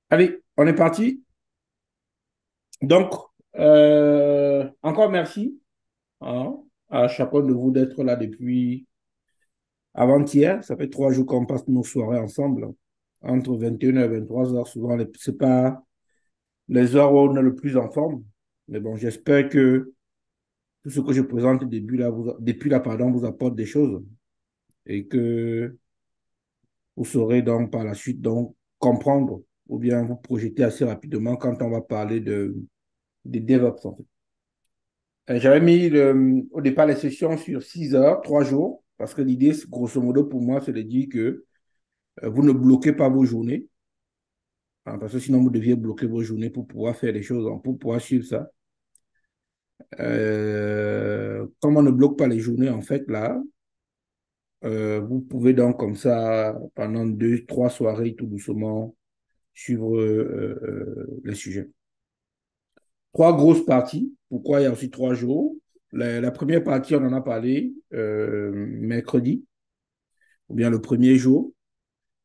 Allez, on est parti. Donc, encore merci, hein, à chacun de vous d'être là depuis avant-hier. Ça fait 3 jours qu'on passe nos soirées ensemble, entre 21h et 23h. Souvent, ce n'est pas les heures où on est le plus en forme. Mais bon, j'espère que tout ce que je présente depuis là, pardon, vous apporte des choses et que vous saurez donc par la suite donc comprendre ou bien vous projeter assez rapidement quand on va parler de DevOps, en fait. J'avais mis au départ les sessions sur 6 heures, 3 jours, parce que l'idée, grosso modo, pour moi, c'est de dire que vous ne bloquez pas vos journées, hein, parce que sinon, vous deviez bloquer vos journées pour pouvoir faire les choses, hein, pour pouvoir suivre ça. Comme on ne bloque pas les journées, en fait, là, vous pouvez donc comme ça, pendant 2, 3 soirées, tout doucement, suivre les sujets. 3 grosses parties. Pourquoi il y a aussi 3 jours? La première partie, on en a parlé mercredi, ou bien le premier jour.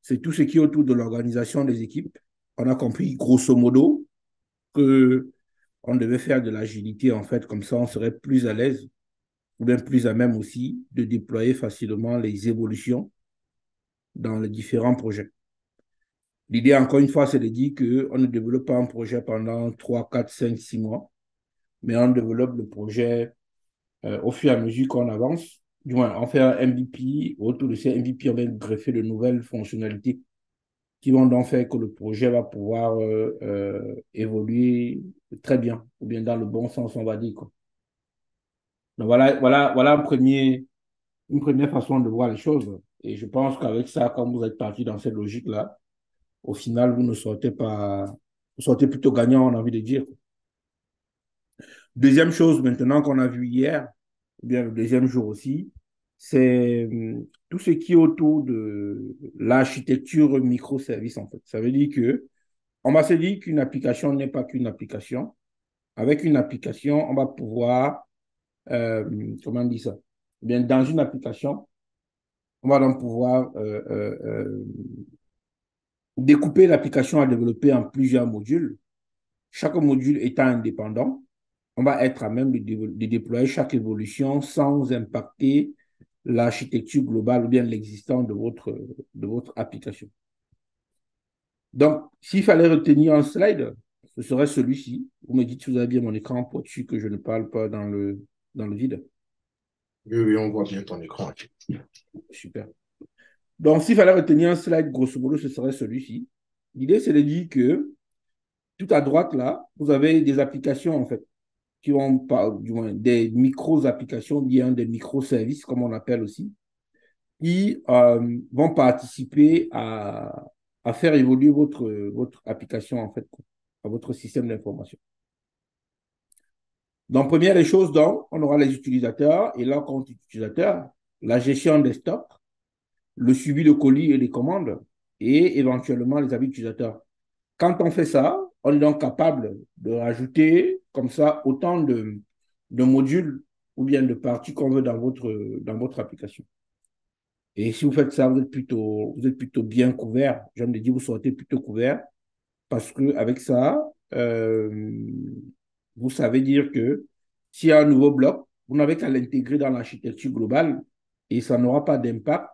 C'est tout ce qui est autour de l'organisation des équipes. On a compris grosso modo que on devait faire de l'agilité, en fait, comme ça on serait plus à l'aise ou bien plus à même aussi de déployer facilement les évolutions dans les différents projets. L'idée, encore une fois, c'est de dire qu'on ne développe pas un projet pendant 3, 4, 5, 6 mois, mais on développe le projet au fur et à mesure qu'on avance. Du moins, on fait un MVP. Autour de ces MVP, on va greffer de nouvelles fonctionnalités qui vont donc faire que le projet va pouvoir évoluer très bien, ou bien dans le bon sens, on va dire, quoi. Donc voilà une première façon de voir les choses. Et je pense qu'avec ça, quand vous êtes parti dans cette logique-là, au final, vous ne sortez pas, vous sortez plutôt gagnant, on a envie de dire. Deuxième chose, maintenant qu'on a vu hier, ou bien le deuxième jour aussi, c'est tout ce qui est autour de l'architecture microservice, en fait. Ça veut dire que on va se dire qu'une application n'est pas qu'une application. Avec une application, on va pouvoir, comment on dit ça? Eh bien, dans une application, on va donc pouvoir découper l'application à développer en plusieurs modules. Chaque module étant indépendant, on va être à même de déployer chaque évolution sans impacter l'architecture globale ou bien l'existant de votre application. Donc, s'il fallait retenir un slide, ce serait celui-ci. Vous me dites si vous avez bien mon écran pour être sûr que je ne parle pas dans le vide. Oui, oui, on voit bien ton écran. Super. Donc, s'il fallait retenir un slide, grosso modo, ce serait celui-ci. L'idée, c'est de dire que tout à droite, là, vous avez des applications, en fait, qui vont, du moins, des micro-applications, bien des microservices, comme on appelle aussi, qui vont participer à faire évoluer votre application, en fait, à votre système d'information. Donc, première des choses, donc, on aura les utilisateurs et leur compte utilisateur, la gestion des stocks, le suivi de colis et des commandes et éventuellement les avis utilisateurs. Quand on fait ça, on est donc capable de rajouter comme ça autant de modules ou bien de parties qu'on veut dans votre application. Et si vous faites ça, vous êtes plutôt bien couvert. J'aime dire, vous sortez plutôt couvert parce qu'avec ça, vous savez dire que s'il y a un nouveau bloc, vous n'avez qu'à l'intégrer dans l'architecture globale et ça n'aura pas d'impact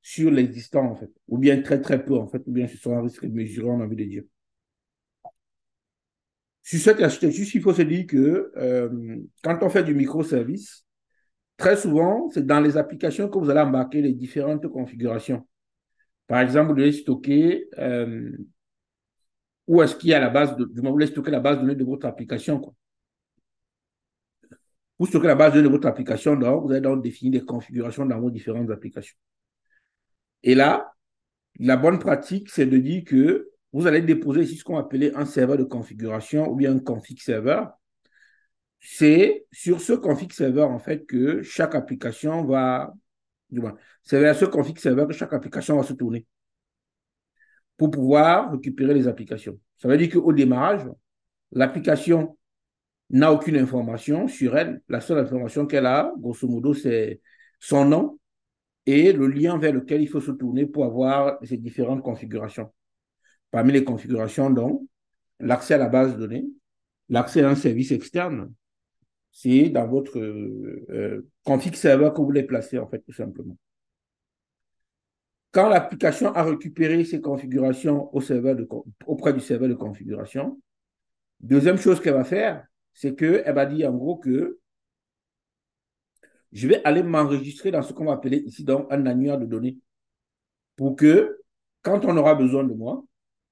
sur l'existant, en fait. Ou bien très, très peu, en fait, ou bien ce sera un risque mesuré, on a envie de dire. Sur cette architecture, il faut se dire que quand on fait du microservice, très souvent, c'est dans les applications que vous allez embarquer les différentes configurations. Par exemple, vous devez stocker où est-ce qu'il y a la base vous voulez stocker la base de données de votre application, quoi. Vous stockez la base de données de votre application, donc vous allez donc définir des configurations dans vos différentes applications. Et là, la bonne pratique, c'est de dire que vous allez déposer ici ce qu'on appelait un serveur de configuration ou bien un config serveur. C'est sur ce config serveur, en fait, que chaque application va, du moins, c'est vers ce config serveur que chaque application va se tourner pour pouvoir récupérer les applications. Ça veut dire qu'au démarrage, l'application n'a aucune information sur elle. La seule information qu'elle a, grosso modo, c'est son nom et le lien vers lequel il faut se tourner pour avoir ces différentes configurations. Parmi les configurations, donc, l'accès à la base de données, l'accès à un service externe, c'est dans votre config serveur que vous les placez, en fait, tout simplement. Quand l'application a récupéré ses configurations auprès du serveur de configuration, deuxième chose qu'elle va faire, c'est qu'elle va dire en gros que je vais aller m'enregistrer dans ce qu'on va appeler ici donc un annuaire de données pour que quand on aura besoin de moi,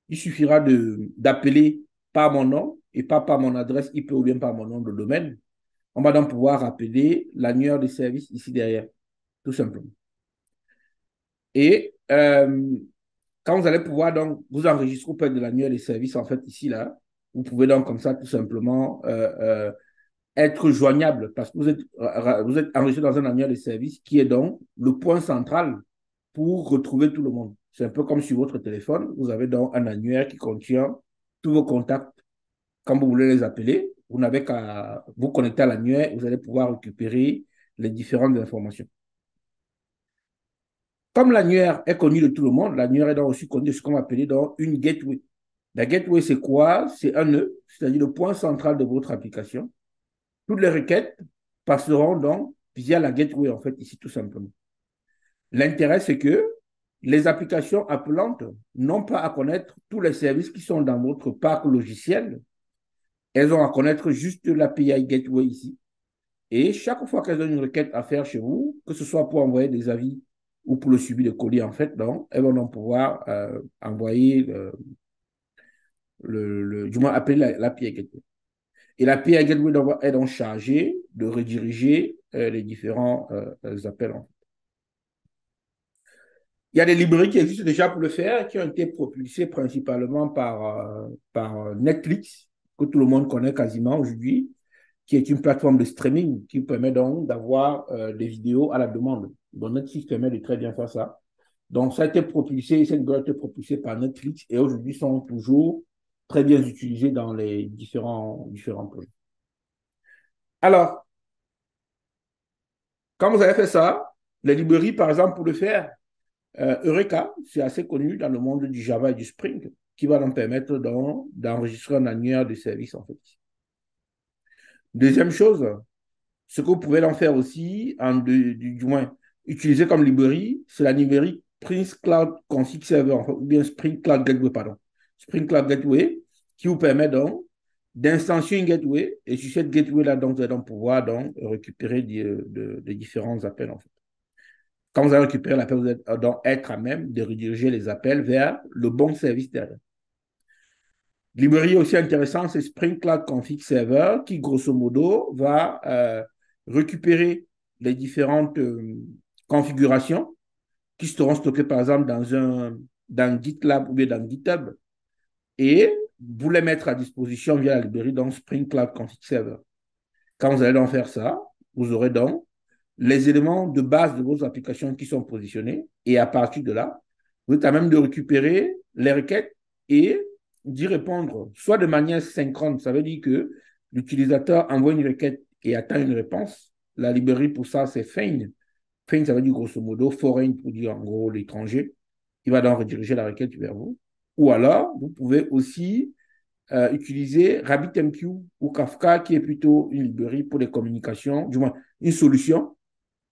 il suffira d'appeler par mon nom et pas par mon adresse IP ou bien par mon nom de domaine. On va donc pouvoir appeler l'annuaire de service ici derrière, tout simplement. Et quand vous allez pouvoir donc vous enregistrer auprès de l'annuaire des services, en fait, ici, là, vous pouvez donc comme ça tout simplement être joignable parce que vous êtes enregistré dans un annuaire de services qui est donc le point central pour retrouver tout le monde. C'est un peu comme sur votre téléphone, vous avez donc un annuaire qui contient tous vos contacts. Quand vous voulez les appeler, vous n'avez qu'à vous connecter à l'annuaire et vous allez pouvoir récupérer les différentes informations. Comme l'annuaire est connu de tout le monde, l'annuaire est donc aussi connu de ce qu'on va appeler donc une gateway. La gateway, c'est quoi? C'est un nœud, c'est-à-dire le point central de votre application. Toutes les requêtes passeront donc via la gateway, en fait, ici, tout simplement. L'intérêt, c'est que les applications appelantes n'ont pas à connaître tous les services qui sont dans votre parc logiciel. Elles ont à connaître juste l'API Gateway ici. Et chaque fois qu'elles ont une requête à faire chez vous, que ce soit pour envoyer des avis ou pour le suivi de colis, en fait, donc, elles vont donc pouvoir envoyer, du moins appeler l'API Gateway. Et l'API Gateway est donc chargée de rediriger les différents appels. En fait. Il y a des librairies qui existent déjà pour le faire, qui ont été propulsées principalement par Netflix, que tout le monde connaît quasiment aujourd'hui, qui est une plateforme de streaming qui permet donc d'avoir des vidéos à la demande. Donc Netflix permet de très bien faire ça. Donc ça a été propulsé, cette librairie a été propulsée par Netflix et aujourd'hui sont toujours très bien utilisés dans les différents projets. Alors, quand vous avez fait ça, les librairies, par exemple, pour le faire, Eureka, c'est assez connu dans le monde du Java et du Spring, qui va nous permettre d'enregistrer un annuaire de service, en fait. Deuxième chose, ce que vous pouvez en faire aussi, du moins, utiliser comme librairie, c'est la librairie Spring Cloud Config Server, ou bien Spring Cloud Gateway, pardon. Spring Cloud Gateway, qui vous permet donc d'instancier une gateway, et sur cette gateway-là, donc, vous allez donc pouvoir donc, récupérer des différents appels, en fait. Quand vous allez récupérer l'appel, vous allez donc être à même de rediriger les appels vers le bon service derrière. Librairie aussi intéressante, c'est Spring Cloud Config Server qui, grosso modo, va récupérer les différentes configurations qui seront stockées, par exemple, dans GitLab ou bien dans GitHub et vous les mettre à disposition via la librairie dans Spring Cloud Config Server. Quand vous allez donc faire ça, vous aurez donc les éléments de base de vos applications qui sont positionnés et à partir de là, vous êtes à même de récupérer les requêtes et d'y répondre, soit de manière synchrone, ça veut dire que l'utilisateur envoie une requête et attend une réponse. La librairie pour ça, c'est Feign. Feign, ça veut dire grosso modo, foreign pour dire en gros l'étranger. Il va donc rediriger la requête vers vous. Ou alors, vous pouvez aussi utiliser RabbitMQ ou Kafka, qui est plutôt une librairie pour les communications, du moins une solution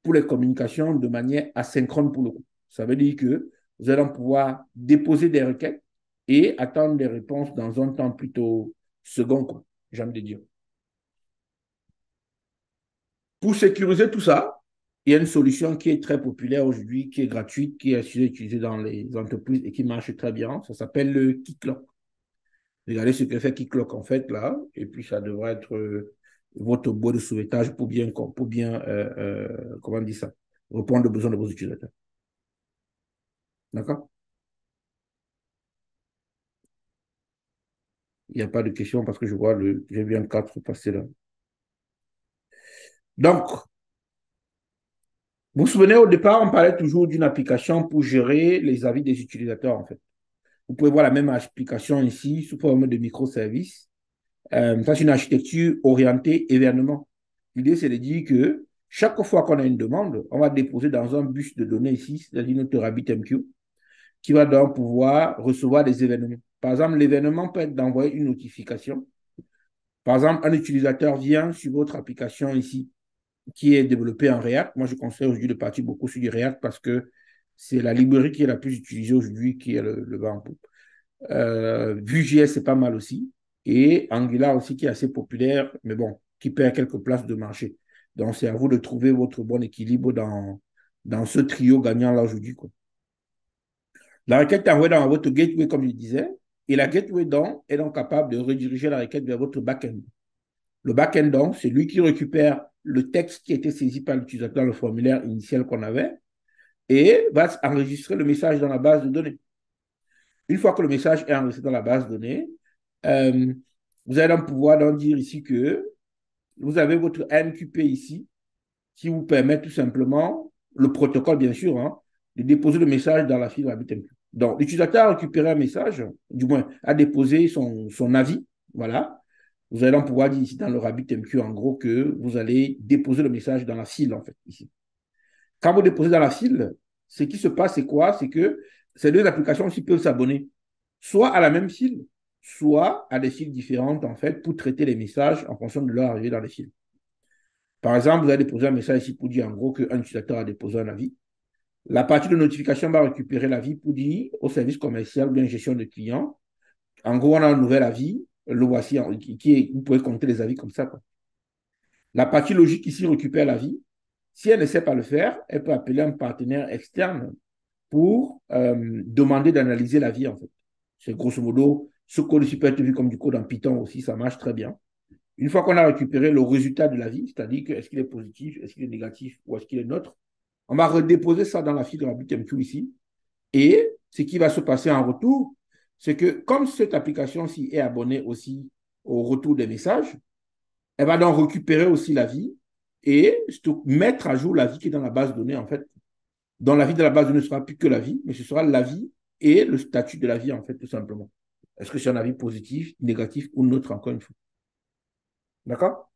pour les communications de manière asynchrone pour le coup. Ça veut dire que vous allez pouvoir déposer des requêtes et attendre des réponses dans un temps plutôt second, quoi, j'ai envie de dire. Pour sécuriser tout ça, il y a une solution qui est très populaire aujourd'hui, qui est gratuite, qui est utilisée dans les entreprises et qui marche très bien. Ça s'appelle le Keycloak. Regardez ce que fait Keycloak en fait là, et puis ça devrait être votre boîte de sauvetage pour bien comment on dit ça, répondre aux besoins de vos utilisateurs. D'accord? Il n'y a pas de question parce que je vois j'ai vu un 4 passer là. Donc, vous vous souvenez, au départ, on parlait toujours d'une application pour gérer les avis des utilisateurs, en fait. Vous pouvez voir la même application ici sous forme de microservices. Ça, c'est une architecture orientée événement. L'idée, c'est de dire que chaque fois qu'on a une demande, on va déposer dans un bus de données ici, c'est-à-dire notre RabbitMQ, qui va donc pouvoir recevoir des événements. Par exemple, l'événement peut être d'envoyer une notification. Par exemple, un utilisateur vient sur votre application ici, qui est développée en React. Moi, je conseille aujourd'hui de partir beaucoup sur du React parce que c'est la librairie qui est la plus utilisée aujourd'hui, qui est le vent en poupe. Vue.js, c'est pas mal aussi. Et Angular aussi, qui est assez populaire, mais bon, qui perd quelques places de marché. Donc, c'est à vous de trouver votre bon équilibre dans ce trio gagnant-là aujourd'hui, quoi. La requête est envoyée dans votre gateway, comme je disais, et la gateway donc, est donc capable de rediriger la requête vers votre backend. Le backend, donc, c'est lui qui récupère le texte qui a été saisi par l'utilisateur dans le formulaire initial qu'on avait et va enregistrer le message dans la base de données. Une fois que le message est enregistré dans la base de données, euh, vous allez donc pouvoir donc dire ici que vous avez votre MQP ici qui vous permet tout simplement, le protocole bien sûr, hein, de déposer le message dans la file RabbitMQ. Donc, l'utilisateur a récupéré un message, du moins a déposé son avis, voilà. Vous allez donc pouvoir dire ici dans le RabbitMQ en gros que vous allez déposer le message dans la file en fait ici. Quand vous déposez dans la file, ce qui se passe, c'est quoi? C'est que ces deux applications aussi peuvent s'abonner, soit à la même file, soit à des files différentes, en fait, pour traiter les messages en fonction de leur arrivée dans les files. Par exemple, vous allez déposer un message ici pour dire en gros qu'un utilisateur a déposé un avis. La partie de notification va récupérer l'avis pour dire au service commercial ou bien gestion de clients. En gros, on a un nouvel avis, le voici, vous pouvez compter les avis comme ça, quoi. La partie logique ici récupère l'avis. Si elle ne sait pas le faire, elle peut appeler un partenaire externe pour demander d'analyser l'avis, en fait. C'est grosso modo, ce code ici peut être vu comme du code en Python aussi, ça marche très bien. Une fois qu'on a récupéré le résultat de l'avis, c'est-à-dire que est-ce qu'il est positif, est-ce qu'il est négatif ou est-ce qu'il est neutre, on va redéposer ça dans la file de RabbitMQ ici. Et ce qui va se passer en retour, c'est que comme cette application-ci est abonnée aussi au retour des messages, elle va donc récupérer aussi l'avis et mettre à jour l'avis qui est dans la base de données, en fait. Dans l'avis de la base de données ne sera plus que l'avis, mais ce sera l'avis et le statut de l'avis, en fait, tout simplement. Est-ce que c'est un avis positif, négatif ou neutre, encore une fois. D'accord?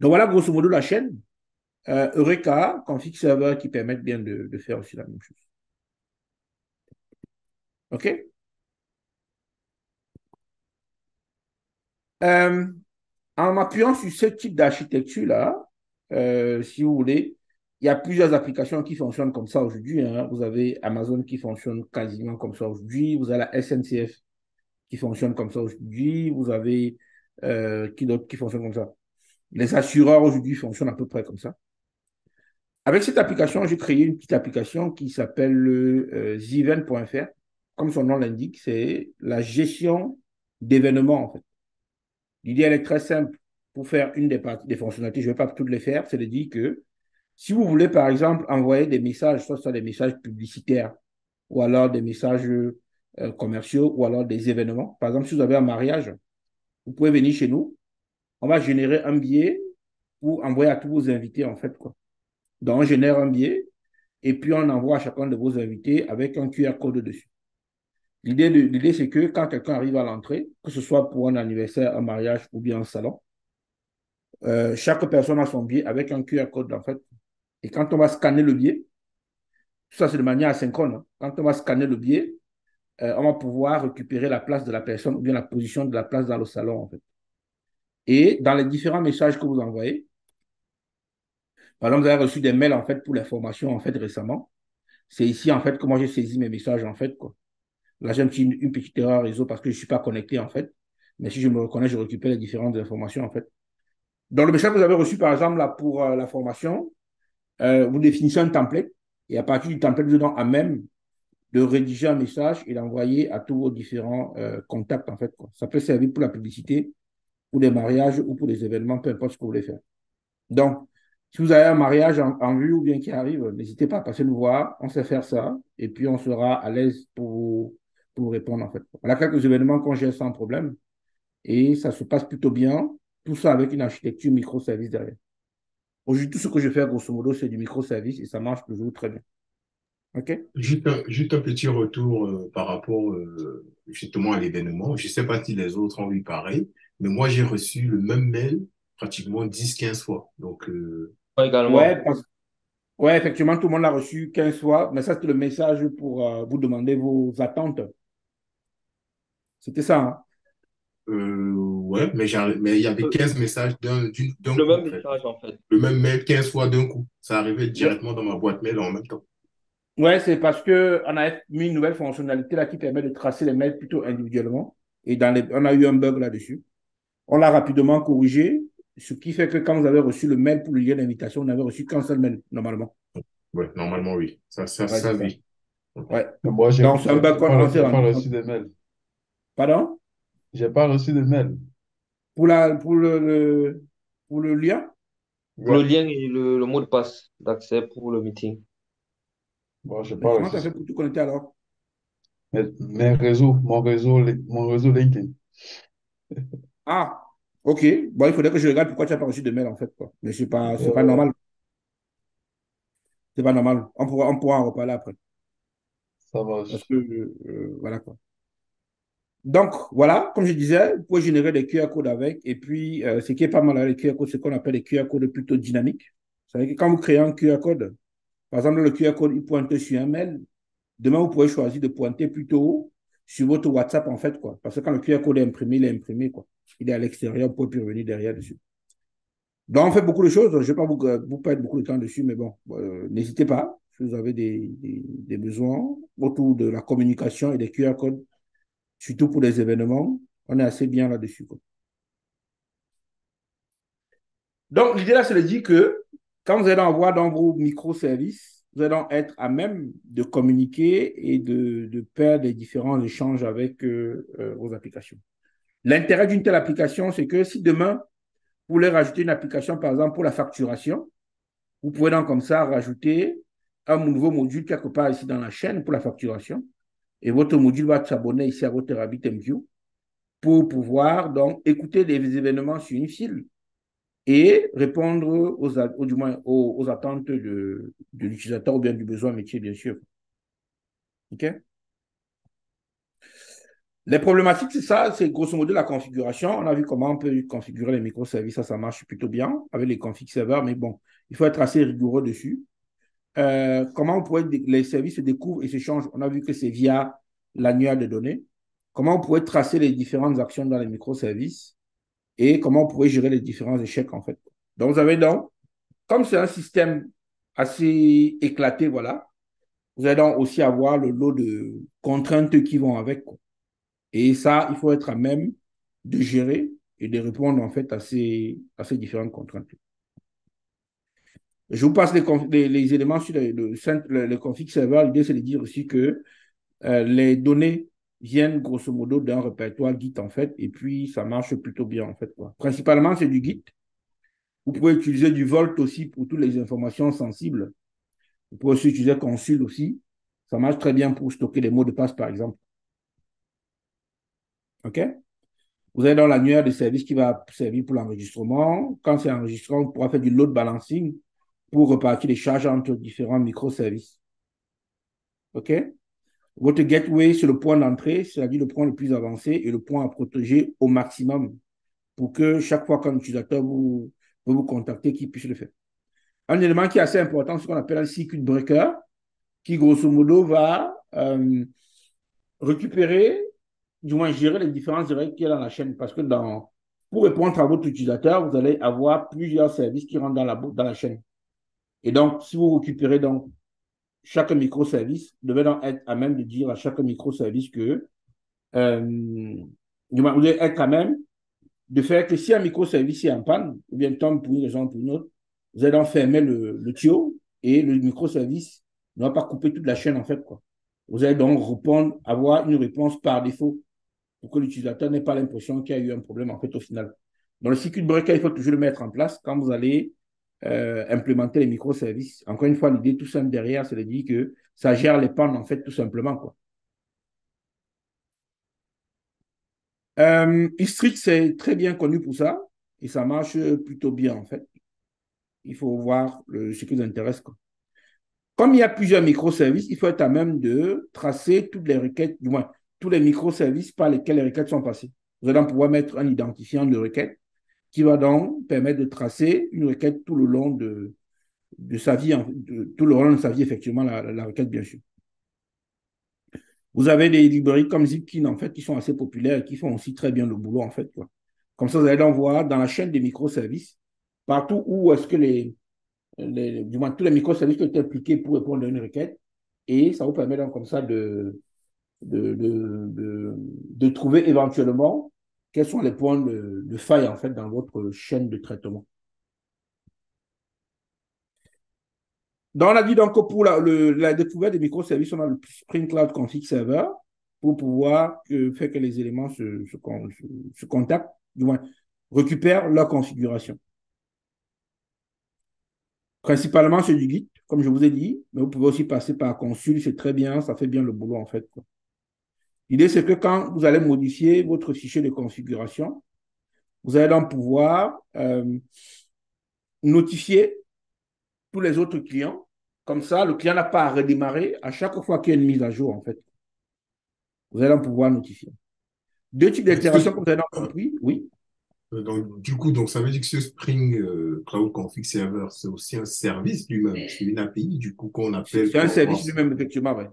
Donc voilà, grosso modo, la chaîne. Eureka, config serveur qui permettent bien de faire aussi la même chose. OK? Euh, En m'appuyant sur ce type d'architecture-là, si vous voulez, il y a plusieurs applications qui fonctionnent comme ça aujourd'hui, hein. Vous avez Amazon qui fonctionne quasiment comme ça aujourd'hui. Vous avez la SNCF qui fonctionne comme ça aujourd'hui. Vous avez qui d'autre qui fonctionne comme ça? Les assureurs aujourd'hui fonctionnent à peu près comme ça. Avec cette application, j'ai créé une petite application qui s'appelle Ziven.fr. Comme son nom l'indique, c'est la gestion d'événements, en fait. L'idée, elle est très simple. Pour faire une des parties des fonctionnalités, je ne vais pas toutes les faire, c'est de dire que si vous voulez, par exemple, envoyer des messages, soit des messages publicitaires, ou alors des messages commerciaux, ou alors des événements. Par exemple, si vous avez un mariage, vous pouvez venir chez nous. On va générer un billet pour envoyer à tous vos invités, en fait, quoi. Donc, on génère un billet et puis on envoie à chacun de vos invités avec un QR code dessus. L'idée, c'est que quand quelqu'un arrive à l'entrée, que ce soit pour un anniversaire, un mariage ou bien un salon, chaque personne a son billet avec un QR code, en fait. Et quand on va scanner le billet, tout ça c'est de manière asynchrone, hein. Quand on va scanner le billet, on va pouvoir récupérer la place de la personne ou bien la position de la place dans le salon, en fait. Et dans les différents messages que vous envoyez, par exemple, vous avez reçu des mails, en fait, pour l'information, en fait, récemment. C'est ici, en fait, que moi j'ai saisi mes messages, en fait, quoi. Là, j'ai une petite erreur réseau parce que je ne suis pas connecté, en fait. Mais si je me reconnais, je récupère les différentes informations, en fait. Dans le message que vous avez reçu, par exemple, là, pour la formation, vous définissez un template et à partir du template, vous êtes donc à même de rédiger un message et d'envoyer à tous vos différents contacts, en fait, quoi. Ça peut servir pour la publicité, pour des mariages ou pour des événements, peu importe ce que vous voulez faire. Donc, si vous avez un mariage en vue ou bien qui arrive, n'hésitez pas à passer nous voir. On sait faire ça et puis on sera à l'aise pour vous répondre, en fait. On a quelques événements qu'on gère sans problème et ça se passe plutôt bien. Tout ça avec une architecture microservice derrière. Aujourd'hui, tout ce que je fais, grosso modo, c'est du microservice et ça marche toujours très bien. OK? Juste un petit retour par rapport justement à l'événement. Je ne sais pas si les autres ont eu pareil, mais moi j'ai reçu le même mail pratiquement 10 15 fois. Donc, Moi Ouais, également. ouais, effectivement, tout le monde l'a reçu 15 fois, mais ça, c'est le message pour vous demander vos attentes. C'était ça, hein. Ouais, mais il y avait Le 15 messages d'un le coup, même en fait. message, en fait. Le même mail 15 fois d'un coup. Ça arrivait Ouais, directement dans ma boîte mail en même temps. ouais, c'est parce qu'on a mis une nouvelle fonctionnalité là qui permet de tracer les mails plutôt individuellement. Et on a eu un bug là-dessus. On l'a rapidement corrigé, ce qui fait que quand vous avez reçu le mail pour le lien d'invitation, vous n'avez reçu qu'un seul mail, normalement. Ouais, normalement, oui. Ouais, c'est ça. Oui. Ok. Ouais. Mais moi, Donc, c'est un bug qu'on s'est j'ai pas rendu reçu compte. de mail. Pardon? J'ai pas reçu de mail. Pour le lien? Pour le Ouais. lien et le mot de passe d'accès pour le meeting. Bon, j'ai Mais pas comment reçu tu as ça. fait pour te connecter alors? Mon réseau LinkedIn. Ah, ok. Bon, il faudrait que je regarde pourquoi tu n'as pas reçu de mail en fait, quoi. Mais c'est pas Euh, normal. C'est pas normal. On pourra en reparler après. ça Parce marche. que, voilà quoi. Donc, voilà, comme je disais, vous pouvez générer des QR codes avec. Et puis, ce qui est pas mal avec les QR codes, c'est ce qu'on appelle les QR codes plutôt dynamiques. C'est vrai que quand vous créez un QR code, par exemple, le QR code, il pointe sur un mail. Demain, vous pouvez choisir de pointer plutôt sur votre WhatsApp, en fait, quoi. Parce que quand le QR code est imprimé, il est imprimé, quoi. Il est à l'extérieur, vous pouvez plus revenir derrière dessus. Donc, on fait beaucoup de choses. Je ne vais pas vous perdre beaucoup de temps dessus, mais bon, n'hésitez pas. Si vous avez des besoins autour de la communication et des QR codes, surtout pour les événements, on est assez bien là-dessus, quoi. Donc, l'idée là, c'est de dire que quand vous allez avoir dans vos microservices, vous allez être à même de communiquer et de faire des différents échanges avec vos applications. L'intérêt d'une telle application, c'est que si demain, vous voulez rajouter une application, par exemple, pour la facturation, vous pouvez donc comme ça rajouter un nouveau module quelque part ici dans la chaîne pour la facturation. Et votre module va s'abonner ici à votre RabbitMQ pour pouvoir donc écouter des événements sur une file et répondre du moins aux attentes de l'utilisateur ou bien du besoin métier, bien sûr. OK? Les problématiques, c'est ça, c'est grosso modo la configuration. On a vu comment on peut configurer les microservices, ça marche plutôt bien avec les configs serveurs, mais bon, il faut être assez rigoureux dessus. Comment on pourrait, les services se découvrent et se changent. On a vu que c'est via l'annuaire de données. Comment on pourrait tracer les différentes actions dans les microservices et comment on pourrait gérer les différents échecs, en fait. Donc, vous avez donc, comme c'est un système assez éclaté, voilà, vous allez donc aussi avoir le lot de contraintes qui vont avec, quoi. Et ça, il faut être à même de gérer et de répondre, en fait, à ces différentes contraintes. Je vous passe les éléments sur le config server. L'idée, c'est de dire aussi que les données viennent grosso modo d'un répertoire Git, en fait, et puis ça marche plutôt bien, en fait, quoi. Principalement, c'est du Git. Vous pouvez utiliser du Volt aussi pour toutes les informations sensibles. Vous pouvez aussi utiliser Consul aussi. Ça marche très bien pour stocker les mots de passe, par exemple. OK? Vous avez dans l'annuaire de service qui va servir pour l'enregistrement. Quand c'est enregistré, on pourra faire du load balancing pour repartir les charges entre différents microservices. OK? Votre gateway, c'est le point d'entrée, c'est-à-dire le point le plus avancé et le point à protéger au maximum pour que chaque fois qu'un utilisateur veut vous contacter, qu'il puisse le faire. Un élément qui est assez important, c'est ce qu'on appelle un circuit breaker, qui grosso modo va récupérer, du moins gérer les différents erreurs qu'il y a dans la chaîne. Parce que pour répondre à votre utilisateur, vous allez avoir plusieurs services qui rentrent dans la chaîne. Et donc, si vous récupérez donc chaque microservice, vous devez donc être à même de dire à chaque microservice que du moins, vous devez être à même de faire que si un microservice est en panne, ou bien tombe pour une raison ou pour une autre, vous allez donc fermer le tuyau et le microservice ne va pas couper toute la chaîne en fait, quoi. Vous allez donc répondre, avoir une réponse par défaut pour que l'utilisateur n'ait pas l'impression qu'il y a eu un problème en fait au final. Dans le circuit breaker, il faut toujours le mettre en place quand vous allez implémenter les microservices. Encore une fois, l'idée tout simple derrière, c'est de dire que ça gère les pannes en fait tout simplement, quoi. Istrix, c'est très bien connu pour ça et ça marche plutôt bien en fait. Il faut voir ce qui vous intéresse, quoi. Comme il y a plusieurs microservices, il faut être à même de tracer toutes les requêtes, du moins tous les microservices par lesquels les requêtes sont passées. Vous allez pouvoir mettre un identifiant de requête qui va donc permettre de tracer une requête tout le long de sa vie, tout le long de sa vie, effectivement, la requête, bien sûr. Vous avez des librairies comme Zipkin, en fait, qui sont assez populaires et qui font aussi très bien le boulot, en fait, quoi. Comme ça, vous allez donc voir dans la chaîne des microservices, partout où est-ce que du moins, tous les microservices qui ont été appliqués pour répondre à une requête. Et ça vous permet donc comme ça de trouver éventuellement quels sont les points de faille, en fait, dans votre chaîne de traitement. Donc, on a dit donc que pour la découverte des microservices, on a le Spring Cloud Config Server pour pouvoir faire que les éléments se contactent, du moins récupèrent leur configuration. Principalement sur du Git, comme je vous ai dit, mais vous pouvez aussi passer par Consul, c'est très bien, ça fait bien le boulot en fait, quoi. L'idée, c'est que quand vous allez modifier votre fichier de configuration, vous allez donc pouvoir notifier tous les autres clients. Comme ça, le client n'a pas à redémarrer à chaque fois qu'il y a une mise à jour, en fait. Vous allez donc pouvoir notifier. Deux types Est-ce d'interactions que, que vous avez donc compris, oui. donc, du coup, donc, ça veut dire que ce Spring Cloud Config Server, c'est aussi un service lui-même, c'est une API, du coup, qu'on appelle C'est un pour avoir... service lui-même, effectivement, ouais.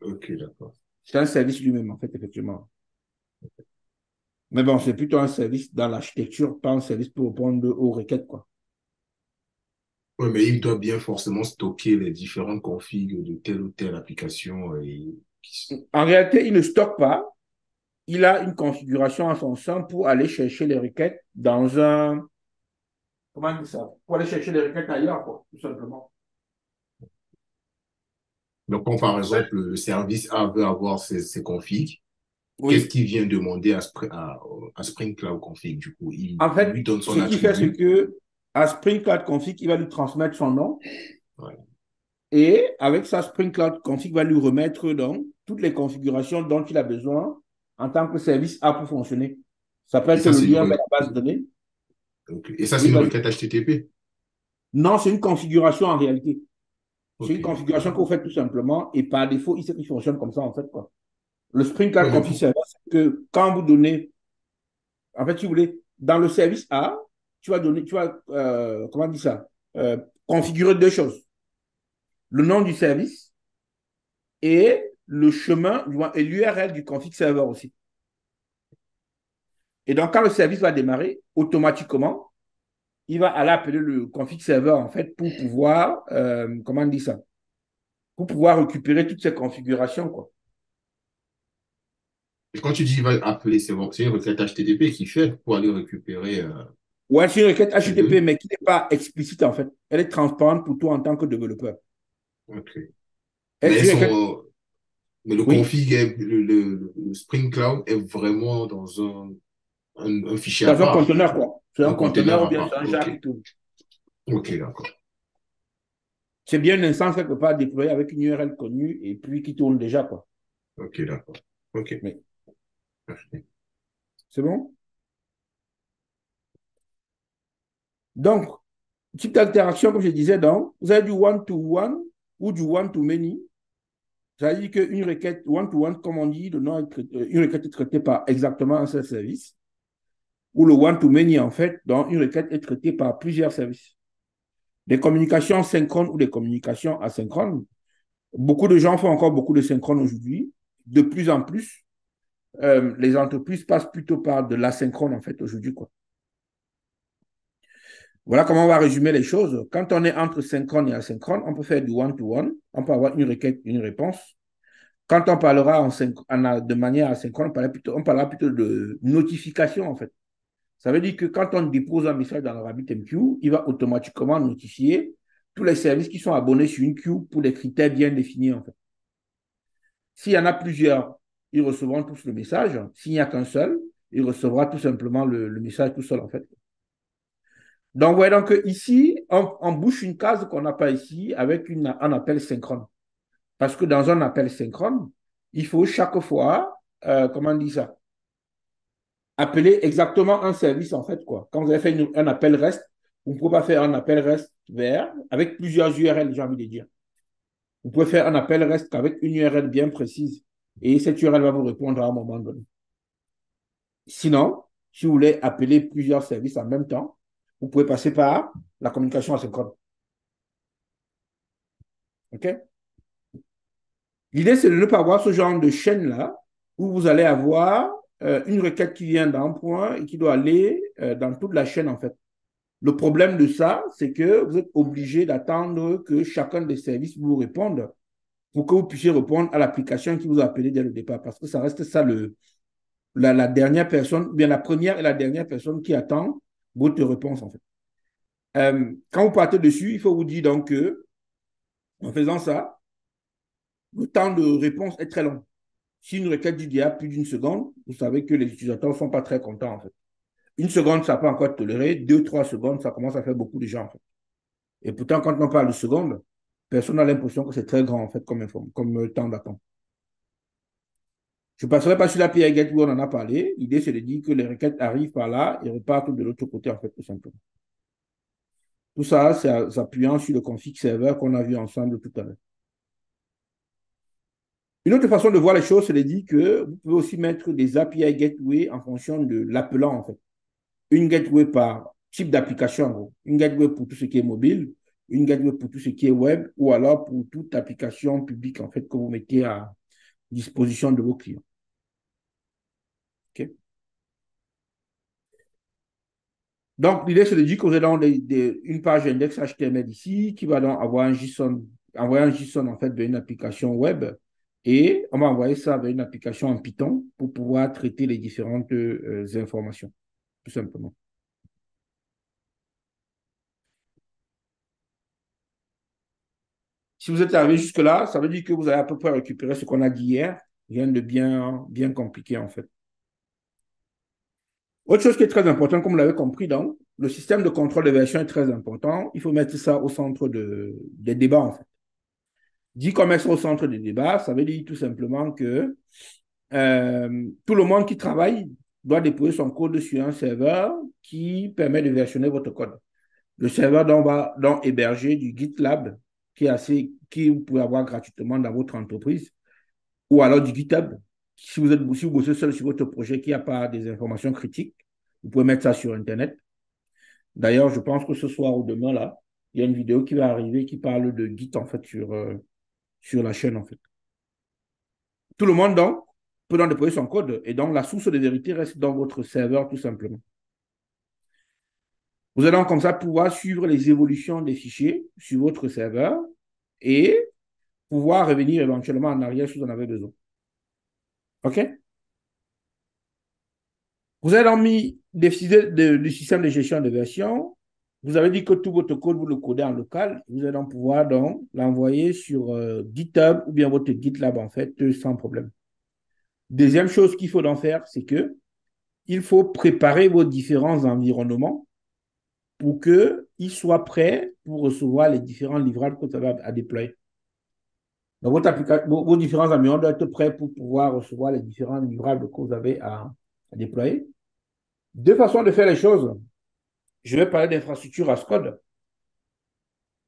Ok, d'accord. C'est un service lui-même, en fait, effectivement. Mais bon, c'est plutôt un service dans l'architecture, pas un service pour répondre aux requêtes, quoi. Oui, mais il doit bien forcément stocker les différentes configs de telle ou telle application. En réalité, il ne stocke pas. Il a une configuration en son sein pour aller chercher les requêtes dans un... Comment dire ça? Pour aller chercher les requêtes ailleurs, quoi, tout simplement. Donc, quand par exemple, le service A veut avoir ses configs, qu'est-ce Oui. qu'il vient demander à Spring Cloud Config? Du coup, En il lui fait, donne ce son qu'il fait, c'est attribut. que à Spring Cloud Config, il va lui transmettre son nom Ouais. et avec ça, Spring Cloud Config va lui remettre donc toutes les configurations dont il a besoin en tant que service A pour fonctionner. Ça peut Et être ça, le c'est lien vers la base de données. et ça, c'est Oui, une vas-y. requête HTTP. Non, c'est une configuration en réalité. C'est Ok, une d'accord. configuration que vous faites tout simplement et par défaut, il sait qu'il fonctionne comme ça en fait, quoi. Le Spring Ouais, Cloud mais Config Server, c'est que quand vous donnez, en fait, si vous voulez, dans le service A, tu vas donner, comment dire ça, configurer deux choses. Le nom du service et le chemin et l'URL du config server aussi. Et donc, quand le service va démarrer, automatiquement, il va aller appeler le config server en fait pour pouvoir, comment on dit ça, pour pouvoir récupérer toutes ces configurations, quoi. et quand tu dis il va appeler, c'est une requête HTTP qu'il fait pour aller récupérer Ouais, c'est une requête les HTTP, données. mais qui n'est pas explicite en fait. Elle est transparente pour toi en tant que développeur. Ok. C'est Mais, une requête, mais le oui, config, le Spring Cloud est vraiment dans un fichier à dans un part, conteneur, quoi. C'est un un conteneur conteneur ou à bien c'est part. un jar Ok, qui tourne. ok, d'accord. C'est bien une instance quelque part déployée avec une URL connue et puis qui tourne déjà, quoi. Ok, d'accord. Ok. Mais Parfait. c'est bon? Donc, type d'interaction, comme je disais, donc, vous avez du one-to-one ou du one-to-many. Ça veut dire qu'une requête one-to-one, comme on dit, une requête est traitée par exactement un seul service. Ou le one-to-many, en fait, donc une requête est traitée par plusieurs services. Des communications synchrones ou des communications asynchrones. Beaucoup de gens font encore beaucoup de synchrones aujourd'hui. De plus en plus, les entreprises passent plutôt par de l'asynchrone, en fait, aujourd'hui, quoi. Voilà comment on va résumer les choses. Quand on est entre synchrone et asynchrone, on peut faire du one-to-one. On peut avoir une requête, une réponse. Quand on parlera de manière asynchrone, on parlera plutôt de notification, en fait. Ça veut dire que quand on dépose un message dans le RabbitMQ, il va automatiquement notifier tous les services qui sont abonnés sur une queue pour des critères bien définis, en fait. S'il y en a plusieurs, ils recevront tous le message. S'il n'y a qu'un seul, il recevra tout simplement le message tout seul, en fait. Donc, voyez donc ici, on bouche une case qu'on n'a pas ici avec un appel synchrone. Parce que dans un appel synchrone, il faut chaque fois, comment on dit ça, appeler exactement un service, en fait, quoi. Quand vous avez fait un appel REST, vous ne pouvez pas faire un appel REST vers, avec plusieurs URL, j'ai envie de dire. Vous pouvez faire un appel REST avec une URL bien précise. Et cette URL va vous répondre à un moment donné. Sinon, si vous voulez appeler plusieurs services en même temps, vous pouvez passer par la communication asynchrone. OK? L'idée, c'est de ne pas avoir ce genre de chaîne-là où vous allez avoir une requête qui vient d'un point et qui doit aller dans toute la chaîne, en fait. Le problème de ça, c'est que vous êtes obligé d'attendre que chacun des services vous réponde pour que vous puissiez répondre à l'application qui vous a appelé dès le départ. Parce que ça reste ça la dernière personne, ou bien la première et la dernière personne qui attend votre réponse, en fait. Quand vous partez dessus, il faut vous dire donc que en faisant ça, le temps de réponse est très long. Si une requête d'IDEA plus d'une seconde, vous savez que les utilisateurs ne sont pas très contents, en fait. Une seconde, ça peut encore tolérer. 2, 3 secondes, ça commence à faire beaucoup de gens, en fait. Et pourtant, quand on parle de secondes, personne n'a l'impression que c'est très grand, en fait, comme temps d'attente. Je ne passerai pas sur l'API Gateway, où on en a parlé. L'idée, c'est de dire que les requêtes arrivent par là et repartent de l'autre côté, en fait, tout simplement. Tout ça, c'est s'appuyant sur le config serveur qu'on a vu ensemble tout à l'heure. Une autre façon de voir les choses, c'est de dire que vous pouvez aussi mettre des API Gateway en fonction de l'appelant, en fait. Une gateway par type d'application, en gros. Une gateway pour tout ce qui est mobile, une gateway pour tout ce qui est web, ou alors pour toute application publique, en fait, que vous mettez à disposition de vos clients. OK? Donc, l'idée, c'est de dire que vous avez une page index HTML ici qui va donc avoir envoyer un JSON, en fait, d'une application web, et on va envoyer ça vers une application en Python pour pouvoir traiter les différentes informations, tout simplement. Si vous êtes arrivé jusque-là, ça veut dire que vous avez à peu près récupéré ce qu'on a dit hier. Rien de bien compliqué, en fait. Autre chose qui est très importante, comme vous l'avez compris, donc, le système de contrôle de version est très important. Il faut mettre ça au centre des débats, en fait. Dit qu'on met ça au centre des débats, ça veut dire tout simplement que tout le monde qui travaille doit déployer son code sur un serveur qui permet de versionner votre code. Le serveur va donc héberger du GitLab qui vous pouvez avoir gratuitement dans votre entreprise, ou alors du GitHub. Si vous bossez seul sur votre projet qui n'a pas des informations critiques, vous pouvez mettre ça sur Internet. D'ailleurs, je pense que ce soir ou demain, là, il y a une vidéo qui va arriver qui parle de Git, en fait, sur la chaîne, en fait. Tout le monde, donc, peut donc déployer son code, et donc la source de vérité reste dans votre serveur, tout simplement. Vous allez donc comme ça pouvoir suivre les évolutions des fichiers sur votre serveur et pouvoir revenir éventuellement en arrière si vous en avez besoin. OK? Vous avez donc mis le système de gestion de version. Vous avez dit que tout votre code, vous le codez en local. Vous allez donc pouvoir l'envoyer sur GitHub ou bien votre GitLab, en fait, sans problème. Deuxième chose qu'il faut donc faire, c'est que il faut préparer vos différents environnements pour qu'ils soient prêts pour recevoir les différents livrables que vous avez à déployer. Donc, vos différents environnements doivent être prêts pour pouvoir recevoir les différents livrables que vous avez à déployer. Deux façons de faire les choses. Je vais parler d'infrastructure as code.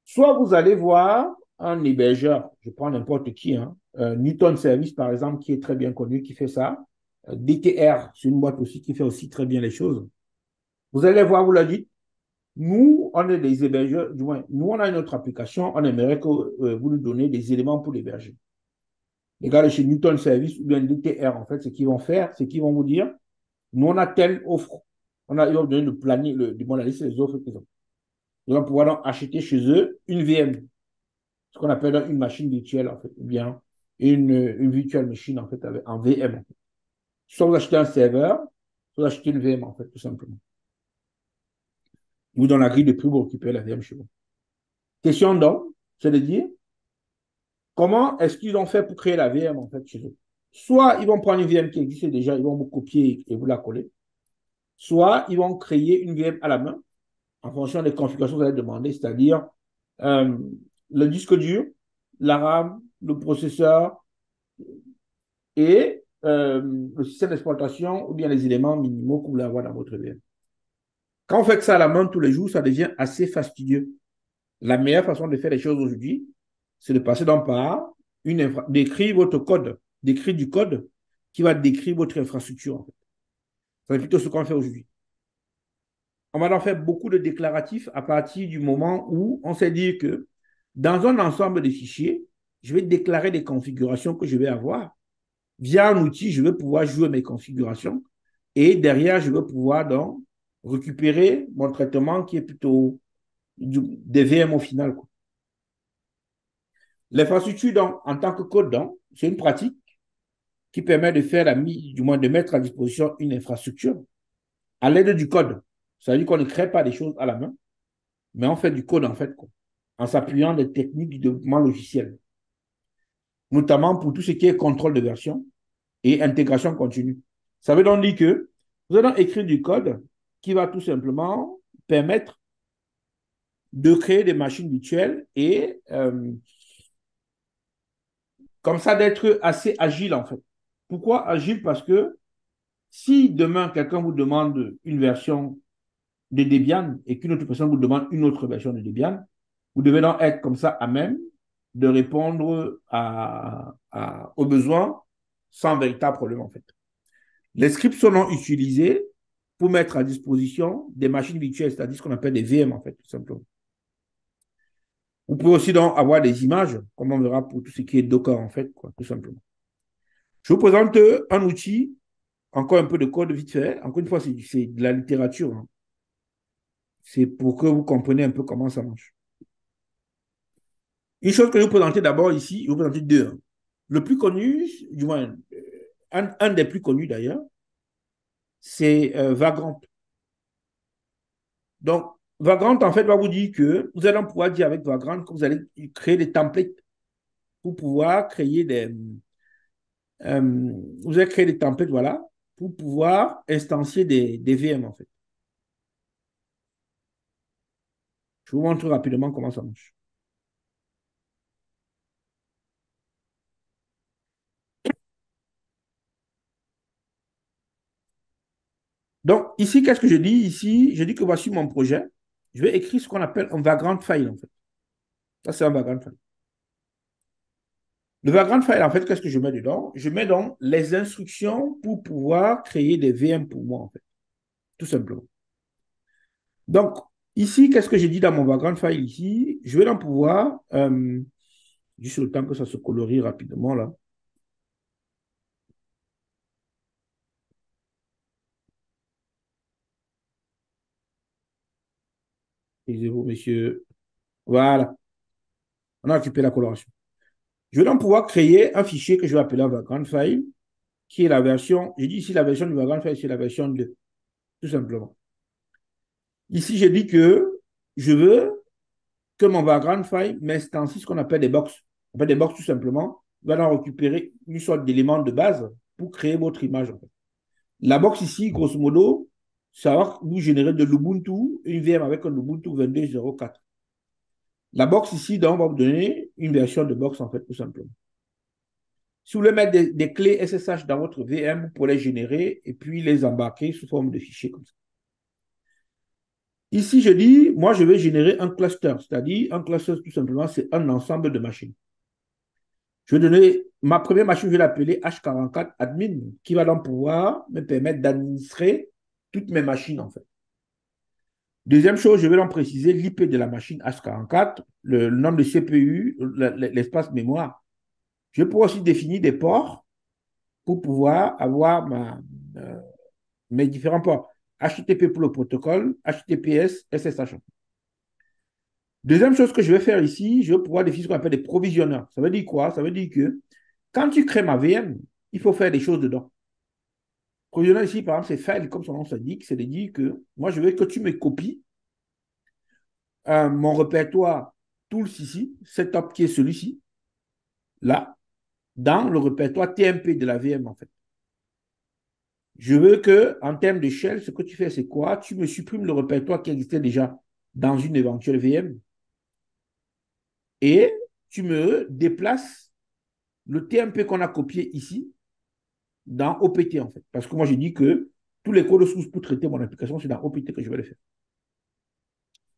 Soit vous allez voir un hébergeur, je prends n'importe qui, Newton Service par exemple, qui est très bien connu, qui fait ça. DTR, c'est une boîte aussi qui fait aussi très bien les choses. Vous allez voir, vous leur dites, nous, on est des hébergeurs, du moins, nous, on a une autre application, on aimerait que vous nous donnez des éléments pour l'héberger. Les gars de chez Newton Service ou bien DTR, en fait, ce qu'ils vont faire, c'est qu'ils vont vous dire, nous, on a telle offre. Ils vont vous donner le planning, la liste des offres qu'ils ont. Ils vont pouvoir donc acheter chez eux une VM, ce qu'on appelle une machine virtuelle, en fait, ou bien une virtual machine, en fait, en VM. En fait. Soit vous achetez un serveur, soit vous achetez une VM, en fait, tout simplement. Ou dans la grille de prix, vous récupérez la VM chez vous. Question donc, c'est de dire, comment est-ce qu'ils ont fait pour créer la VM, en fait, chez eux? Soit ils vont prendre une VM qui existait déjà, ils vont vous copier et vous la coller. Soit ils vont créer une VM à la main, en fonction des configurations que vous allez demander, c'est-à-dire le disque dur, la RAM, le processeur et le système d'exploitation ou bien les éléments minimaux que vous voulez avoir dans votre VM. Quand vous faites ça à la main tous les jours, ça devient assez fastidieux. La meilleure façon de faire les choses aujourd'hui, c'est de passer par d'écrire votre code, d'écrire du code qui va décrire votre infrastructure. En fait. C'est plutôt ce qu'on fait aujourd'hui. On va donc faire beaucoup de déclaratifs à partir du moment où on sait dire que dans un ensemble de fichiers, je vais déclarer des configurations que je vais avoir. Via un outil, je vais pouvoir jouer mes configurations et derrière, je vais pouvoir donc récupérer mon traitement qui est plutôt des VM au final, quoi. L'infrastructure, donc, en tant que code, donc, c'est une pratique qui permet de faire du moins de mettre à disposition une infrastructure à l'aide du code. Ça veut dire qu'on ne crée pas des choses à la main, mais on fait du code, en fait, quoi, en s'appuyant des techniques du développement logiciel, notamment pour tout ce qui est contrôle de version et intégration continue. Ça veut donc dire que vous allez écrire du code qui va tout simplement permettre de créer des machines virtuelles et comme ça d'être assez agile en fait. Pourquoi agile? Parce que si demain quelqu'un vous demande une version de Debian et qu'une autre personne vous demande une autre version de Debian, vous devez donc être comme ça à même de répondre aux besoins sans véritable problème en fait. Les scripts sont utilisés pour mettre à disposition des machines virtuelles, c'est-à-dire ce qu'on appelle des VM en fait, tout simplement. Vous pouvez aussi donc avoir des images, comme on verra pour tout ce qui est Docker en fait, quoi, tout simplement. Je vous présente un outil, encore un peu de code vite fait. Encore une fois, c'est de la littérature, hein. C'est pour que vous compreniez un peu comment ça marche. Une chose que je vais vous présenter d'abord ici, je vais vous présenter deux, hein. Le plus connu, du moins, un des plus connus d'ailleurs, c'est Vagrant. Donc, Vagrant, en fait, va vous dire que vous allez pouvoir dire avec Vagrant que vous allez créer des templates pour pouvoir créer vous allez créer des templates, voilà, pour pouvoir instancier des VM, en fait. Je vous montre rapidement comment ça marche. Donc, ici, qu'est-ce que je dis? Ici, je dis que voici mon projet. Je vais écrire ce qu'on appelle un Vagrant file, en fait. Ça, c'est un Vagrant file. Le Vagrant file, en fait, qu'est-ce que je mets dedans? Je mets donc les instructions pour pouvoir créer des VM pour moi, en fait. Tout simplement. Donc, ici, qu'est-ce que j'ai dit dans mon Vagrant file ici? Je vais donc pouvoir, juste le temps que ça se colorie rapidement, là. Excusez-vous, messieurs. Voilà. On a occupé la coloration. Je vais donc pouvoir créer un fichier que je vais appeler un Vagrant file, qui est la version, je dis ici la version du Vagrant file, c'est la version 2, tout simplement. Ici, je dis que je veux que mon Vagrant file m'instancie ce qu'on appelle des box. On appelle des box tout simplement. Vous allez en récupérer une sorte d'élément de base pour créer votre image. En fait. La box ici, grosso modo, ça va vous générer de l'Ubuntu, une VM avec un Ubuntu 22.04. La box ici, donc, va vous donner une version de box, en fait, tout simplement. Si vous voulez mettre des clés SSH dans votre VM pour les générer et puis les embarquer sous forme de fichiers comme ça. Ici, je dis, moi, je vais générer un cluster, c'est-à-dire un cluster, tout simplement, c'est un ensemble de machines. Je vais donner, ma première machine, je vais l'appeler H44 admin, qui va donc pouvoir me permettre d'administrer toutes mes machines, en fait. Deuxième chose, je vais donc préciser l'IP de la machine H44, le nombre de CPU, l'espace mémoire. Je vais pouvoir aussi définir des ports pour pouvoir avoir mes différents ports. HTTP pour le protocole, HTTPS, SSH. Deuxième chose que je vais faire ici, je vais pouvoir définir ce qu'on appelle des provisionneurs. Ça veut dire quoi? Ça veut dire que quand tu crées ma VM, il faut faire des choses dedans. Provisionneur ici, par exemple, c'est file, comme son nom s'indique, c'est de dire que moi, je veux que tu me copies mon répertoire tools ici, setup qui est celui-ci, là, dans le répertoire TMP de la VM, en fait. Je veux que, en termes de shell, ce que tu fais, c'est quoi? Tu me supprimes le répertoire qui existait déjà dans une éventuelle VM et tu me déplaces le TMP qu'on a copié ici dans OPT, en fait. Parce que moi, j'ai dit que tous les codes sources pour traiter mon application, c'est dans OPT que je vais le faire.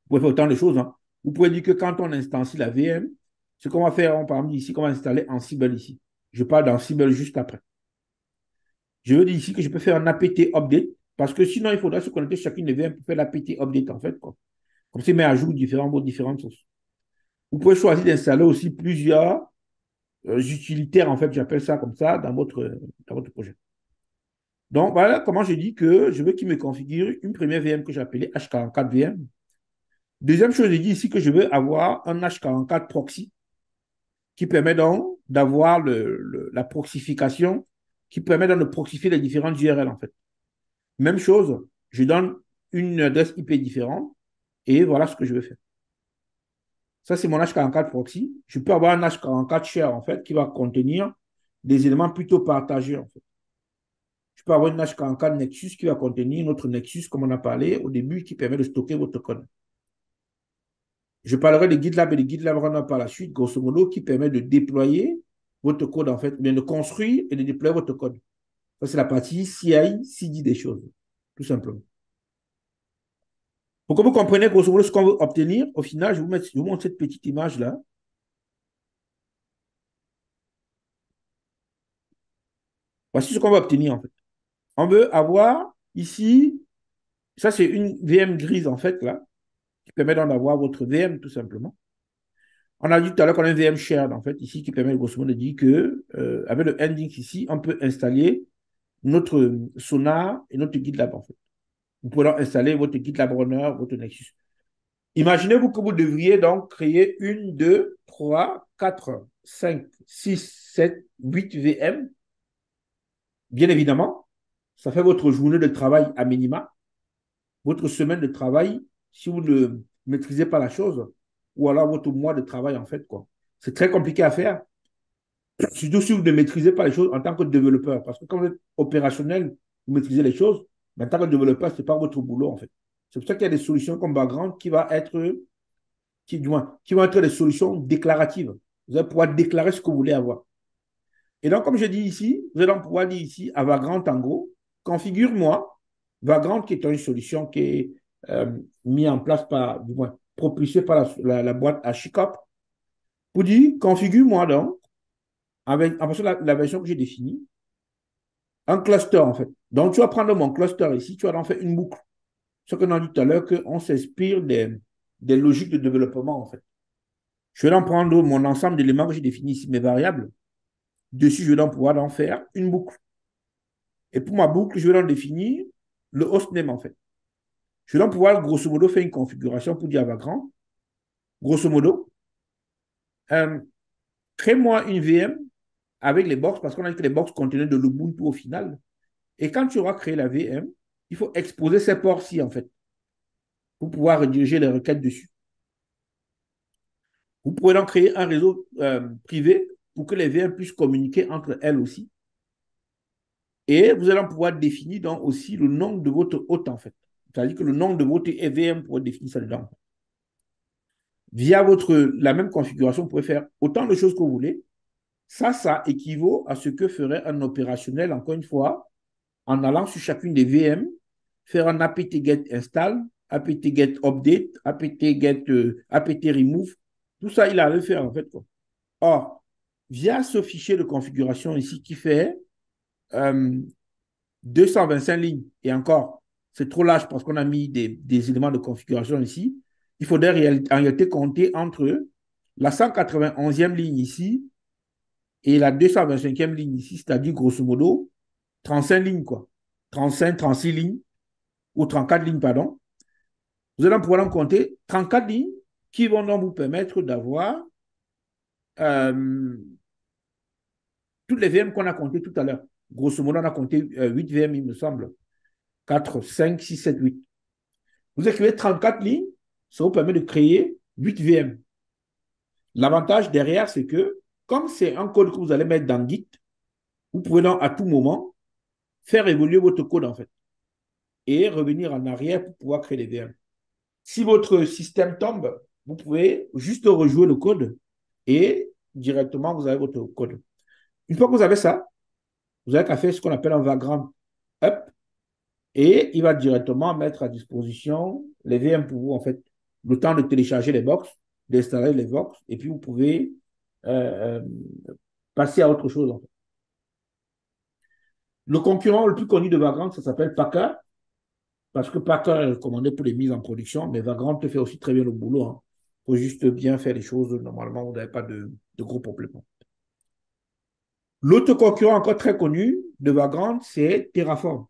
Vous pouvez faire autant de choses, hein. Vous pouvez dire que quand on instancie la VM, ce qu'on va faire, par exemple, ici, qu'on va installer Ansible ici. Je parle d'Ansible juste après. Je veux dire ici que je peux faire un apt update parce que sinon, il faudra se connecter chacune des VM pour faire l'apt update, en fait, quoi. Comme ça, il met à jour différentes sources. Vous pouvez choisir d'installer aussi plusieurs utilitaires, en fait, j'appelle ça comme ça, dans votre projet. Donc, voilà comment je dis que je veux qu'il me configure une première VM que j'ai appelée H44 VM. Deuxième chose, je dis ici que je veux avoir un H44 proxy qui permet donc d'avoir la proxification, qui permet donc de proxifier les différentes URL, en fait. Même chose, je donne une adresse IP différente et voilà ce que je veux faire. Ça, c'est mon H44 proxy. Je peux avoir un H44 share, en fait, qui va contenir des éléments plutôt partagés, en fait. Je peux avoir une H44 Nexus qui va contenir notre Nexus, comme on a parlé au début, qui permet de stocker votre code. Je parlerai de GitLab et de GitLab Runner par la suite, grosso modo, qui permet de déployer votre code, en fait, bien de construire et de déployer votre code. Ça, c'est la partie CI, CD des choses, tout simplement. Pour que vous compreniez grosso modo ce qu'on veut obtenir, au final, je vous montre cette petite image-là. Voici ce qu'on va obtenir, en fait. On veut avoir ici, ça c'est une VM grise, en fait, là, qui permet d'avoir votre VM, tout simplement. On a dit tout à l'heure qu'on a une VM shared, en fait, ici, qui permet grosso modo de dire que, avec le Nginx ici, on peut installer notre Sonar et notre GitLab, en fait. Vous pouvez donc installer votre GitLab Runner, votre Nexus. Imaginez-vous que vous devriez donc créer une, deux, trois, quatre, cinq, six, sept, 8 VM. Bien évidemment, ça fait votre journée de travail à minima, votre semaine de travail, si vous ne maîtrisez pas la chose, ou alors votre mois de travail, en fait, quoi. C'est très compliqué à faire, surtout si vous ne maîtrisez pas les choses en tant que développeur. Parce que quand vous êtes opérationnel, vous maîtrisez les choses, mais en tant que développeur, ce n'est pas votre boulot, en fait. C'est pour ça qu'il y a des solutions comme Background qui vont être des solutions déclaratives. Vous allez pouvoir déclarer ce que vous voulez avoir. Et donc, comme je dis ici, vous allez pouvoir dire ici à Vagrant, en gros, configure-moi, Vagrant qui est une solution qui est mise en place par, du moins, propulsée par la boîte HashiCorp, pour dire, configure-moi donc, avec, en fonction de la version que j'ai définie, un cluster, en fait. Donc, tu vas prendre mon cluster ici, tu vas en faire une boucle. Ce qu'on a dit tout à l'heure, qu'on s'inspire des logiques de développement, en fait. Je vais en prendre mon ensemble d'éléments que j'ai définis ici, mes variables. Dessus, je vais pouvoir en faire une boucle. Et pour ma boucle, je vais donc définir le hostname, en fait. Je vais donc pouvoir, grosso modo, faire une configuration pour dire à Vagrant, grosso modo, crée-moi une VM avec les box, parce qu'on a dit que les box contenaient de l'Ubuntu au final. Et quand tu auras créé la VM, il faut exposer ces ports-ci, en fait, pour pouvoir rediriger les requêtes dessus. Vous pouvez donc créer un réseau privé pour que les VM puissent communiquer entre elles aussi. Et vous allez pouvoir définir donc aussi le nom de votre hôte, en fait. C'est-à-dire que le nom de votre VM pour définir ça dedans. Via la même configuration, vous pouvez faire autant de choses que vous voulez. Ça équivaut à ce que ferait un opérationnel, encore une fois, en allant sur chacune des VM, faire un apt-get install, apt-get update, apt-get apt-remove. Tout ça, il a à le faire, en fait, quoi. Or, via ce fichier de configuration ici qui fait 225 lignes, et encore, c'est trop large parce qu'on a mis des éléments de configuration ici, il faudrait en réalité compter entre la 191e ligne ici et la 225e ligne ici, c'est-à-dire grosso modo 35 lignes, quoi. 35, 36 lignes, ou 34 lignes, pardon. Vous allez pouvoir en compter 34 lignes qui vont donc vous permettre d'avoir toutes les VM qu'on a comptées tout à l'heure. Grosso modo, on a compté 8 VM, il me semble. 4, 5, 6, 7, 8. Vous écrivez 34 lignes, ça vous permet de créer 8 VM. L'avantage derrière, c'est que, comme c'est un code que vous allez mettre dans Git, vous pouvez donc à tout moment faire évoluer votre code, en fait, et revenir en arrière pour pouvoir créer des VM. Si votre système tombe, vous pouvez juste rejouer le code et directement, vous avez votre code. Une fois que vous avez ça, vous avez qu'à faire ce qu'on appelle un vagrant up et il va directement mettre à disposition les VM pour vous, en fait, le temps de télécharger les box, d'installer les box, et puis vous pouvez passer à autre chose, en fait. Le concurrent le plus connu de Vagrant, ça s'appelle Packer, parce que Packer est recommandé pour les mises en production, mais Vagrant te fait aussi très bien le boulot. Il faut juste bien faire les choses. Normalement, vous n'avez pas de gros problèmes. L'autre concurrent encore très connu de Vagrant, c'est Terraform.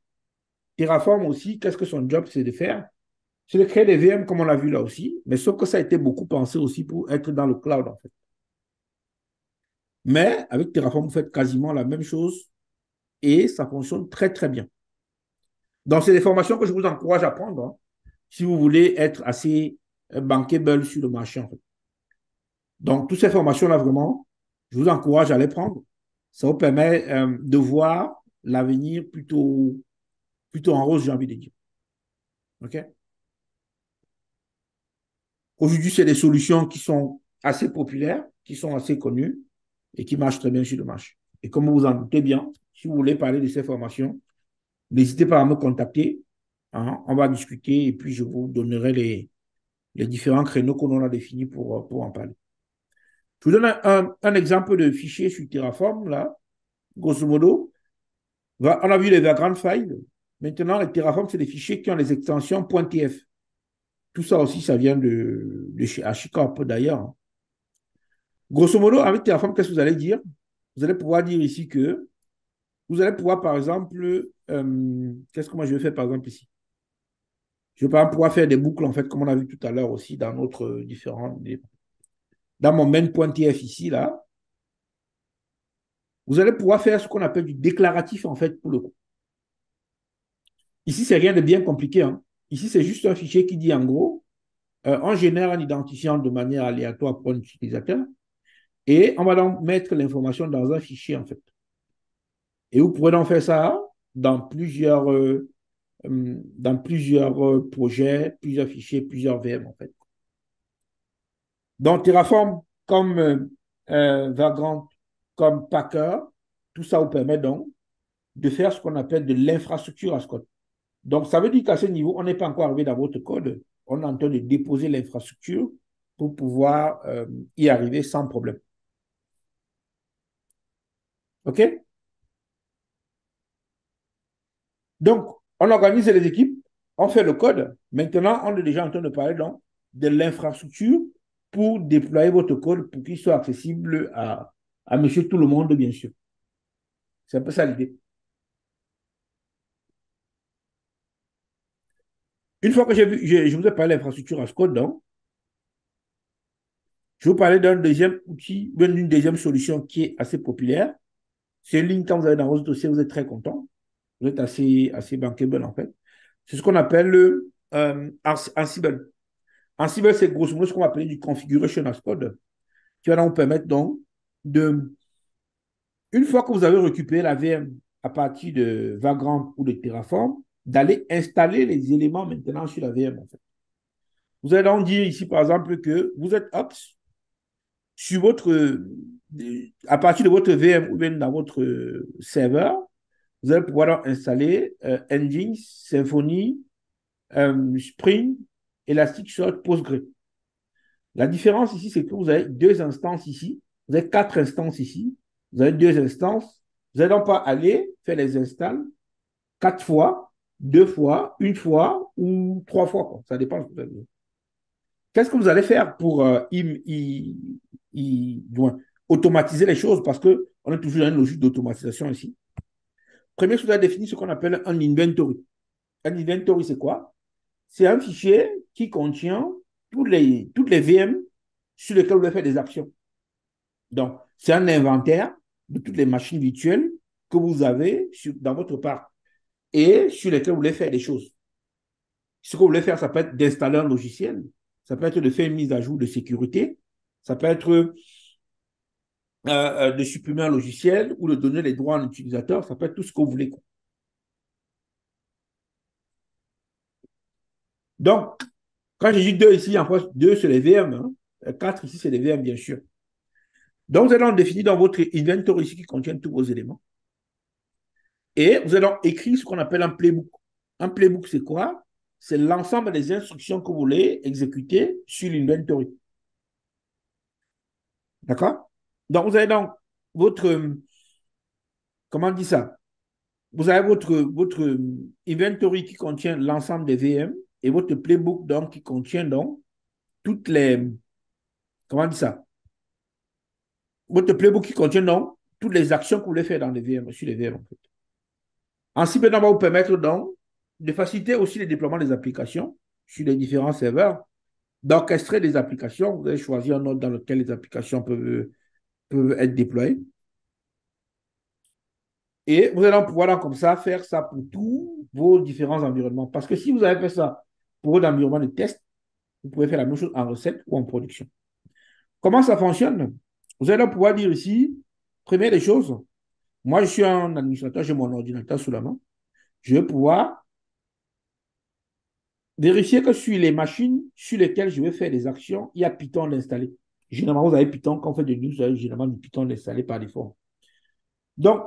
Terraform aussi, qu'est-ce que son job, c'est de faire? C'est de créer des VM comme on l'a vu là aussi, mais sauf que ça a été beaucoup pensé aussi pour être dans le cloud en fait. Mais avec Terraform, vous faites quasiment la même chose et ça fonctionne très très bien. Donc, c'est des formations que je vous encourage à prendre hein, si vous voulez être assez bankable sur le marché en fait. Donc, toutes ces formations-là, vraiment, je vous encourage à les prendre. Ça vous permet de voir l'avenir plutôt en rose, j'ai envie de dire. OK? Aujourd'hui, c'est des solutions qui sont assez populaires, qui sont assez connues et qui marchent très bien sur le marché. Et comme vous vous en doutez bien, si vous voulez parler de ces formations, n'hésitez pas à me contacter. Hein, on va discuter et puis je vous donnerai les différents créneaux qu'on a définis pour en parler. Je vous donne un exemple de fichier sur Terraform, là. Grosso modo, on a vu les Vagrant Files. Maintenant, les Terraform, c'est des fichiers qui ont les extensions .tf. Tout ça aussi, ça vient de chez HashiCorp d'ailleurs. Grosso modo, avec Terraform, qu'est-ce que vous allez dire? Vous allez pouvoir dire ici que vous allez pouvoir, par exemple, qu'est-ce que moi je vais faire par exemple ici? Je vais par exemple pouvoir faire des boucles, en fait, comme on a vu tout à l'heure aussi dans notre différents. Dans mon main.tf ici, là, vous allez pouvoir faire ce qu'on appelle du déclaratif, en fait, pour le coup. Ici, c'est rien de bien compliqué. Hein. Ici, c'est juste un fichier qui dit en gros, on génère un identifiant de manière aléatoire pour un utilisateur et on va donc mettre l'information dans un fichier, en fait. Et vous pourrez donc faire ça dans plusieurs projets, plusieurs fichiers, plusieurs VM, en fait. Donc, Terraform, comme Vagrant, comme Packer, tout ça vous permet donc de faire ce qu'on appelle de l'infrastructure as code. Donc, ça veut dire qu'à ce niveau, on n'est pas encore arrivé dans votre code. On est en train de déposer l'infrastructure pour pouvoir y arriver sans problème. OK? Donc, on organise les équipes, on fait le code. Maintenant, on est déjà en train de parler donc, de l'infrastructure pour déployer votre code pour qu'il soit accessible à monsieur tout le monde, bien sûr. C'est un peu ça l'idée. Une fois que je vous ai parlé de l'infrastructure as code, donc, je vais vous parler d'un deuxième outil, d'une deuxième solution qui est assez populaire. C'est une ligne, quand vous allez dans votre dossier, vous êtes très content. Vous êtes assez bankable, en fait. C'est ce qu'on appelle le Ansible. Ansible, c'est grosso modo ce qu'on va appeler du configuration as code, qui va nous permettre donc une fois que vous avez récupéré la VM à partir de Vagrant ou de Terraform, d'aller installer les éléments maintenant sur la VM, en fait. Vous allez donc dire ici, par exemple, que vous êtes Ops sur à partir de votre VM ou bien dans votre serveur, vous allez pouvoir installer Nginx, Symfony, Spring, Elasticsearch, Postgre. La différence ici, c'est que vous avez deux instances ici, vous avez quatre instances ici, vous avez deux instances. Vous n'allez donc pas aller faire les installs quatre fois, deux fois, une fois ou trois fois. Quoi. Ça dépend. Qu'est-ce que vous allez faire pour automatiser les choses parce qu'on est toujours dans une logique d'automatisation ici. Première chose, vous allez définir ce qu'on appelle un inventory. Un inventory, c'est quoi? C'est un fichier qui contient toutes les VM sur lesquelles vous voulez faire des actions. Donc, c'est un inventaire de toutes les machines virtuelles que vous avez dans votre parc et sur lesquelles vous voulez faire des choses. Ce que vous voulez faire, ça peut être d'installer un logiciel, ça peut être de faire une mise à jour de sécurité, ça peut être de supprimer un logiciel ou de donner les droits à un utilisateur, ça peut être tout ce que vous voulez. Donc, quand j'ai dit deux ici, en fait, deux, c'est les VM. Hein. Quatre ici, c'est les VM, bien sûr. Donc, vous allez définir dans votre inventory ici qui contient tous vos éléments. Et vous allez écrire ce qu'on appelle un playbook. Un playbook, c'est quoi? C'est l'ensemble des instructions que vous voulez exécuter sur l'inventory. D'accord? Donc, vous avez donc votre, comment on dit ça? Vous avez votre inventory qui contient l'ensemble des VM et votre playbook donc, qui contient donc comment on dit ça? Votre playbook qui contient donc toutes les actions que vous voulez faire dans les VM, sur les VM, en fait. Ensuite, maintenant, on va vous permettre donc de faciliter aussi le déploiement des applications sur les différents serveurs, d'orchestrer des applications. Vous allez choisir un ordre dans lequel les applications peuvent être déployées. Et vous allez pouvoir donc, comme ça faire ça pour tous vos différents environnements. Parce que si vous avez fait ça pour un environnement de test, vous pouvez faire la même chose en recette ou en production. Comment ça fonctionne? Vous allez pouvoir dire ici, première des choses, moi je suis un administrateur, j'ai mon ordinateur sous la main. Je vais pouvoir vérifier que sur les machines sur lesquelles je vais faire des actions, il y a Python installé. Généralement, vous avez Python, quand on fait des news, vous avez généralement du Python installé par défaut. Donc,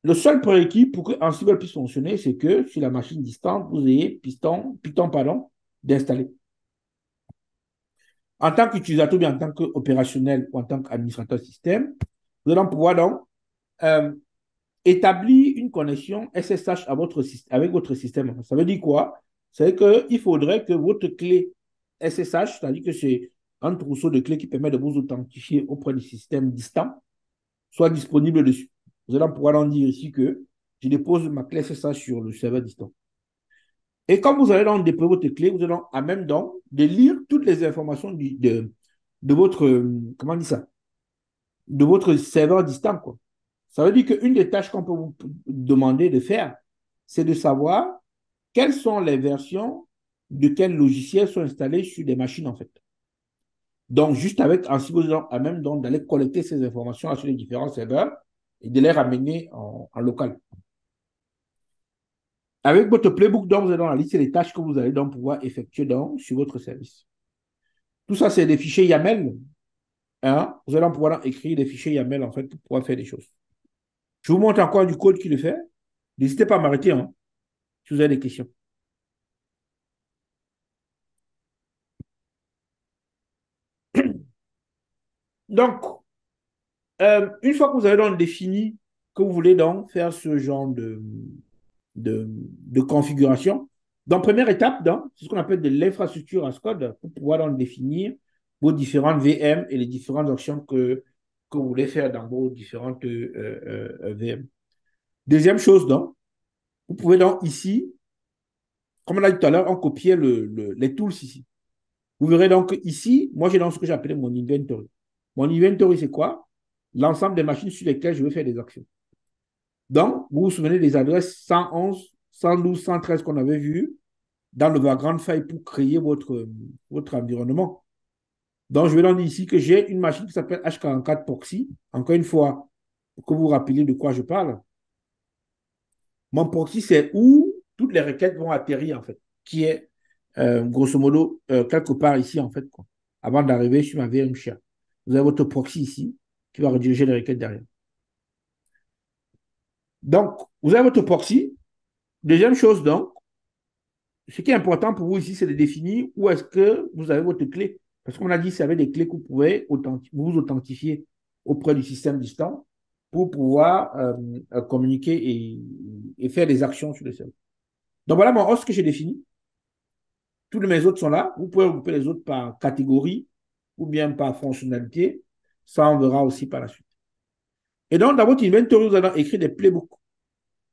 le seul prérequis pour que Ansible puisse fonctionner, c'est que sur la machine distante, vous ayez Python d'installer. En tant qu'utilisateur, bien en tant qu'opérationnel ou en tant qu'administrateur système, vous allez pouvoir donc établir une connexion SSH avec votre système. Ça veut dire quoi? Ça veut dire qu'il faudrait que votre clé SSH, c'est-à-dire que c'est un trousseau de clés qui permet de vous authentifier auprès du système distant, soit disponible dessus. Vous allez pouvoir en dire ici que je dépose ma clé SSH sur le serveur distant. Et quand vous allez donc déployer votre clé, vous allez à même donc de lire toutes les informations de votre, comment on dit ça, de votre serveur distant, quoi. Ça veut dire qu'une des tâches qu'on peut vous demander de faire, c'est de savoir quelles sont les versions de quels logiciels sont installés sur des machines, en fait. Donc, juste avec Ansible, à même donc d'aller collecter ces informations sur les différents serveurs et de les ramener en local. Avec votre playbook, donc, vous allez dans la liste des tâches que vous allez donc pouvoir effectuer donc, sur votre service. Tout ça, c'est des fichiers YAML. Hein? Vous allez pouvoir écrire des fichiers YAML, en fait, pour pouvoir faire des choses. Je vous montre encore du code qui le fait. N'hésitez pas à m'arrêter hein, si vous avez des questions. Donc, une fois que vous avez donc défini que vous voulez donc faire ce genre de configuration, dans première étape, c'est ce qu'on appelle de l'infrastructure as code pour pouvoir donc définir vos différentes VM et les différentes actions que vous voulez faire dans vos différentes VM. Deuxième chose, donc, vous pouvez donc ici, comme on l'a dit tout à l'heure, on copiait les tools ici. Vous verrez donc ici, moi j'ai dans ce que j'appelais mon inventory. Mon inventory, c'est quoi? L'ensemble des machines sur lesquelles je veux faire des actions. Donc, vous vous souvenez des adresses 111, 112, 113 qu'on avait vues dans le background file pour créer votre environnement. Donc, je vais donc dire ici que j'ai une machine qui s'appelle H44 Proxy. Encore une fois, pour que vous vous rappeliez de quoi je parle. Mon proxy, c'est où toutes les requêtes vont atterrir, en fait, qui est, grosso modo, quelque part ici, en fait, quoi, avant d'arriver sur ma VM share. Vous avez votre proxy ici, qui va rediriger les requêtes derrière. Donc, vous avez votre proxy. Deuxième chose, donc, ce qui est important pour vous ici, c'est de définir où est-ce que vous avez votre clé. Parce qu'on a dit, c'est avec des clés que vous pouvez vous authentifier auprès du système distant pour pouvoir communiquer et faire des actions sur le serveur. Donc, voilà mon host que j'ai défini. Tous mes autres sont là. Vous pouvez regrouper les autres par catégorie ou bien par fonctionnalité. Ça, on verra aussi par la suite. Et donc, dans votre inventory, vous allez écrire des playbooks.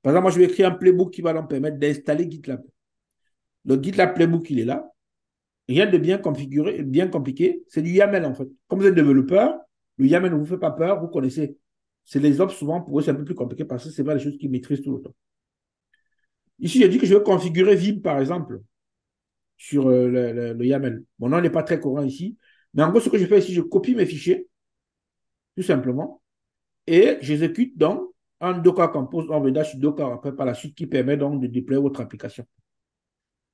Par exemple, moi, je vais écrire un playbook qui va leur permettre d'installer GitLab. Le GitLab Playbook, il est là. Rien de bien configuré, bien compliqué. C'est du YAML, en fait. Comme vous êtes développeur, le YAML ne vous fait pas peur, vous connaissez. C'est les ops, souvent, pour eux, c'est un peu plus compliqué parce que ce n'est pas les choses qu'ils maîtrisent tout le temps. Ici, j'ai dit que je vais configurer Vim, par exemple, sur le YAML. Mon nom n'est pas très courant ici. Mais en gros, ce que je fais ici, je copie mes fichiers, tout simplement, et j'exécute donc un Docker Compose en VDA sur Docker après par la suite qui permet donc de déployer votre application.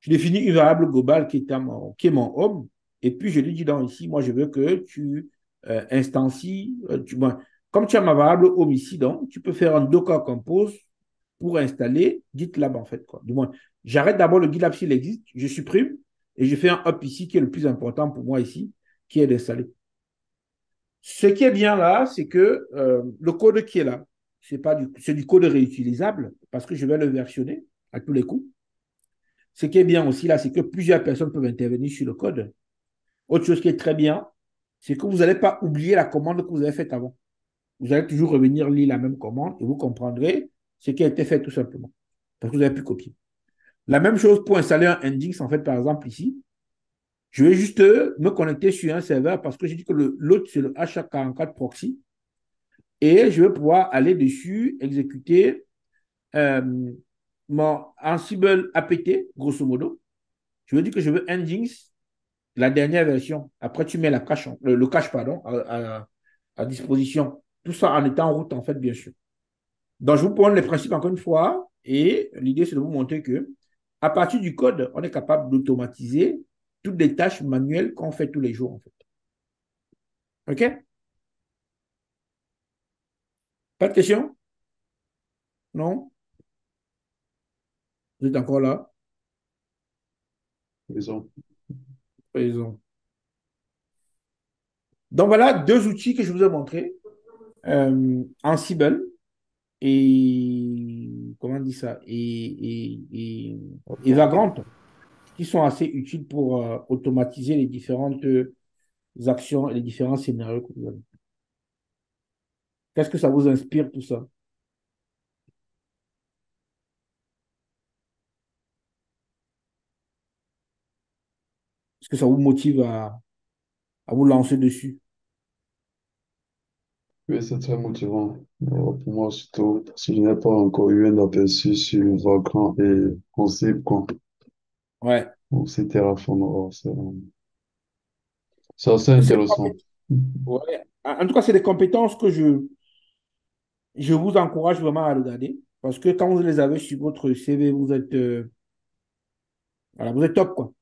Je définis une variable globale qui est mon home. Et puis, je lui dis donc ici, moi, je veux que tu instancies. Comme tu as ma variable home ici, donc, tu peux faire un Docker Compose pour installer GitLab, en fait. Quoi. Du moins, j'arrête d'abord le GitLab s'il existe, je supprime et je fais un up ici qui est le plus important pour moi ici, qui est d'installer. Ce qui est bien là, c'est que le code qui est là, c'est du code réutilisable parce que je vais le versionner à tous les coups. Ce qui est bien aussi là, c'est que plusieurs personnes peuvent intervenir sur le code. Autre chose qui est très bien, c'est que vous n'allez pas oublier la commande que vous avez faite avant. vous allez toujours revenir lire la même commande et vous comprendrez ce qui a été fait tout simplement. Parce que vous avez pu copier. La même chose pour installer un Nginx, en fait, par exemple, ici. Je vais juste me connecter sur un serveur parce que j'ai dit que l'autre, c'est le HA44 proxy. Et je vais pouvoir aller dessus, exécuter euh, mon Ansible apt, grosso modo. Je veux dire que je veux Nginx, la dernière version. Après, tu mets la cache, le cache pardon, à disposition. Tout ça en étant en route, en fait, bien sûr. Donc, je vous prends les principes encore une fois. Et l'idée, c'est de vous montrer que à partir du code, on est capable d'automatiser toutes les tâches manuelles qu'on fait tous les jours, en fait. OK? Pas de questions? Non? Vous êtes encore là? Raison. Raison. Donc, voilà deux outils que je vous ai montrés. Ansible et comment on dit ça et Vagrant qui sont assez utiles pour automatiser les différentes actions et les différents scénarios que vous avez. Qu'est-ce que ça vous inspire tout ça? Est-ce que ça vous motive à vous lancer dessus? Oui, c'est très motivant. Pour moi, surtout, parce que je n'ai pas encore eu un aperçu sur Vagrant et Ansible, quoi. Ouais. Ou c'est Terraform. C'est assez C'est- intéressant. ouais. En tout cas, c'est des compétences que je vous encourage vraiment à regarder parce que quand vous les avez sur votre CV, voilà, vous êtes top, quoi.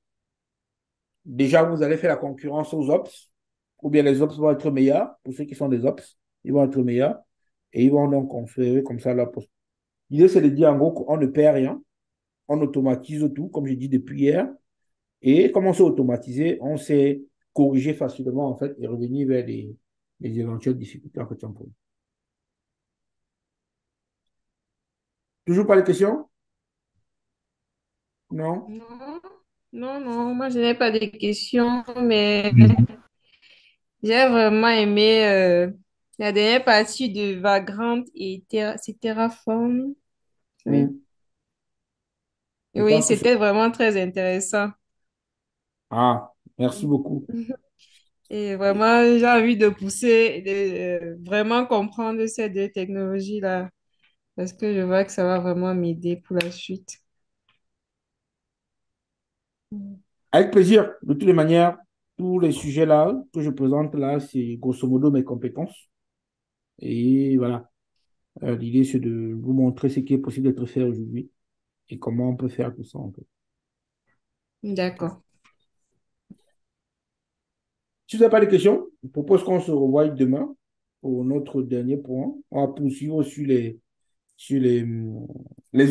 Déjà, vous allez faire la concurrence aux ops, ou bien les ops vont être meilleurs, pour ceux qui sont des ops, ils vont être meilleurs, et ils vont donc conférer comme ça leur poste. L'idée, c'est de dire en gros qu'on ne perd rien, on automatise tout, comme j'ai dit depuis hier, et comme on s'est automatisé, on sait corriger facilement, en fait, et revenir vers les éventuelles difficultés en fait, on pose. Toujours pas de questions? Non? Non, non, non, moi je n'ai pas de questions, mais Mm. j'ai vraiment aimé la dernière partie de Vagrant et c'est Terraform. Oui. Mm. Je Oui, pense que c'est... c'était vraiment très intéressant. Ah, merci beaucoup. Et vraiment, j'ai envie de pousser, de vraiment comprendre ces deux technologies-là, parce que je vois que ça va vraiment m'aider pour la suite. Mm. Avec plaisir. De toutes les manières, tous les sujets là que je présente là, c'est grosso modo mes compétences. Et voilà. L'idée, c'est de vous montrer ce qui est possible d'être fait aujourd'hui et comment on peut faire tout ça, en fait. D'accord. Si vous n'avez pas de questions, je propose qu'on se revoie demain pour notre dernier point. On va poursuivre sur les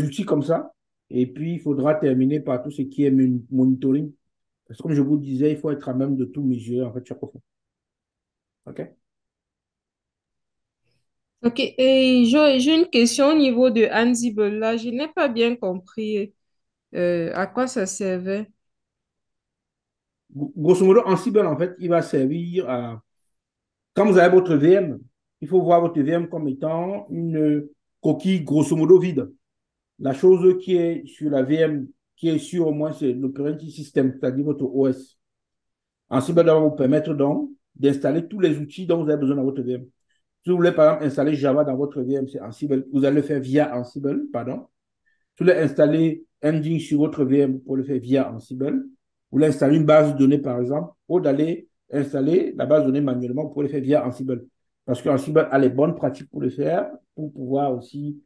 outils comme ça. Et puis, il faudra terminer par tout ce qui est monitoring. Parce que comme je vous disais, il faut être à même de tout mesurer, en fait, chaque fois. OK? Ok, et j'ai une question au niveau de Ansible. Là, je n'ai pas bien compris à quoi ça servait. Grosso modo, Ansible, en fait, il va servir à... Quand vous avez votre VM, il faut voir votre VM comme étant une coquille grosso modo vide. La chose qui est sur la VM, qui est sur au moins, c'est l'operating system, c'est-à-dire votre OS. Ansible va vous permettre donc d'installer tous les outils dont vous avez besoin dans votre VM. Si vous voulez, par exemple, installer Java dans votre VM, c'est Ansible. Vous allez le faire via Ansible, pardon. Si vous voulez installer Nginx sur votre VM, vous pouvez le faire via Ansible. Vous voulez installer une base de données, par exemple, ou d'aller installer la base de données manuellement, vous pouvez le faire via Ansible. Parce que Ansible a les bonnes pratiques pour le faire, pour pouvoir aussi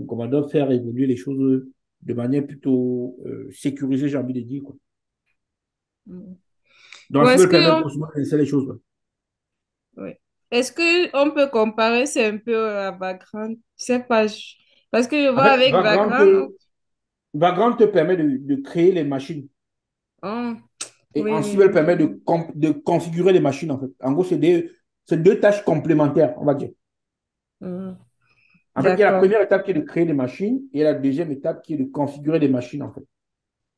comment dire, faire évoluer les choses de manière plutôt sécurisée, j'ai envie de dire, quoi. Mm. Donc, Bon, est-ce Ansible permet que grosso modo d'installer les choses, quoi. ouais. Est-ce que on peut comparer, c'est un peu à Vagrant? Je sais pas, parce que je En vois fait, avec Vagrant. Vagrant te permet de créer les machines. Oh, Et oui, oui, Ansible oui. permet de configurer les machines, en fait. En gros, c'est deux tâches complémentaires, on va dire. Mm. En fait, il y a la D'accord. première étape qui est de créer des machines et la deuxième étape qui est de configurer des machines, en fait.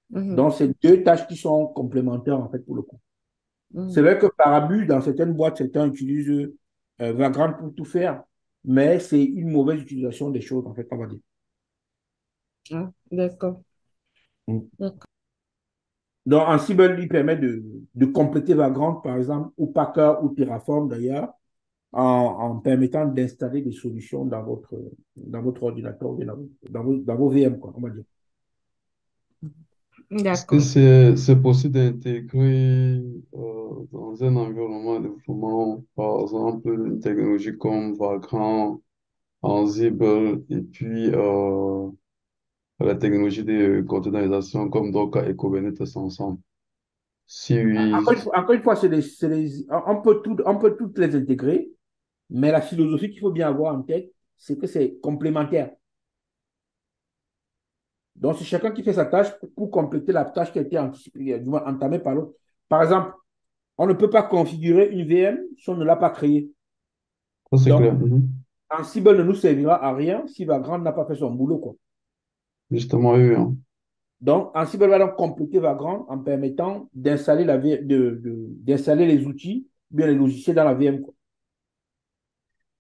Mhm. Donc, c'est deux tâches qui sont complémentaires, en fait, pour le coup. C'est Mhm. vrai que par abus, dans certaines boîtes, certains utilisent Vagrant pour tout faire, mais c'est une mauvaise utilisation des choses, en fait, on va dire. Ah, d'accord. Mm. D'accord. Donc, Ansible lui permet de compléter Vagrant, par exemple, ou Packer ou Terraform d'ailleurs, en permettant d'installer des solutions dans votre ordinateur, ou dans vos VM, quoi, on va dire. Est-ce que D'accord. c'est possible d'intégrer dans un environnement de développement, par exemple, une technologie comme Vagrant, Ansible, et puis la technologie de containerisation comme Docker et Kubernetes ensemble? Si oui, Encore une fois, on peut toutes les intégrer, mais la philosophie qu'il faut bien avoir en tête, c'est que c'est complémentaire. Donc, c'est chacun qui fait sa tâche pour compléter la tâche qui a été anticipée, du moins entamée par l'autre. Par exemple, on ne peut pas configurer une VM si on ne l'a pas créée. ça c'est Donc, clair. Mhm. Ansible ne nous servira à rien si Vagrant n'a pas fait son boulot, quoi. Justement, oui, hein. Donc, Ansible va donc compléter Vagrant en permettant d'installer d'installer les outils, bien les logiciels dans la VM, quoi.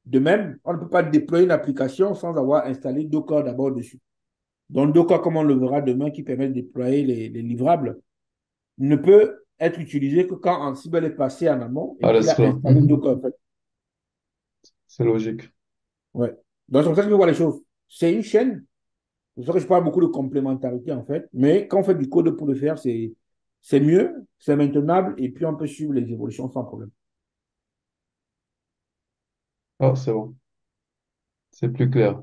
De même, on ne peut pas déployer une application sans avoir installé Docker d'abord dessus. Donc, Docker, comme on le verra demain, qui permet de déployer les livrables, ne peut être utilisé que quand Ansible est passé en amont et À qu'il a l'esclave. installé Mhm. Docker, en fait. C'est logique. Ouais. Donc, c'est comme ça que je vois les choses. C'est une chaîne. C'est pour ça que je parle beaucoup de complémentarité, en fait. Mais quand on fait du code pour le faire, c'est mieux, c'est maintenable et puis on peut suivre les évolutions sans problème. Ah, c'est bon. C'est plus clair.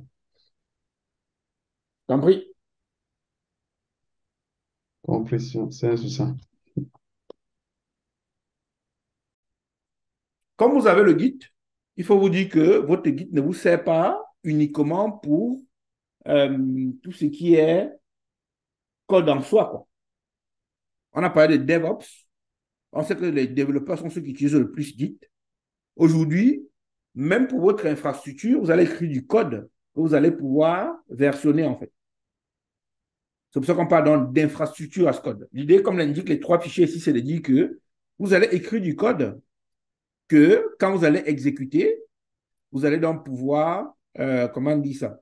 Compris? Compris, c'est insuffisant. Comme vous avez le Git, il faut vous dire que votre Git ne vous sert pas uniquement pour tout ce qui est code en soi, quoi. On a parlé de DevOps. On sait que les développeurs sont ceux qui utilisent le plus Git. Aujourd'hui, même pour votre infrastructure, vous allez écrire du code que vous allez pouvoir versionner, en fait. C'est pour ça qu'on parle d'infrastructure as code. L'idée, comme l'indique les trois fichiers ici, c'est de dire que vous allez écrire du code que quand vous allez exécuter, vous allez donc pouvoir, comment on dit ça,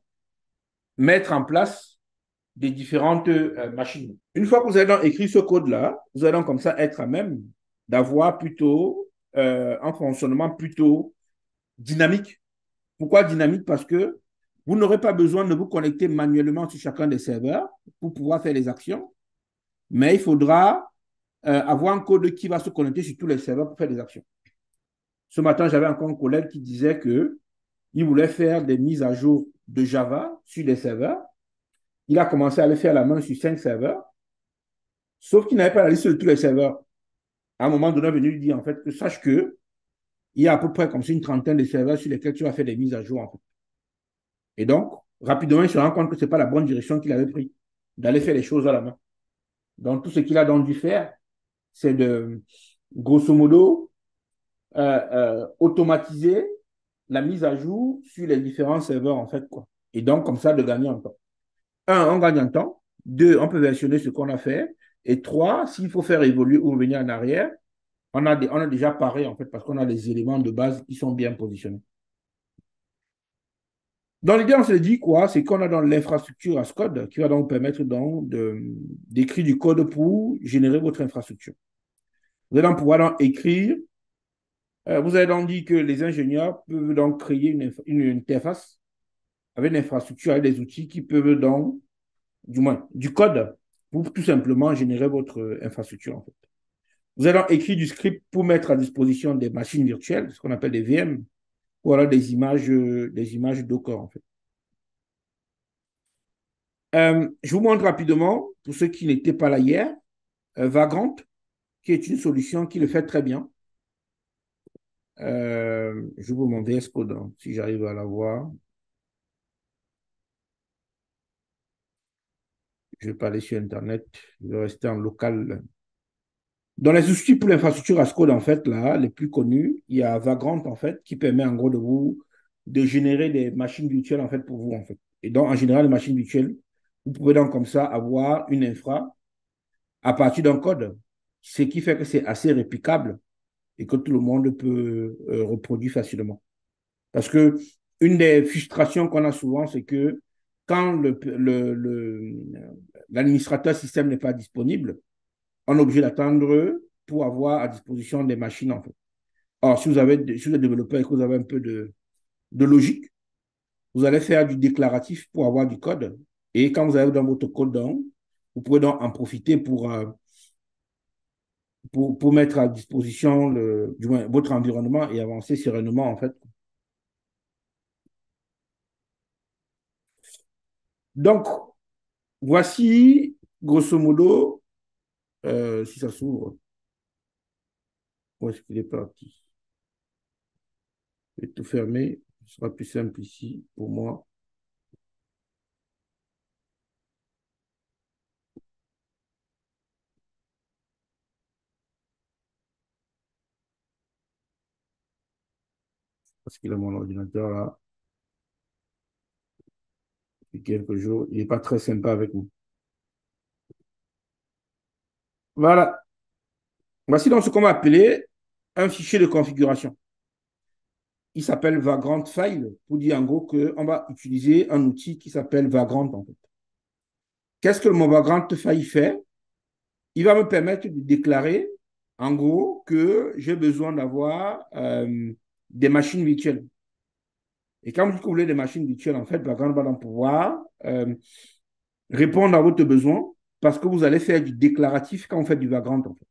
mettre en place des différentes machines. Une fois que vous avez donc écrit ce code-là, vous allez donc comme ça être à même d'avoir plutôt un fonctionnement plutôt dynamique. Pourquoi dynamique? Parce que vous n'aurez pas besoin de vous connecter manuellement sur chacun des serveurs pour pouvoir faire les actions, mais il faudra avoir un code qui va se connecter sur tous les serveurs pour faire des actions. Ce matin, j'avais encore un collègue qui disait qu'il voulait faire des mises à jour de Java sur des serveurs. Il a commencé à le faire à la main sur 5 serveurs, sauf qu'il n'avait pas la liste de tous les serveurs. À un moment donné, il est venu lui dire en fait que sache que il y a à peu près comme ça une trentaine de serveurs sur lesquels tu vas faire des mises à jour, en fait. Et donc, rapidement, il se rend compte que ce n'est pas la bonne direction qu'il avait pris, d'aller faire les choses à la main. Donc, tout ce qu'il a donc dû faire, c'est de, grosso modo, automatiser la mise à jour sur les différents serveurs, en fait, quoi. Et donc, comme ça, de gagner en temps. Un, on gagne en temps. Deux, on peut versionner ce qu'on a fait. Et trois, s'il faut faire évoluer ou revenir en arrière, on a déjà paré, en fait, parce qu'on a des éléments de base qui sont bien positionnés. Dans l'idée, on se dit quoi? C'est qu'on a dans l'infrastructure as code qui va donc permettre d'écrire du code pour générer votre infrastructure. Vous allez donc pouvoir donc écrire. Vous avez donc dit que les ingénieurs peuvent donc créer une interface avec une infrastructure, avec des outils qui peuvent donc, du moins, du code pour tout simplement générer votre infrastructure, en fait. Vous allez donc écrire du script pour mettre à disposition des machines virtuelles, ce qu'on appelle des VM, ou alors des images Docker, en fait. Je vous montre rapidement, pour ceux qui n'étaient pas là hier, Vagrant, qui est une solution qui le fait très bien. Je vous montre VS Code, hein, si j'arrive à la voir. Je ne vais pas aller sur Internet, je vais rester en local. Dans les outils pour l'infrastructure as code, en fait, là, les plus connus, il y a Vagrant, en fait, qui permet en gros de générer des machines virtuelles, en fait, pour vous, en fait. Et donc, en général, les machines virtuelles, vous pouvez donc comme ça avoir une infra à partir d'un code, ce qui fait que c'est assez réplicable et que tout le monde peut reproduire facilement. Parce que une des frustrations qu'on a souvent, c'est que quand l'administrateur système n'est pas disponible, on est obligé d'attendre pour avoir à disposition des machines, en fait. Alors, si vous êtes développeur et que vous avez un peu de logique, vous allez faire du déclaratif pour avoir du code. Et quand vous avez dans votre code, donc, vous pouvez donc en profiter pour mettre à disposition du moins, votre environnement et avancer sereinement, en fait. Donc, voici, grosso modo, si ça s'ouvre, où est-ce qu'il est parti? Je vais tout fermer, ce sera plus simple ici pour moi. Parce qu'il a mon ordinateur là, depuis quelques jours, il n'est pas très sympa avec nous. Voilà. Voici donc ce qu'on va appeler un fichier de configuration. Il s'appelle Vagrant File pour dire en gros qu'on va utiliser un outil qui s'appelle Vagrant en fait. Qu'est-ce que mon Vagrant File fait? Il va me permettre de déclarer en gros que j'ai besoin d'avoir des machines virtuelles. Et quand vous voulez des machines virtuelles, en fait, Vagrant va donc pouvoir répondre à votre besoin parce que vous allez faire du déclaratif quand vous faites du Vagrant en fait.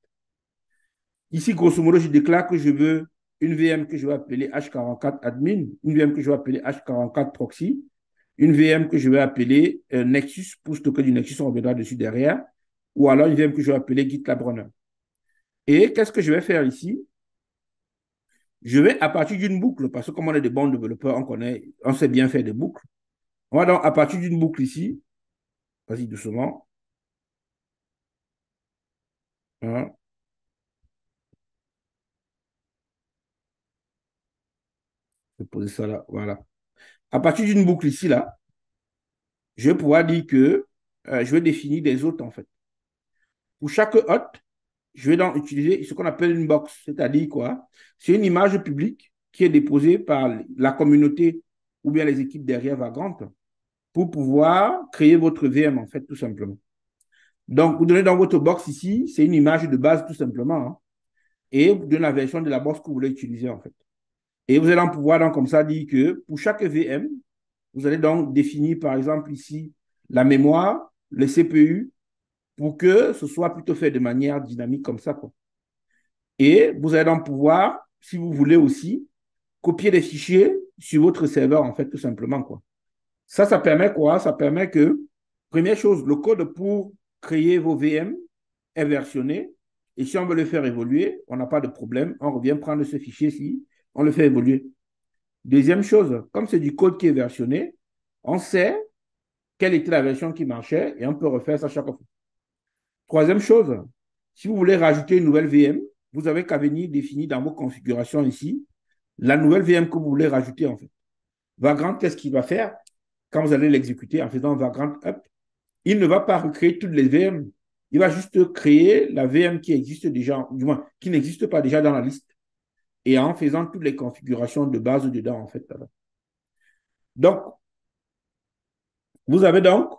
Ici, grosso modo, je déclare que je veux une VM que je vais appeler H44 admin, une VM que je vais appeler H44 proxy, une VM que je vais appeler Nexus pour stocker du Nexus, on reviendra dessus derrière, ou alors une VM que je vais appeler GitLab Runner. Et qu'est-ce que je vais faire ici? Je vais, à partir d'une boucle, parce que comme on est des bons développeurs, on sait bien faire des boucles. On va donc, à partir d'une boucle ici, vas-y doucement, hein, je vais poser ça là, voilà. À partir d'une boucle ici, là, je vais pouvoir dire que je vais définir des hôtes, en fait. Pour chaque hôte, je vais donc utiliser ce qu'on appelle une box, c'est-à-dire quoi? C'est une image publique qui est déposée par la communauté ou bien les équipes derrière Vagrant pour pouvoir créer votre VM, en fait, tout simplement. Donc, vous donnez dans votre box ici, c'est une image de base, tout simplement, hein, et vous donnez la version de la box que vous voulez utiliser, en fait. Et vous allez en pouvoir, donc, comme ça, dire que pour chaque VM, vous allez donc définir, par exemple, ici, la mémoire, le CPU, pour que ce soit plutôt fait de manière dynamique comme ça, quoi. Et vous allez donc pouvoir, si vous voulez aussi, copier des fichiers sur votre serveur, en fait, tout simplement, quoi. Ça permet quoi? Ça permet que, première chose, le code pour créer vos VM est versionné. Et si on veut le faire évoluer, on n'a pas de problème. On revient prendre ce fichier-ci, on le fait évoluer. Deuxième chose, comme c'est du code qui est versionné, on sait quelle était la version qui marchait et on peut refaire ça chaque fois. Troisième chose, si vous voulez rajouter une nouvelle VM, vous avez qu'à venir définir dans vos configurations ici la nouvelle VM que vous voulez rajouter en fait. Vagrant, qu'est-ce qu'il va faire quand vous allez l'exécuter en faisant Vagrant up? Il ne va pas recréer toutes les VM. Il va juste créer la VM qui existe déjà, du moins qui n'existe pas déjà dans la liste et en faisant toutes les configurations de base dedans en fait. Donc, vous avez donc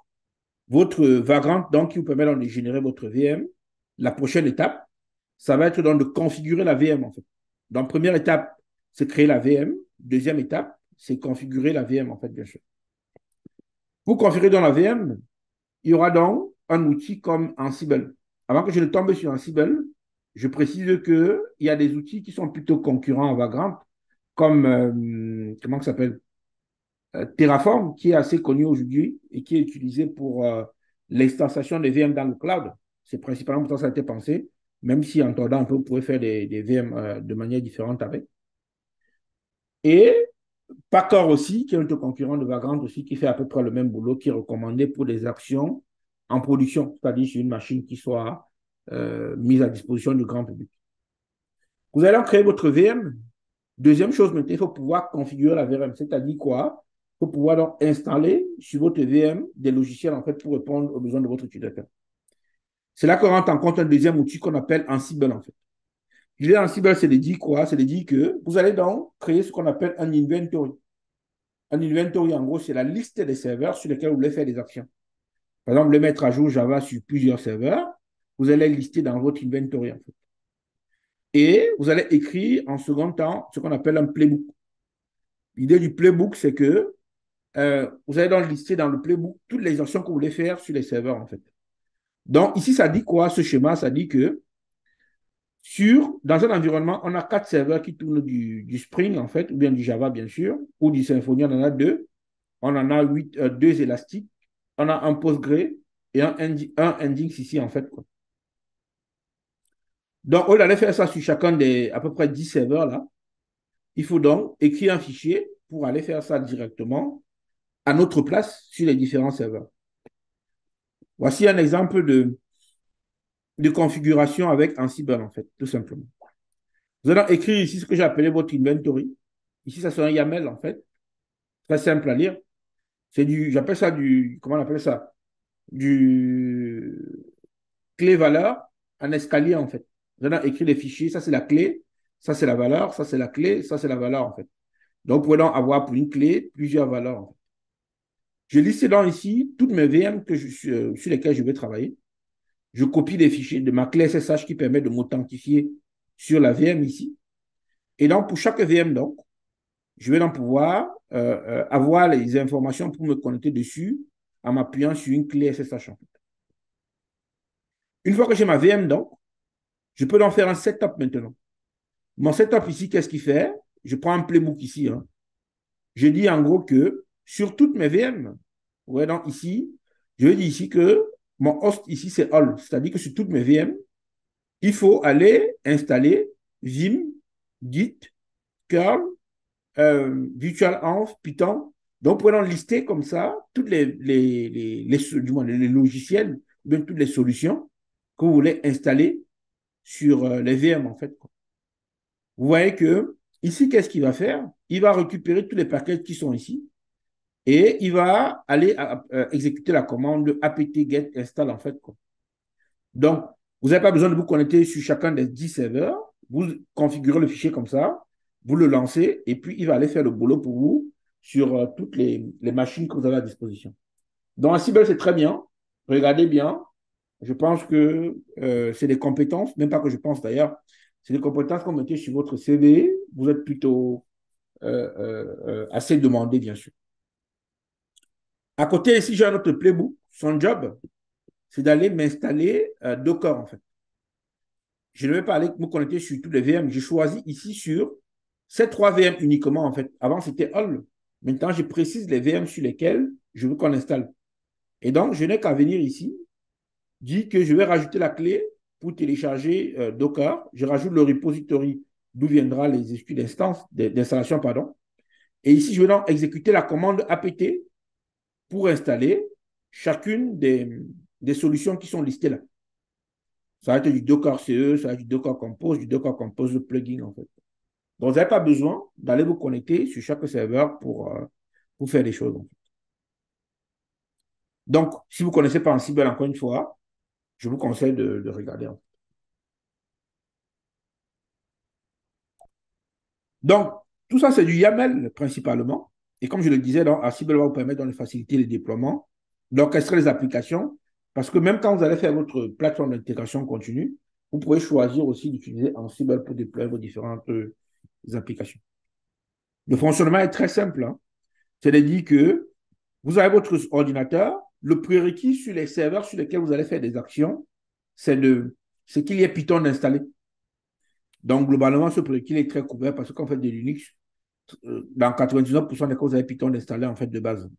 votre Vagrant donc, qui vous permet donc de générer votre VM. La prochaine étape, ça va être donc de configurer la VM en fait. Donc, première étape, c'est créer la VM. Deuxième étape, c'est configurer la VM en fait, bien sûr. Pour configurer dans la VM, il y aura donc un outil comme Ansible. Avant que je ne tombe sur Ansible, je précise qu'il y a des outils qui sont plutôt concurrents à Vagrant, comme, comment ça s'appelle? Terraform, qui est assez connu aujourd'hui et qui est utilisé pour l'installation des VM dans le cloud. C'est principalement pour ça que ça a été pensé, même si en tendant un peu, vous pouvez faire des VM de manière différente avec. Et Packer aussi, qui est un autre concurrent de Vagrant aussi, qui fait à peu près le même boulot, qui est recommandé pour des actions en production, c'est-à-dire sur une machine qui soit mise à disposition du grand public. Vous allez créer votre VM. Deuxième chose, maintenant, il faut pouvoir configurer la VM, c'est-à-dire quoi? Il faut pouvoir donc installer sur votre VM des logiciels en fait, pour répondre aux besoins de votre utilisateur. C'est là qu'on rentre en compte un deuxième outil qu'on appelle Ansible en fait. L'idée Ansible, c'est de dire quoi? C'est de dire que vous allez donc créer ce qu'on appelle un inventory. Un inventory, en gros, c'est la liste des serveurs sur lesquels vous voulez faire des actions. Par exemple, vous voulez mettre à jour Java sur plusieurs serveurs, vous allez lister dans votre inventory, en fait. Et vous allez écrire en second temps ce qu'on appelle un playbook. L'idée du playbook, c'est que vous allez donc lister dans le playbook toutes les actions que vous voulez faire sur les serveurs, en fait. Donc, ici, ça dit quoi, ce schéma? Ça dit que dans un environnement, on a 4 serveurs qui tournent du Spring, en fait, ou bien du Java, bien sûr, ou du Symfony, on en a 2. On en a 2 élastiques. On a un Postgre et un Nginx ici, en fait, quoi. Donc, on allait faire ça sur chacun des à peu près 10 serveurs, là. Il faut donc écrire un fichier pour aller faire ça directement à notre place sur les différents serveurs. Voici un exemple de configuration avec Ansible, en fait, tout simplement. Vous allez écrire ici ce que j'ai appelé votre inventory. Ici, ça sera un YAML, en fait. Très simple à lire. J'appelle ça comment on appelle ça? Du clé-valeur en escalier, en fait. Vous allez écrire les fichiers. Ça, c'est la clé. Ça, c'est la valeur. Ça, c'est la clé. Ça, c'est la valeur, en fait. Donc, vous pouvez donc avoir pour une clé plusieurs valeurs, en fait. Je liste donc ici toutes mes VM sur lesquelles je vais travailler. Je copie les fichiers de ma clé SSH qui permet de m'authentifier sur la VM ici. Et donc, pour chaque VM, donc, je vais donc pouvoir avoir les informations pour me connecter dessus en m'appuyant sur une clé SSH, en fait. Une fois que j'ai ma VM, donc, je peux donc faire un setup maintenant. Mon setup ici, qu'est-ce qu'il fait? Je prends un playbook ici. Hein. Je dis en gros que sur toutes mes VM, ouais, donc ici, je dis ici que mon host ici, c'est all. C'est-à-dire que sur toutes mes VM, il faut aller installer Vim, Git, curl, virtualenv, Python. Donc, prenons lister comme ça toutes les logiciels, bien toutes les solutions que vous voulez installer sur les VM, en fait. Vous voyez que ici, qu'est-ce qu'il va faire? Il va récupérer tous les paquets qui sont ici et il va aller exécuter la commande apt-get install, en fait. Quoi. Donc, vous n'avez pas besoin de vous connecter sur chacun des 10 serveurs. Vous configurez le fichier comme ça, vous le lancez et puis il va aller faire le boulot pour vous sur toutes les machines que vous avez à disposition. Donc, Ansible, c'est très bien. Regardez bien. Je pense que c'est des compétences, même pas que je pense d'ailleurs, c'est des compétences qu'on mettait sur votre CV. Vous êtes plutôt assez demandé, bien sûr. À côté, ici, j'ai un autre playbook. Son job, c'est d'aller m'installer Docker, en fait. Je ne vais pas aller me connecter sur tous les VM. J'ai choisi ici sur ces 3 VM uniquement, en fait. Avant, c'était all. Maintenant, je précise les VM sur lesquels je veux qu'on installe. Et donc, je n'ai qu'à venir ici, dire que je vais rajouter la clé pour télécharger Docker. Je rajoute le repository d'où viendra les exécutions d'installation, pardon. Et ici, je vais donc exécuter la commande apt pour installer chacune des solutions qui sont listées là. Ça va être du Docker CE, ça va être du Docker Compose plugin, en fait. Donc, vous n'avez pas besoin d'aller vous connecter sur chaque serveur pour faire des choses. En fait. Donc, si vous ne connaissez pas Ansible, encore une fois, je vous conseille de regarder. En fait. Donc, tout ça, c'est du YAML principalement. Et comme je le disais, Ansible va vous permettre de faciliter les déploiements, d'orchestrer les applications, parce que même quand vous allez faire votre plateforme d'intégration continue, vous pouvez choisir aussi d'utiliser Ansible pour déployer vos différentes applications. Le fonctionnement est très simple. Hein. C'est-à-dire que vous avez votre ordinateur, le prérequis sur les serveurs sur lesquels vous allez faire des actions, c'est qu'il y ait Python installé. Donc, globalement, ce prérequis est très couvert parce qu'en fait, de Linux, dans 99% des cas, vous avez Python installé en fait de base.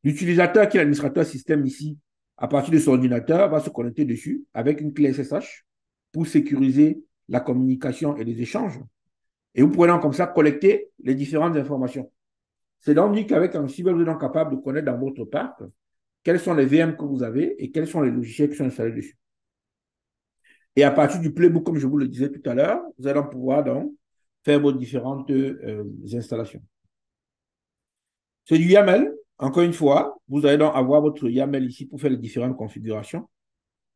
L'utilisateur qui est l'administrateur système ici, à partir de son ordinateur, va se connecter dessus avec une clé SSH pour sécuriser la communication et les échanges. Et vous pouvez donc comme ça collecter les différentes informations. C'est donc dit qu'avec Ansible, vous êtes donc capable de connaître dans votre parc quels sont les VM que vous avez et quels sont les logiciels qui sont installés dessus. Et à partir du playbook, comme je vous le disais tout à l'heure, vous allez pouvoir donc faire vos différentes installations. C'est du YAML. Encore une fois, vous allez donc avoir votre YAML ici pour faire les différentes configurations.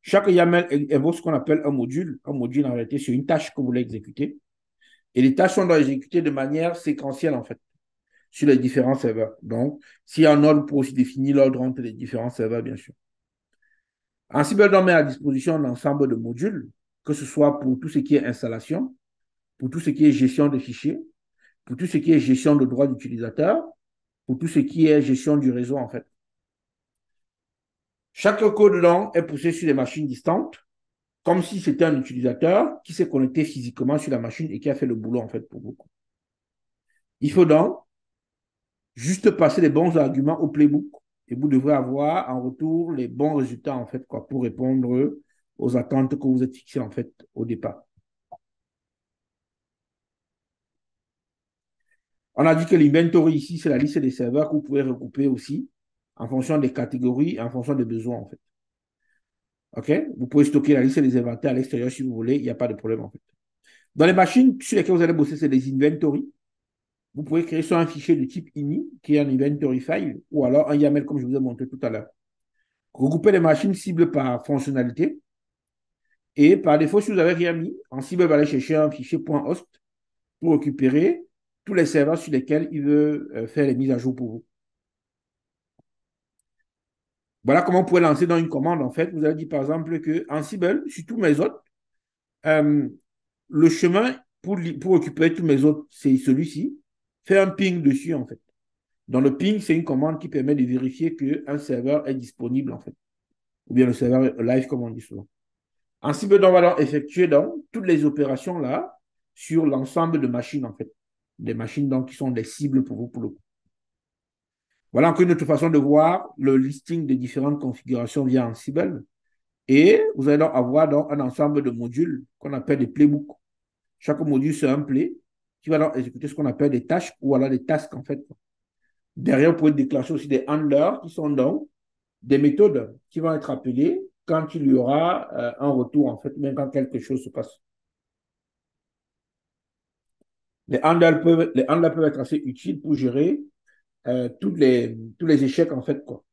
Chaque YAML invoque ce qu'on appelle un module. Un module, en réalité, c'est une tâche que vous voulez exécuter. Et les tâches sont exécutées de manière séquentielle, en fait, sur les différents serveurs. Donc, s'il y a un ordre, pour aussi définir l'ordre entre les différents serveurs, bien sûr. Ansible met à disposition un ensemble de modules, que ce soit pour tout ce qui est installation, pour tout ce qui est gestion de fichiers, pour tout ce qui est gestion de droits d'utilisateur, pour tout ce qui est gestion du réseau, en fait. Chaque code long est poussé sur des machines distantes, comme si c'était un utilisateur qui s'est connecté physiquement sur la machine et qui a fait le boulot, en fait, pour beaucoup. Il faut donc juste passer les bons arguments au playbook et vous devrez avoir en retour les bons résultats, en fait, quoi, pour répondre aux attentes que vous êtes fixées, en fait, au départ. On a dit que l'inventory ici, c'est la liste des serveurs que vous pouvez regrouper aussi en fonction des catégories et en fonction des besoins, en fait. OK? Vous pouvez stocker la liste des inventaires à l'extérieur si vous voulez, il n'y a pas de problème, en fait. Dans les machines sur lesquelles vous allez bosser, c'est des inventories. Vous pouvez créer soit un fichier de type ini, qui est un inventory file, ou alors un YAML, comme je vous ai montré tout à l'heure. Regrouper les machines cibles par fonctionnalité. Et par défaut, si vous n'avez rien mis, Ansible va aller chercher un fichier .host pour récupérer tous les serveurs sur lesquels il veut faire les mises à jour pour vous. Voilà comment vous pouvez lancer dans une commande, en fait. Vous avez dit, par exemple, que Ansible, sur tous mes autres, le chemin pour récupérer tous mes autres, c'est celui-ci. Fait un ping dessus, en fait. Dans le ping, c'est une commande qui permet de vérifier qu'un serveur est disponible, en fait. Ou bien le serveur live, comme on dit souvent. Ansible va donc effectuer donc toutes les opérations là sur l'ensemble de machines, en fait. Des machines donc qui sont des cibles pour vous, pour le coup. Voilà encore une autre façon de voir le listing des différentes configurations via Ansible. Et vous allez donc avoir donc un ensemble de modules qu'on appelle des playbooks. Chaque module, c'est un play qui va donc exécuter ce qu'on appelle des tâches ou alors des tasks, en fait. Derrière, vous pouvez déclencher aussi des handlers qui sont donc des méthodes qui vont être appelées quand il y aura un retour, en fait, même quand quelque chose se passe. Les handlers peuvent être assez utiles pour gérer tous les échecs, en fait, quoi,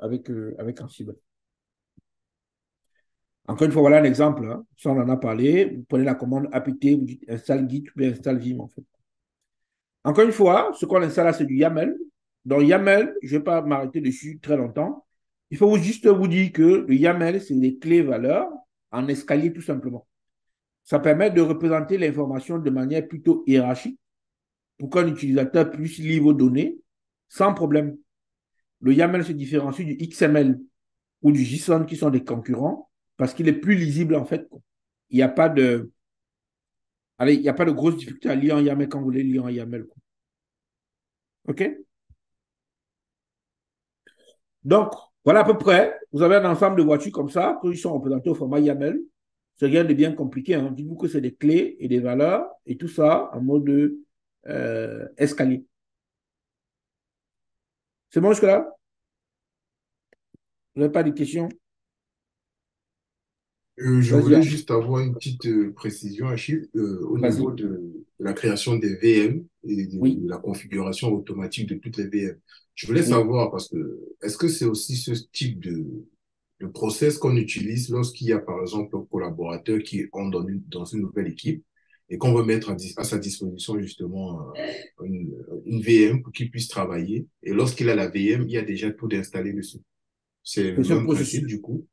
avec Ansible. Encore une fois, voilà un exemple. Hein. Ça, on en a parlé. Vous prenez la commande apt, vous dites install git ou bien install vim, en fait. Encore une fois, ce qu'on installe là, c'est du YAML. Dans YAML, je ne vais pas m'arrêter dessus très longtemps. Il faut juste vous dire que le YAML, c'est les clés valeurs en escalier, tout simplement. Ça permet de représenter l'information de manière plutôt hiérarchique pour qu'un utilisateur puisse lire vos données sans problème. Le YAML se différencie du XML ou du JSON qui sont des concurrents parce qu'il est plus lisible, en fait. Il n'y a pas de... Allez, il n'y a pas de grosse difficulté à lire un YAML quand vous voulez lire un YAML. Quoi. OK? Donc, voilà à peu près. Vous avez un ensemble de voitures comme ça, qui sont représentées au format YAML. C'est rien de bien compliqué. Hein. Dites-vous que c'est des clés et des valeurs et tout ça en mode escalier. C'est bon jusque-là? Vous n'avez pas de questions? Je Vas-y, voulais hein. juste avoir une petite précision, Achille, au Vas-y. niveau de la création des VM et Oui, de la configuration automatique de toutes les VM. Je voulais oui. savoir, parce que est-ce que c'est aussi ce type de process qu'on utilise lorsqu'il y a, par exemple, un collaborateur qui entre dans une nouvelle équipe et qu'on veut mettre à sa disposition justement une VM pour qu'il puisse travailler. Et lorsqu'il a la VM, il y a déjà tout installé dessus. C'est C'est le ce même principe, processus. du coup.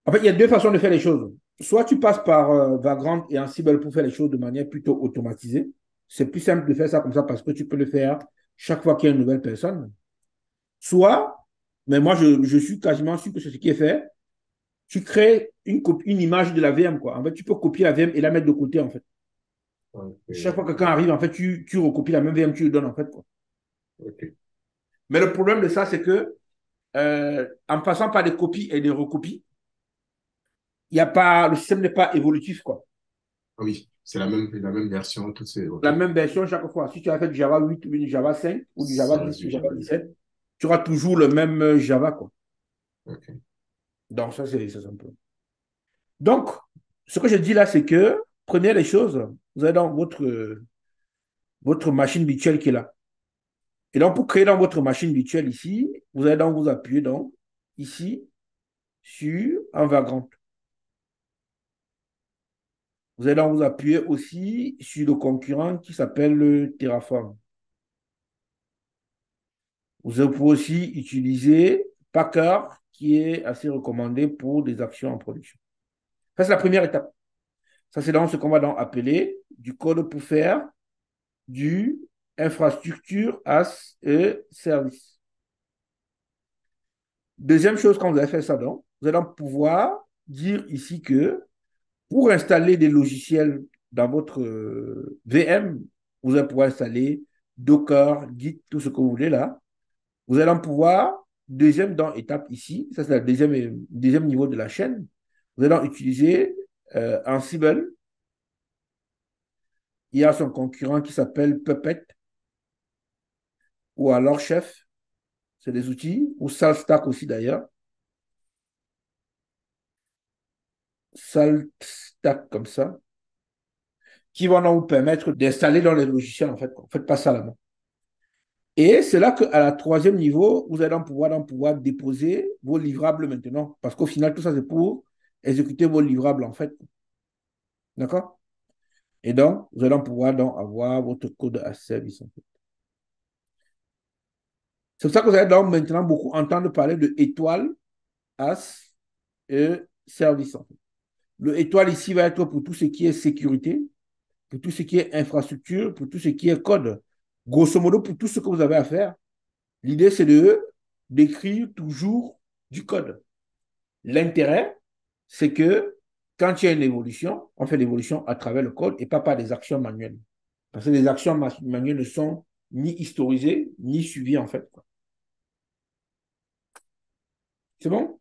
En fait, il y a deux façons de faire les choses. Soit tu passes par Vagrant et Ansible pour faire les choses de manière plutôt automatisée. C'est plus simple de faire ça comme ça parce que tu peux le faire chaque fois qu'il y a une nouvelle personne. Soit, mais moi je suis quasiment sûr que c'est ce qui est fait, tu crées une image de la VM, quoi. En fait, tu peux copier la VM et la mettre de côté, en fait. Chaque fois que quelqu'un arrive, en fait, tu recopies la même VM, tu le donnes, en fait, quoi. Ok. Mais le problème de ça, c'est que en passant par des copies et des recopies, il y a pas, le système n'est pas évolutif, quoi. Ah oui, c'est la même version, toutes ces. Ok. La même version chaque fois. Si tu as fait du Java 8 ou du Java 5 ou du Java Ça 10 reste ou du du Java Java. 17, tu auras toujours le même Java, quoi. Ok. Donc, ça, c'est un peu. Donc, ce que je dis là, c'est que, première des choses, vous avez dans votre machine virtuelle qui est là. Et donc, pour créer dans votre machine virtuelle ici, vous allez donc vous appuyer donc ici sur un Vagrant. Vous allez donc vous appuyer aussi sur le concurrent qui s'appelle Terraform. Vous pouvez aussi utiliser Packer, qui est assez recommandé pour des actions en production. Ça, c'est la première étape. Ça, c'est donc ce qu'on va donc appeler du code pour faire du infrastructure as a service. Deuxième chose, quand vous avez fait ça, donc, vous allez pouvoir dire ici que pour installer des logiciels dans votre VM, vous allez pouvoir installer Docker, Git, tout ce que vous voulez là. Vous allez pouvoir, deuxième étape ici, ça c'est le deuxième niveau de la chaîne, vous allez utiliser Ansible. Il y a son concurrent qui s'appelle Puppet ou alors Chef, c'est des outils, ou SaltStack aussi d'ailleurs. SaltStack comme ça, qui vont donc vous permettre d'installer dans les logiciels en fait. Ne faites pas ça là-bas. Et c'est là qu'à la troisième niveau, vous allez pouvoir déposer vos livrables maintenant. Parce qu'au final, tout ça, c'est pour exécuter vos livrables en fait. D'accord? Et donc, vous allez pouvoir donc avoir votre code as service en fait. C'est pour ça que vous allez donc maintenant beaucoup entendre parler de étoile as et service en fait. Le étoile ici va être pour tout ce qui est sécurité, pour tout ce qui est infrastructure, pour tout ce qui est code. Grosso modo, pour tout ce que vous avez à faire, l'idée, c'est d'écrire toujours du code. L'intérêt, c'est que quand il y a une évolution, on fait l'évolution à travers le code et pas par des actions manuelles. Parce que les actions manuelles ne sont ni historisées, ni suivies en fait. C'est bon?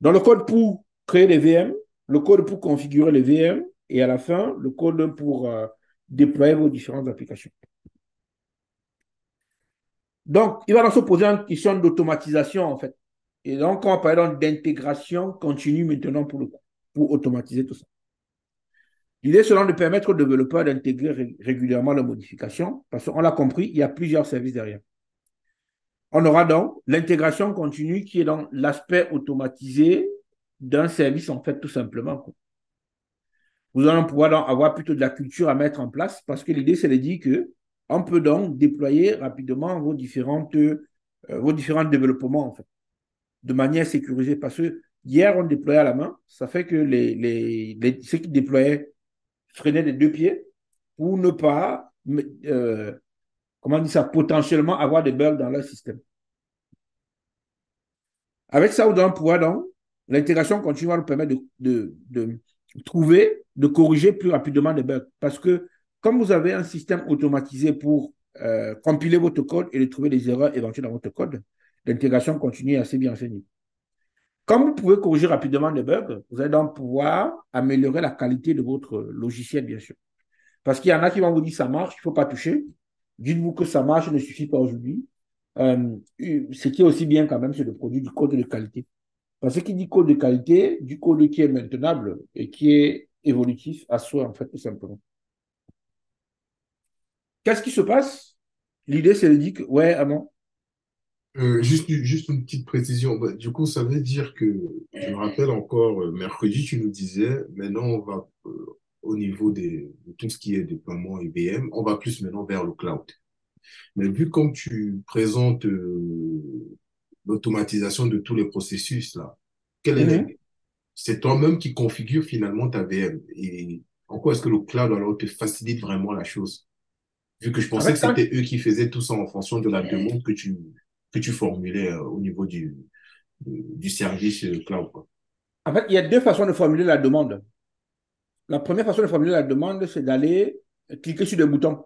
Dans le code pour créer les VM, le code pour configurer les VM et à la fin, le code pour déployer vos différentes applications. Donc, il va donc se poser une question d'automatisation, en fait. Et donc, on va parler d'intégration continue maintenant pour automatiser tout ça. L'idée, c'est de permettre aux développeurs d'intégrer régulièrement leurs modifications, parce qu'on l'a compris, il y a plusieurs services derrière. On aura donc l'intégration continue qui est dans l'aspect automatisé d'un service, en fait, tout simplement. Vous allez pouvoir donc avoir plutôt de la culture à mettre en place, parce que l'idée, c'est de dire qu'on peut donc déployer rapidement vos différents développements, en fait, de manière sécurisée. Parce que hier, on déployait à la main, ça fait que ceux qui déployaient freinaient des deux pieds pour ne pas, comment on dit ça, potentiellement avoir des bugs dans leur système. Avec ça, vous allez pouvoir donc, l'intégration continue va nous permettre de trouver, de corriger plus rapidement des bugs. Parce que comme vous avez un système automatisé pour compiler votre code et de trouver des erreurs éventuelles dans votre code, l'intégration continue est assez bien enseignée. Comme vous pouvez corriger rapidement des bugs, vous allez donc pouvoir améliorer la qualité de votre logiciel, bien sûr. Parce qu'il y en a qui vont vous dire ça marche, il ne faut pas toucher. Dites-vous que ça marche ne suffit pas aujourd'hui. Ce qui est aussi bien quand même, c'est de produire du code de qualité. Parce que qui dit code de qualité, du code qui est maintenable et qui est évolutif à soi, en fait, tout simplement. Qu'est-ce qui se passe? L'idée, c'est de dire que, ouais, ah non. Juste une petite précision. Bah, du coup, ça veut dire que, je me rappelle encore, mercredi, tu nous disais, maintenant, on va, au niveau de tout ce qui est déploiement IBM, on va plus maintenant vers le cloud. Mais vu comme tu présentes l'automatisation de tous les processus, là, c'est toi-même qui configure finalement ta VM. Et en quoi est-ce que le cloud alors te facilite vraiment la chose? Vu que je pensais que c'était eux qui faisaient tout ça en fonction de la demande que tu formulais au niveau du service cloud, quoi. En fait, il y a deux façons de formuler la demande. La première façon de formuler la demande, c'est d'aller cliquer sur des boutons.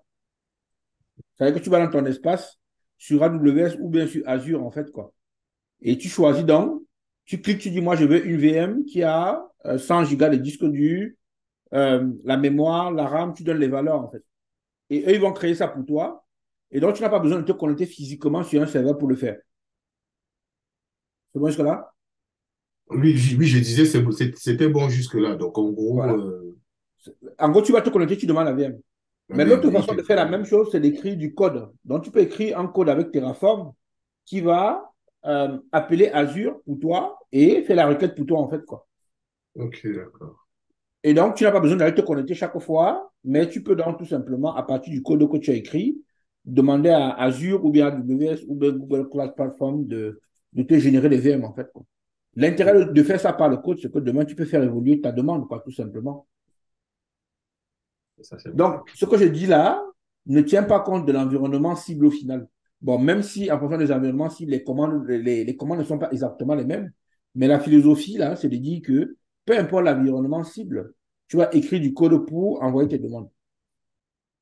C'est-à-dire que tu vas dans ton espace, sur AWS ou bien sur Azure, en fait, quoi. Et tu choisis donc, tu cliques, tu dis, moi, je veux une VM qui a 100 gigas de disque dur, la mémoire, la RAM, tu donnes les valeurs, en fait. Et eux, ils vont créer ça pour toi. Et donc, tu n'as pas besoin de te connecter physiquement sur un serveur pour le faire. C'est bon jusque-là? Oui, je disais, c'était bon jusque-là. Donc, en gros, voilà. En gros, tu vas te connecter, tu demandes la VM. Mais l'autre façon de faire la même chose, c'est d'écrire du code. Donc, tu peux écrire un code avec Terraform qui va appeler Azure pour toi et faire la requête pour toi, en fait, quoi. Ok, d'accord. Et donc, tu n'as pas besoin d'aller te connecter chaque fois, mais tu peux donc tout simplement, à partir du code que tu as écrit, demander à Azure ou bien à AWS ou bien Google Cloud Platform de te générer des VM, en fait, quoi. L'intérêt de faire ça par le code, c'est que demain, tu peux faire évoluer ta demande, quoi, tout simplement. Ça, c'est bon. Donc, ce que je dis là ne tient pas compte de l'environnement cible au final. Bon, même si en fonction des environnements cibles, les commandes ne sont pas exactement les mêmes, mais la philosophie là, c'est de dire que peu importe l'environnement cible, tu vas écrire du code pour envoyer tes demandes.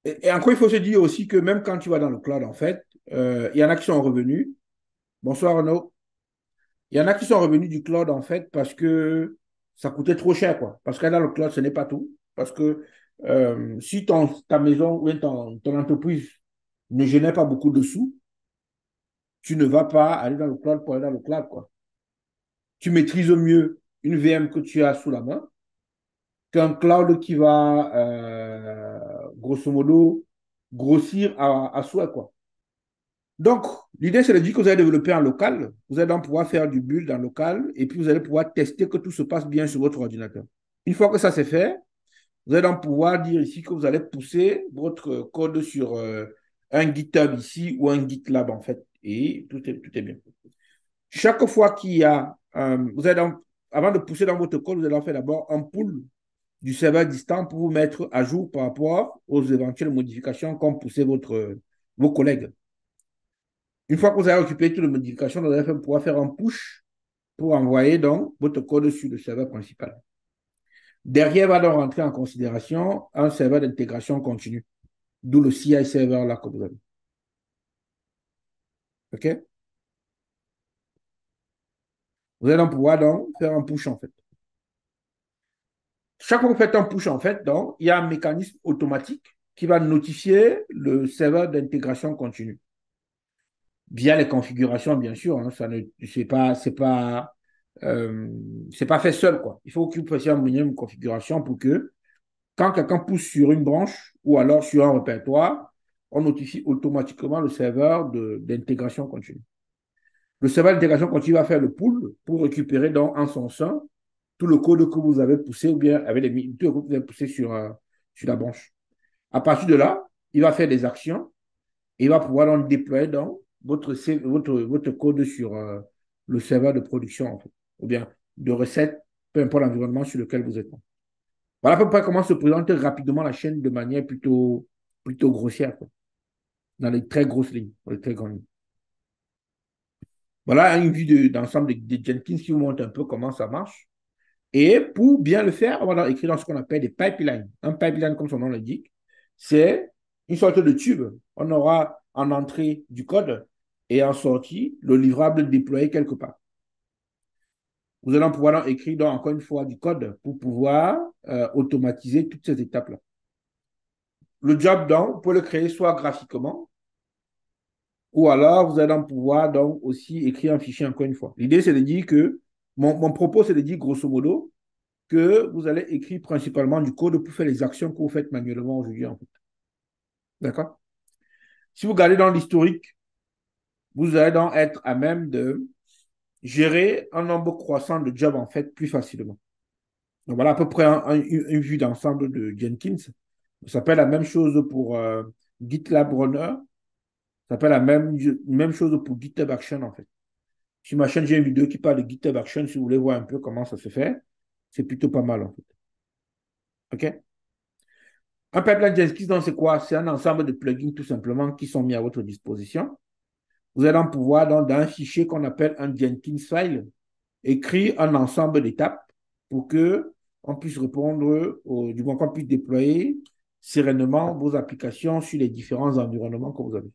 Et encore, il faut se dire aussi que même quand tu vas dans le cloud, en fait, il y en a qui sont revenus. Bonsoir Renaud. Il y en a qui sont revenus du cloud, en fait, parce que ça coûtait trop cher, quoi. Parce que dans le cloud, ce n'est pas tout. Parce que si ta maison ou ton entreprise ne génère pas beaucoup de sous, tu ne vas pas aller dans le cloud pour aller dans le cloud, quoi. Tu maîtrises mieux une VM que tu as sous la main qu'un cloud qui va, grosso modo, grossir à souhait, quoi. Donc, l'idée, c'est de dire que vous allez développer en local, vous allez donc pouvoir faire du build en local, et puis vous allez pouvoir tester que tout se passe bien sur votre ordinateur. Une fois que ça c'est fait, vous allez donc pouvoir dire ici que vous allez pousser votre code sur un GitHub ici ou un GitLab, en fait, et tout est bien. Chaque fois qu'il y a, vous allez donc, avant de pousser dans votre code, vous allez en faire d'abord un pull du serveur distant pour vous mettre à jour par rapport aux éventuelles modifications qu'ont poussé vos collègues. Une fois que vous avez occupé toutes les modifications, vous allez pouvoir faire un push pour envoyer donc votre code sur le serveur principal. Derrière va donc rentrer en considération un serveur d'intégration continue, d'où le CI server là que vous avez. OK? Vous allez donc pouvoir donc faire un push en fait. Chaque fois que vous faites un push en fait, donc, il y a un mécanisme automatique qui va notifier le serveur d'intégration continue. Via les configurations, bien sûr, hein, ça ne, c'est pas fait seul, quoi. Il faut que vous fassiez un minimum de configuration pour que quand quelqu'un pousse sur une branche ou alors sur un répertoire, on notifie automatiquement le serveur d'intégration continue. Le serveur d'intégration continue va faire le pull pour récupérer donc en son sein tout le code que vous avez poussé ou bien avec tout le code que vous avez poussé sur la branche. À partir de là, il va faire des actions et il va pouvoir donc déployer donc votre code sur le serveur de production, en fait, ou bien de recette, peu importe l'environnement sur lequel vous êtes. Voilà à peu près comment se présente rapidement la chaîne de manière plutôt grossière, quoi, dans les très grosses lignes, dans les très grandes lignes. Voilà une vue d'ensemble de Jenkins qui vous montre un peu comment ça marche. Et pour bien le faire, on va écrire dans ce qu'on appelle des pipelines. Un pipeline, comme son nom l'indique, c'est une sorte de tube. On aura en entrée du code et en sortie le livrable déployé quelque part. Vous allez pouvoir écrire donc, encore une fois du code pour pouvoir automatiser toutes ces étapes-là. Le job, donc, vous pouvez le créer soit graphiquement, ou alors vous allez pouvoir donc aussi écrire un fichier encore une fois. L'idée, c'est de dire que, mon propos, c'est de dire grosso modo, que vous allez écrire principalement du code pour faire les actions que vous faites manuellement aujourd'hui, en fait. D'accord? Si vous regardez dans l'historique, vous allez donc être à même de gérer un nombre croissant de jobs, en fait, plus facilement. Donc voilà à peu près une vue d'ensemble de Jenkins. Ça s'appelle la même chose pour GitLab Runner. Ça s'appelle la même chose pour GitHub Action, en fait. Sur ma chaîne, j'ai une vidéo qui parle de GitHub Action. Si vous voulez voir un peu comment ça se fait, c'est plutôt pas mal, en fait. OK? Un pipeline Jenkins, donc, c'est quoi? C'est un ensemble de plugins, tout simplement, qui sont mis à votre disposition. Vous allez en pouvoir, dans un fichier qu'on appelle un Jenkins file, écrire un ensemble d'étapes pour que on puisse répondre, du moins qu'on puisse déployer sereinement vos applications sur les différents environnements que vous avez.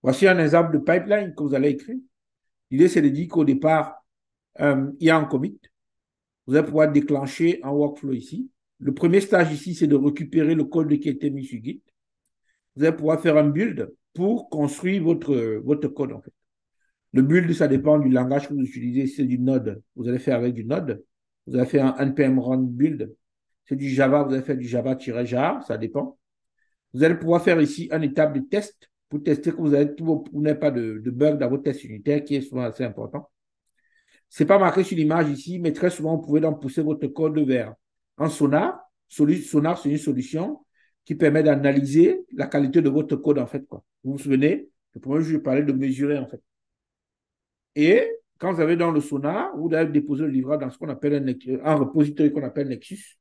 Voici un exemple de pipeline que vous allez écrire. L'idée, c'est de dire qu'au départ, il y a un commit. Vous allez pouvoir déclencher un workflow ici. Le premier stage ici, c'est de récupérer le code qui a été mis sur Git. Vous allez pouvoir faire un build pour construire votre code, en fait. Le build, ça dépend du langage que vous utilisez. Si c'est du Node, vous allez faire avec du Node. Vous allez faire un npm run build. C'est du Java, vous allez faire du Java-jar, ça dépend. Vous allez pouvoir faire ici une étape de test pour tester que vous n'avez pas de bug dans votre test unitaire, qui est souvent assez important. Ce n'est pas marqué sur l'image ici, mais très souvent, vous pouvez donc pousser votre code vers un sonar. Sonar, c'est une solution qui permet d'analyser la qualité de votre code, en fait, quoi. Vous vous souvenez, le premier jour, je parlais de mesurer, en fait. Et quand vous avez dans le sonar, vous allez déposer le livrable dans ce qu'on appelle un repository qu'on appelle Nexus,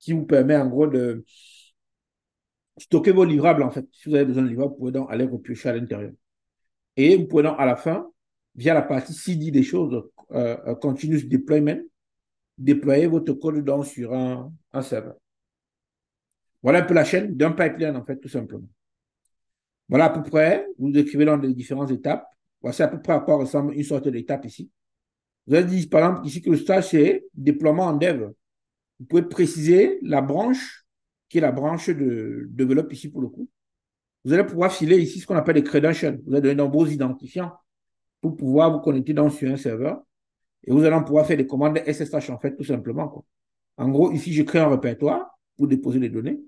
qui vous permet, en gros, de stocker vos livrables, en fait. Si vous avez besoin de livrables, vous pouvez donc aller repiocher à l'intérieur. Et vous pouvez donc, à la fin, via la partie CD des choses, Continuous Deployment, déployer votre code donc sur un serveur. Voilà un peu la chaîne d'un pipeline, en fait, tout simplement. Voilà à peu près, vous décrivez dans les différentes étapes. Voici à peu près à quoi ressemble une sorte d'étape ici. Vous avez dit, par exemple, ici que le stage, c'est déploiement en dev. Vous pouvez préciser la branche, qui est la branche de développe ici pour le coup. Vous allez pouvoir filer ici ce qu'on appelle des credentials. Vous allez donner dans vos identifiants pour pouvoir vous connecter sur un serveur. Et vous allez pouvoir faire des commandes SSH, en fait, tout simplement, quoi. En gros, ici, je crée un répertoire pour déposer les données.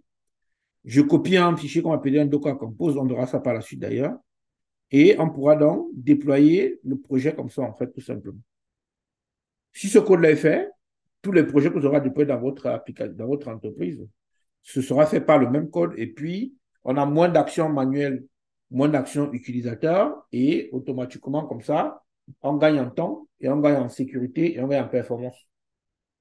Je copie un fichier qu'on va appeler un Docker Compose. On verra ça par la suite, d'ailleurs. Et on pourra donc déployer le projet comme ça, en fait, tout simplement. Si ce code-là est fait, tous les projets que vous aurez déployés dans votre application, dans votre entreprise, ce sera fait par le même code. Et puis, on a moins d'actions manuelles, moins d'actions utilisateurs. Et automatiquement, comme ça, on gagne en temps et on gagne en sécurité et on gagne en performance.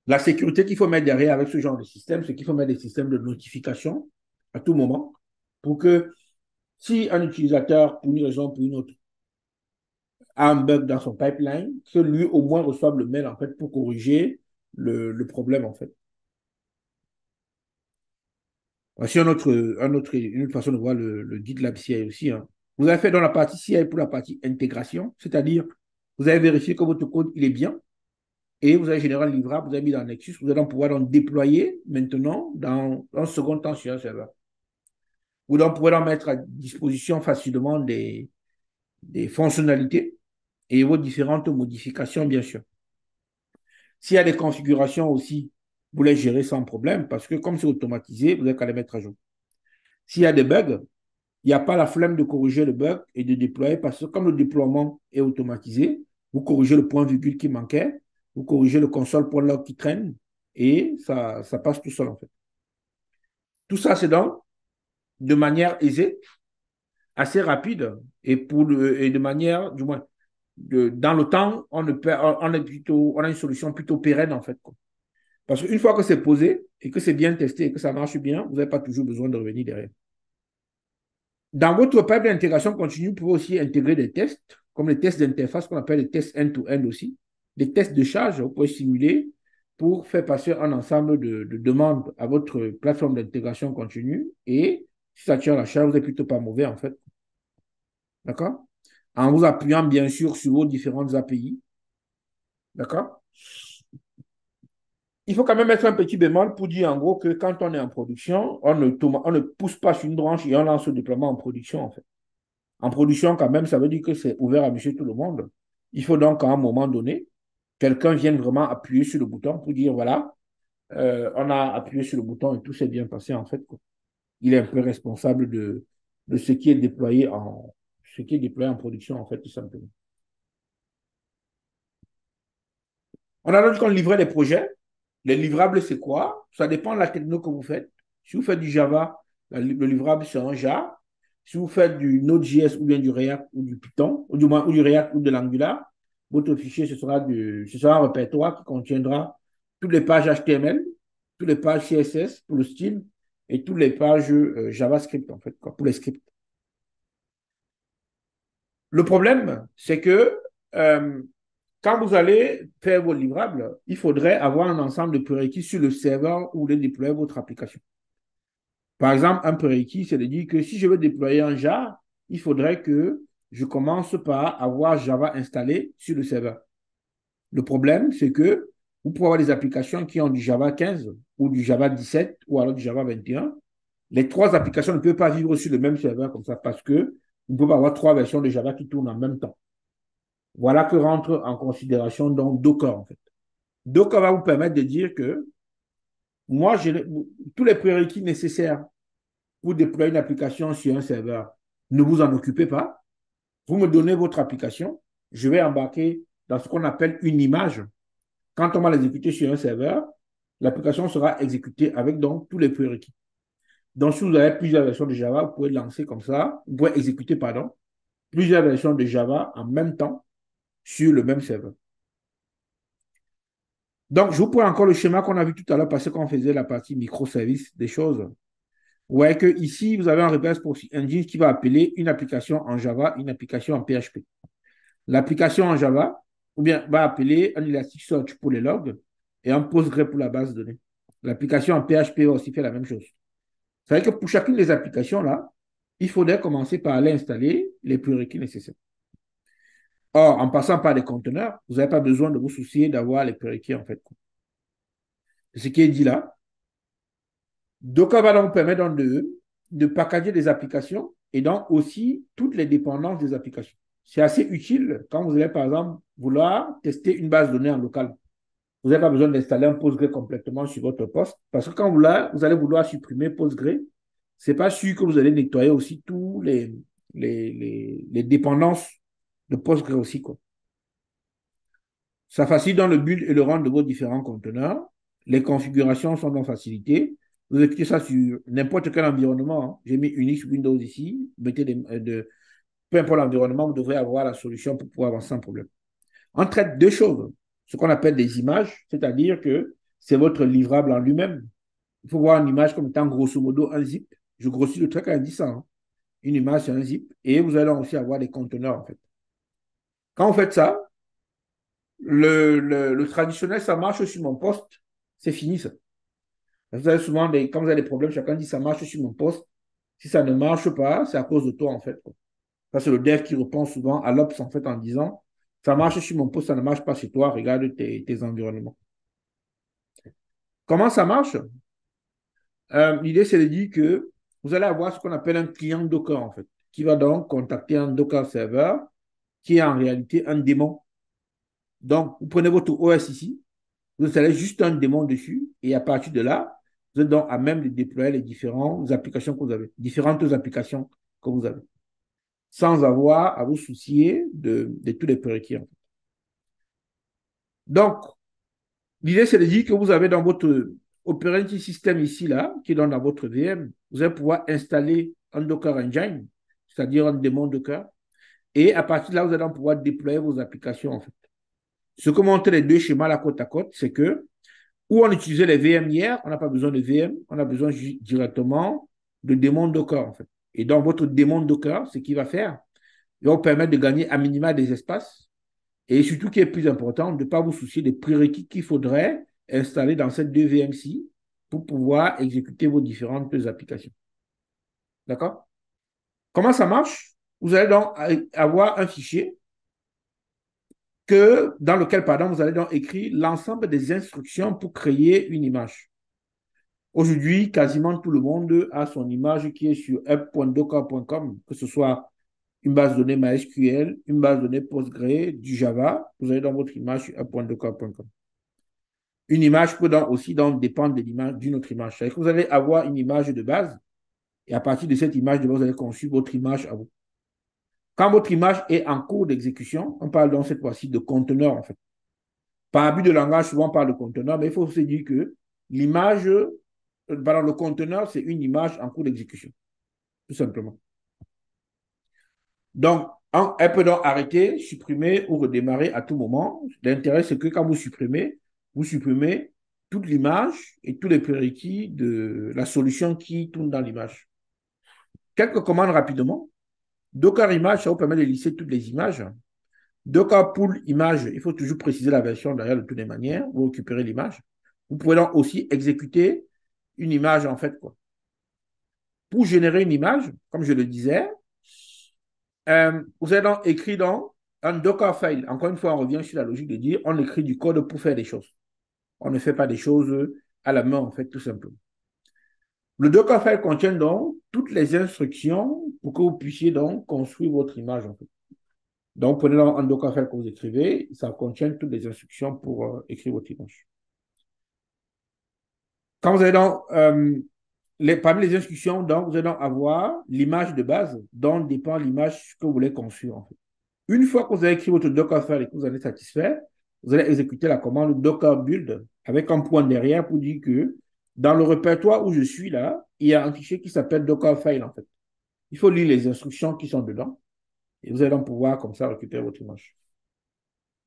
La sécurité qu'il faut mettre derrière avec ce genre de système, c'est qu'il faut mettre des systèmes de notification à tout moment pour que si un utilisateur, pour une raison ou pour une autre, a un bug dans son pipeline, que lui au moins reçoive le mail en fait pour corriger le problème en fait. Voici une autre façon de voir le GitLab CI aussi, hein. Vous avez fait dans la partie CI pour la partie intégration, c'est-à-dire vous avez vérifié que votre code il est bien et vous avez généré un livrable, vous avez mis dans Nexus, vous allez pouvoir donc déployer maintenant dans un second temps sur un serveur. Vous pouvez donc mettre à disposition facilement des fonctionnalités et vos différentes modifications, bien sûr. S'il y a des configurations aussi, vous les gérez sans problème parce que comme c'est automatisé, vous n'avez qu'à les mettre à jour. S'il y a des bugs, il n'y a pas la flemme de corriger le bug et de déployer parce que comme le déploiement est automatisé, vous corrigez le point virgule qui manquait, vous corrigez le console.log qui traîne et ça passe tout seul en fait. Tout ça, c'est donc de manière aisée, assez rapide et de manière, du moins, dans le temps, on a une solution plutôt pérenne en fait, quoi. Parce qu'une fois que c'est posé et que c'est bien testé et que ça marche bien, vous n'avez pas toujours besoin de revenir derrière. Dans votre pipe d'intégration continue, vous pouvez aussi intégrer des tests, comme les tests d'interface qu'on appelle les tests end-to-end aussi. Des tests de charge, vous pouvez simuler pour faire passer un ensemble de demandes à votre plateforme d'intégration continue. Et si ça tient la charge, vous n'êtes plutôt pas mauvais en fait. D'accord? En vous appuyant bien sûr sur vos différentes API. D'accord? Il faut quand même mettre un petit bémol pour dire en gros que quand on est en production, on ne pousse pas sur une branche et on lance le déploiement en production en fait. En production, quand même, ça veut dire que c'est ouvert à monsieur tout le monde. Il faut donc, à un moment donné, quelqu'un vienne vraiment appuyer sur le bouton pour dire, voilà, on a appuyé sur le bouton et tout s'est bien passé, en fait, quoi. Il est un peu responsable de ce qui est déployé en production, en fait, tout simplement. On a donc qu'on livrait les projets. Les livrables, c'est quoi? Ça dépend de la techno que vous faites. Si vous faites du Java, le livrable, c'est un jar. Si vous faites du Node.js ou bien du React ou du Python, ou du React ou de l'Angular, votre fichier, ce sera un répertoire qui contiendra toutes les pages HTML, toutes les pages CSS pour le style et toutes les pages JavaScript, en fait, quoi, pour les scripts. Le problème, c'est que quand vous allez faire vos livrables, il faudrait avoir un ensemble de prérequis sur le serveur où vous voulez déployer votre application. Par exemple, un prérequis, c'est de dire que si je veux déployer un jar, il faudrait que je commence par avoir Java installé sur le serveur. Le problème, c'est que vous pouvez avoir des applications qui ont du Java 15 ou du Java 17 ou alors du Java 21. Les trois applications ne peuvent pas vivre sur le même serveur comme ça parce que vous ne pouvez pas avoir trois versions de Java qui tournent en même temps. Voilà que rentre en considération donc Docker en fait. Docker va vous permettre de dire que moi, j'ai tous les prérequis nécessaires pour déployer une application sur un serveur, Ne vous en occupez pas. Vous me donnez votre application. Je vais embarquer dans ce qu'on appelle une image. Quand on va l'exécuter sur un serveur, l'application sera exécutée avec donc tous les prérequis. Donc, si vous avez plusieurs versions de Java, vous pouvez lancer comme ça, vous pouvez exécuter, pardon, plusieurs versions de Java en même temps sur le même serveur. Donc, je vous prends encore le schéma qu'on a vu tout à l'heure parce qu'on faisait la partie microservices des choses. Vous voyez que ici, vous avez un reverse proxy engine qui va appeler une application en Java, une application en PHP. L'application en Java, ou bien va appeler un Elasticsearch pour les logs et un Postgre pour la base de données. L'application en PHP va aussi faire la même chose. Ça veut dire que pour chacune des applications là, il faudrait commencer par aller installer les prérequis nécessaires. Or, en passant par des conteneurs, vous n'avez pas besoin de vous soucier d'avoir les prérequis en fait. Ce qui est dit là, Docker va donc permettre donc de packager des applications et donc aussi toutes les dépendances des applications. C'est assez utile quand vous allez, par exemple, vouloir tester une base de données en local. Vous n'avez pas besoin d'installer un Postgre complètement sur votre poste parce que quand vous allez vouloir supprimer Postgre, ce n'est pas sûr que vous allez nettoyer aussi tous les dépendances de Postgre aussi, quoi. Ça facilite dans le build et le run de vos différents conteneurs. Les configurations sont donc facilitées. Vous exécutez ça sur n'importe quel environnement, hein. J'ai mis Unix, Windows ici. Mettez peu importe l'environnement, vous devrez avoir la solution pour pouvoir avancer sans problème. On traite deux choses. Ce qu'on appelle des images, c'est-à-dire que c'est votre livrable en lui-même. Il faut voir une image comme étant grosso modo un zip. Je grossis le truc à 10 hein. Une image, c'est un zip. Et vous allez aussi avoir des conteneurs, en fait. Quand vous faites ça, le traditionnel, ça marche sur mon poste, c'est fini, ça. Vous avez souvent, quand vous avez des problèmes, chacun dit ça marche sur mon poste. Si ça ne marche pas, c'est à cause de toi, en fait, quoi. Ça, c'est le dev qui répond souvent à l'Ops, en fait, en disant ça marche sur mon poste, ça ne marche pas chez toi, regarde tes environnements. Comment ça marche? L'idée, c'est de dire que vous allez avoir ce qu'on appelle un client Docker, en fait, qui va donc contacter un Docker server qui est en réalité un démon. Donc, vous prenez votre OS ici, vous installez juste un démon dessus, et à partir de là, vous êtes donc à même de déployer les différentes applications que vous avez, différentes applications que vous avez, sans avoir à vous soucier de tous les prérequis, en fait. Donc, l'idée, c'est de dire que vous avez dans votre operating system ici, là, qui est dans votre VM, vous allez pouvoir installer un Docker Engine, c'est-à-dire un démon Docker, et à partir de là, vous allez pouvoir déployer vos applications, en fait. Ce que montrent les deux schémas là côte à côte, c'est que où on utilisait les VM hier, on n'a pas besoin de VM, on a besoin directement de démon Docker, en fait. Et dans votre démon Docker, ce qu'il va faire, il va vous permettre de gagner à minima des espaces et surtout, qui est plus important, de ne pas vous soucier des prérequis qu'il faudrait installer dans cette 2VM-ci pour pouvoir exécuter vos différentes applications. D'accord? Comment ça marche? Vous allez donc avoir un fichier dans lequel, pardon, vous allez donc écrire l'ensemble des instructions pour créer une image. Aujourd'hui, quasiment tout le monde a son image qui est sur up.docker.com, que ce soit une base de données MySQL, une base de données Postgre, du Java. Vous avez dans votre image sur up.docker.com. Une image peut donc aussi dépendre de l'image d'une autre image. C'est-à-dire que vous allez avoir une image de base et à partir de cette image de base, vous allez construire votre image à vous. Quand votre image est en cours d'exécution, on parle donc cette fois-ci de conteneur, en fait. Par abus de langage, souvent on parle de conteneur, mais il faut se dire que l'image, le conteneur, c'est une image en cours d'exécution, tout simplement. Donc, elle peut donc arrêter, supprimer ou redémarrer à tout moment. L'intérêt, c'est que quand vous supprimez toute l'image et tous les prérequis de la solution qui tourne dans l'image. Quelques commandes rapidement. Docker image, ça vous permet de lister toutes les images. Docker pool image, il faut toujours préciser la version derrière de toutes les manières. Vous récupérez l'image. Vous pouvez donc aussi exécuter une image en fait, quoi. Pour générer une image, comme je le disais, vous avez donc écrit dans un Docker file. Encore une fois, on revient sur la logique de dire on écrit du code pour faire des choses. On ne fait pas des choses à la main, en fait, tout simplement. Le Docker file contient donc toutes les instructions pour que vous puissiez donc construire votre image, en fait. Donc, prenez donc un Docker file que vous écrivez, ça contient toutes les instructions pour écrire votre image. Quand vous avez donc parmi les instructions, donc, vous allez donc avoir l'image de base dont dépend l'image que vous voulez construire, en fait. Une fois que vous avez écrit votre Dockerfile et que vous en êtes satisfait, vous allez exécuter la commande Docker build avec un point derrière pour dire que dans le répertoire où je suis là, il y a un fichier qui s'appelle Dockerfile, en fait. Il faut lire les instructions qui sont dedans et vous allez donc pouvoir comme ça récupérer votre image.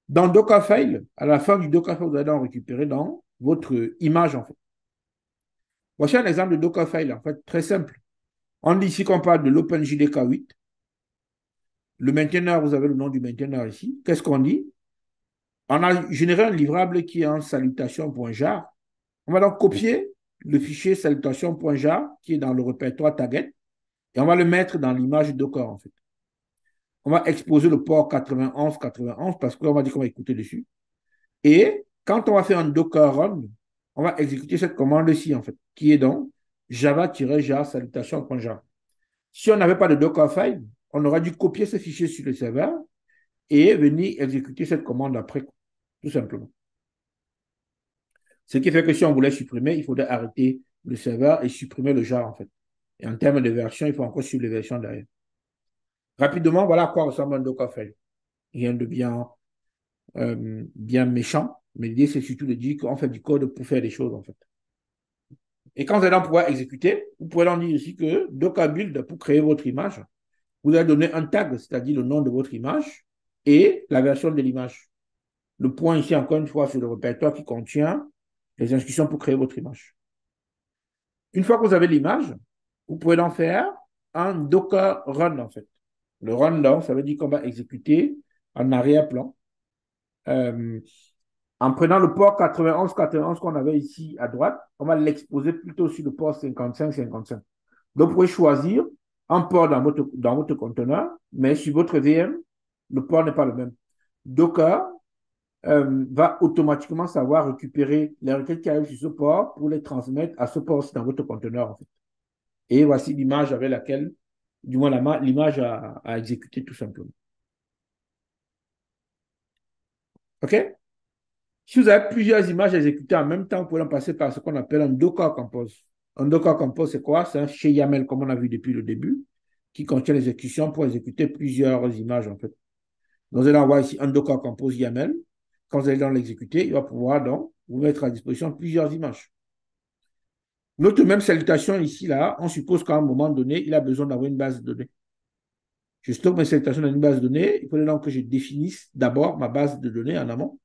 Dans Dockerfile, à la fin du Dockerfile, vous allez donc récupérer dans votre image, en fait. Voici un exemple de Dockerfile, en fait, très simple. On dit ici qu'on parle de l'OpenJDK 8. Le mainteneur, vous avez le nom du mainteneur ici. Qu'est-ce qu'on dit? On a généré un livrable qui est en salutation.jar. On va donc copier le fichier salutation.jar qui est dans le répertoire target et on va le mettre dans l'image Docker, en fait. On va exposer le port 91 parce qu'on va dire qu'on va écouter dessus. Et quand on va faire un Docker run, on va exécuter cette commande-ci, en fait, qui est donc java-jar salutation.jar. Si on n'avait pas de Dockerfile, on aurait dû copier ce fichier sur le serveur et venir exécuter cette commande après, tout simplement. Ce qui fait que si on voulait supprimer, il faudrait arrêter le serveur et supprimer le jar, en fait. Et en termes de version, il faut encore suivre les versions derrière. Rapidement, voilà à quoi ressemble un Dockerfile. Rien de bien méchant, mais l'idée, c'est surtout de dire qu'on fait du code pour faire des choses, en fait. Et quand vous allez pouvoir exécuter, vous pouvez leur dire aussi que Docker build, pour créer votre image, vous allez donner un tag, c'est-à-dire le nom de votre image et la version de l'image. Le point ici, encore une fois, c'est le répertoire qui contient les instructions pour créer votre image. Une fois que vous avez l'image, vous pouvez en faire un Docker run, en fait. Le run, donc, ça veut dire qu'on va exécuter en arrière-plan. En prenant le port 91 qu'on avait ici à droite, on va l'exposer plutôt sur le port 55. Donc, vous pouvez choisir un port dans votre conteneur, mais sur votre VM, le port n'est pas le même. Docker va automatiquement savoir récupérer les requêtes qui arrivent sur ce port pour les transmettre à ce port dans votre conteneur, en fait. Et voici l'image avec laquelle, du moins l'image à exécuter tout simplement. OK? Si vous avez plusieurs images à exécuter en même temps, vous pouvez en passer par ce qu'on appelle un Docker Compose. Un Docker Compose, c'est quoi? C'est un fichier YAML, comme on a vu depuis le début, qui contient l'exécution pour exécuter plusieurs images, en fait. Donc, vous allez avoir ici un Docker Compose YAML. Quand vous allez dans l'exécuter, il va pouvoir donc vous mettre à disposition plusieurs images. Notre même salutation ici, là, on suppose qu'à un moment donné, il a besoin d'avoir une base de données. Je stocke mes salutations dans une base de données. Il faut donc que je définisse d'abord ma base de données en amont.